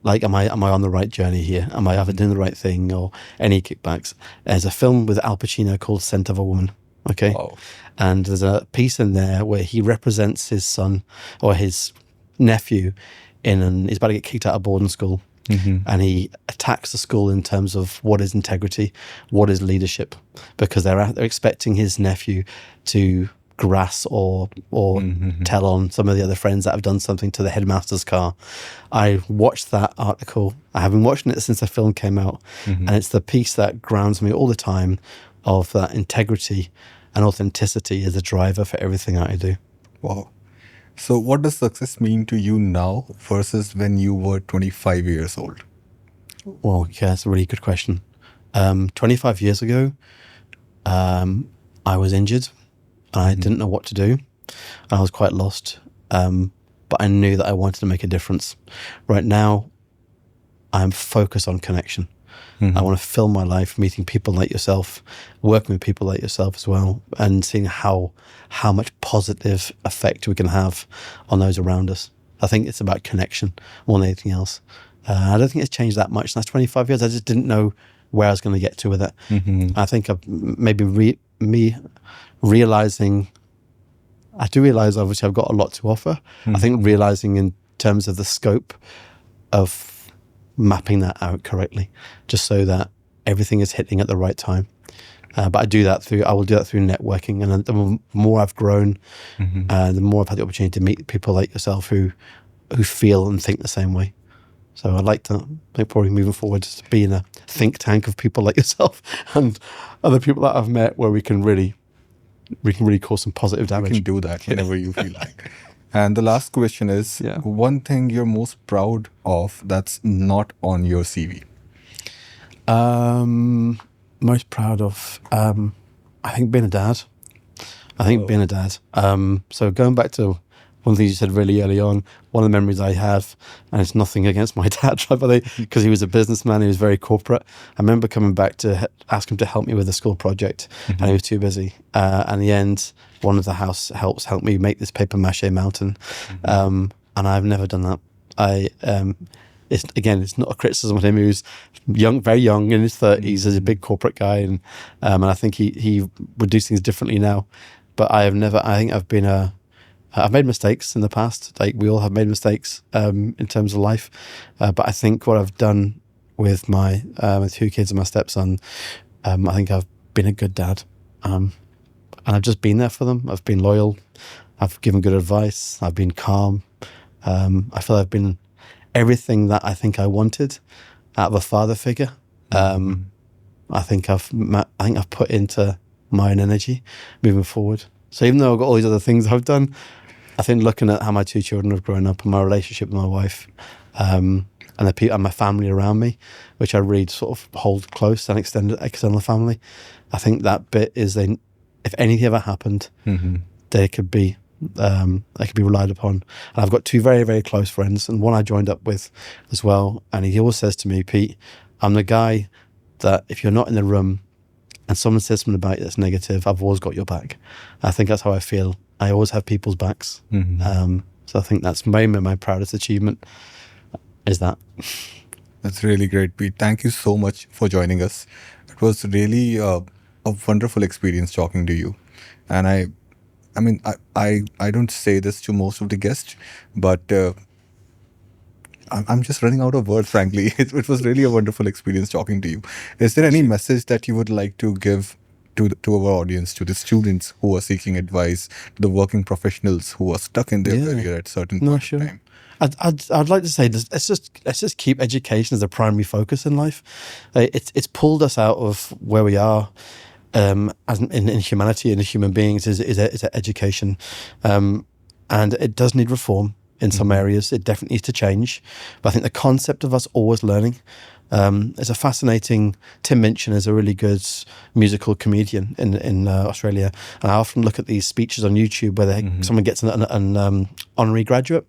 like, am I on the right journey here? Am I either doing the right thing or any kickbacks? There's a film with Al Pacino called Scent of a Woman. Okay. Oh. And there's a piece in there where he represents his son or his nephew he's about to get kicked out of boarding school. And he attacks the school in terms of what is integrity, what is leadership, because they're expecting his nephew to grass or tell on some of the other friends that have done something to the headmaster's car. I watched that article. I have been watching it since the film came out, and it's the piece that grounds me all the time of that integrity and authenticity as a driver for everything I do. Wow. So what does success mean to you now versus when you were 25 years old? Well, yeah, that's a really good question. 25 years ago, I was injured. I didn't know what to do. I was quite lost, but I knew that I wanted to make a difference. Right now, I'm focused on connection. I want to fill my life meeting people like yourself, working with people like yourself as well, and seeing how much positive effect we can have on those around us. I think it's about connection more than anything else. I don't think it's changed that much in the last 25 years. I just didn't know where I was going to get to with it. I think realizing, I do realize obviously I've got a lot to offer. I think realizing in terms of the scope of mapping that out correctly, just so that everything is hitting at the right time. But I will do that through networking. And the more I've grown, the more I've had the opportunity to meet people like yourself who feel and think the same way. So I'd like to, probably moving forward, just be in a think tank of people like yourself and other people that I've met where we can really cause some positive damage. You can do that whenever you feel like. And the last question is, one thing you're most proud of that's not on your CV? Most proud of, I think being a dad. So going back to one thing you said really early on, one of the memories I have, and it's nothing against my dad, because he was a businessman, he was very corporate. I remember coming back to ask him to help me with a school project, and he was too busy. And in the end, one of the house helped me make this paper mache mountain, and I've never done that. it's not a criticism of him. He was young, very young, in his 30s, as a big corporate guy, and I think he would do things differently now. But I think I've made mistakes in the past. Like, we all have made mistakes in terms of life. But I think what I've done with my 2 kids and my stepson, I think I've been a good dad. And I've just been there for them. I've been loyal. I've given good advice. I've been calm. I feel I've been everything that I think I wanted out of a father figure. I think I've put into my own energy moving forward. So even though I've got all these other things I've done, I think looking at how my 2 children have grown up and my relationship with my wife, and the people and my family around me, which I really sort of hold close, and external family, I think that bit is if anything ever happened, they could be relied upon. And I've got 2 very, very close friends, and one I joined up with as well. And he always says to me, Pete, I'm the guy that if you're not in the room and someone says something about you that's negative, I've always got your back. I think that's how I feel. I always have people's backs. So I think that's maybe my proudest achievement is that. That's really great, Pete. Thank you so much for joining us. It was really a wonderful experience talking to you. And I mean, I don't say this to most of the guests, but I'm just running out of words, frankly. It was really a wonderful experience talking to you. Is there any message that you would like to give to our audience, to the students who are seeking advice, to the working professionals who are stuck in their career at certain point in time? I'd like to say this, let's just keep education as a primary focus in life. It's pulled us out of where we are as in humanity and as human beings is education, and it does need reform in some areas. It definitely needs to change, but I think the concept of us always learning. It's a fascinating. Tim Minchin is a really good musical comedian in Australia, and I often look at these speeches on YouTube where someone gets an honorary graduate,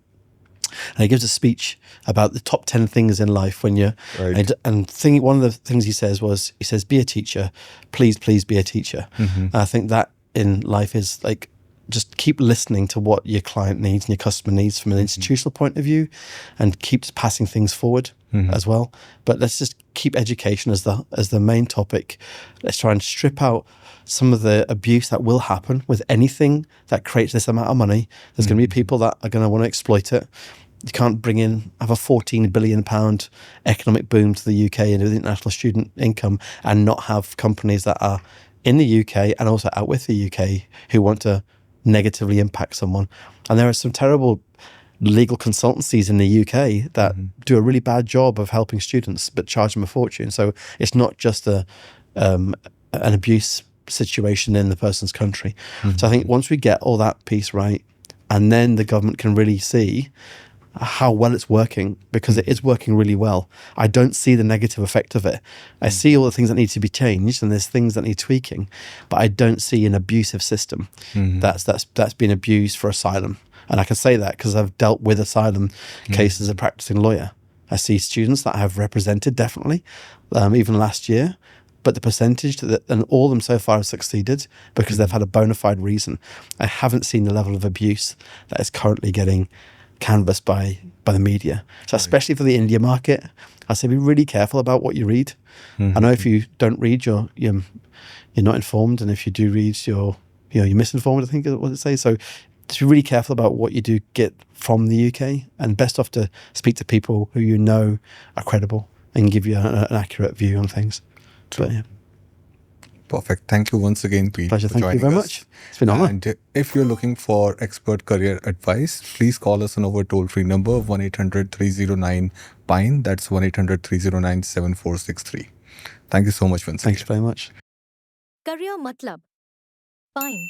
and he gives a speech about the top 10 things in life when you're one of the things he says, be a teacher, please be a teacher. And I think that in life is like, just keep listening to what your client needs and your customer needs from an institutional point of view, and keep passing things forward as well. But let's just keep education as the main topic. Let's try and strip out some of the abuse that will happen with anything that creates this amount of money. There's going to be people that are going to want to exploit it. You can't have a £14 billion economic boom to the UK and the international student income and not have companies that are in the UK and also out with the UK who want to negatively impact someone. And there are some terrible legal consultancies in the UK that do a really bad job of helping students but charge them a fortune. So it's not just an abuse situation in the person's country. So I think once we get all that piece right, and then the government can really see how well it's working, because it is working really well. I don't see the negative effect of it. I see all the things that need to be changed, and there's things that need tweaking, but I don't see an abusive system that's been abused for asylum. And I can say that because I've dealt with asylum cases as a practicing lawyer. I see students that I have represented, definitely, even last year, but the percentage and all of them so far have succeeded because they've had a bona fide reason. I haven't seen the level of abuse that is currently getting canvassed by the media. So especially for the India market, I say be really careful about what you read. I know if you don't read, you're not informed, and if you do read, you're misinformed, I think is what it says. So just be really careful about what you do get from the UK, and best off to speak to people who you know are credible and give you an accurate view on things. But, yeah. Perfect. Thank you once again, Pete. Pleasure. Thank you very much. It's been an honor. And if you're looking for expert career advice, please call us on our toll-free number 1-800-309-PINE. That's 1-800-309-7463. Thank you so much, Vincent. Thanks very much. Career Matlab. Pine.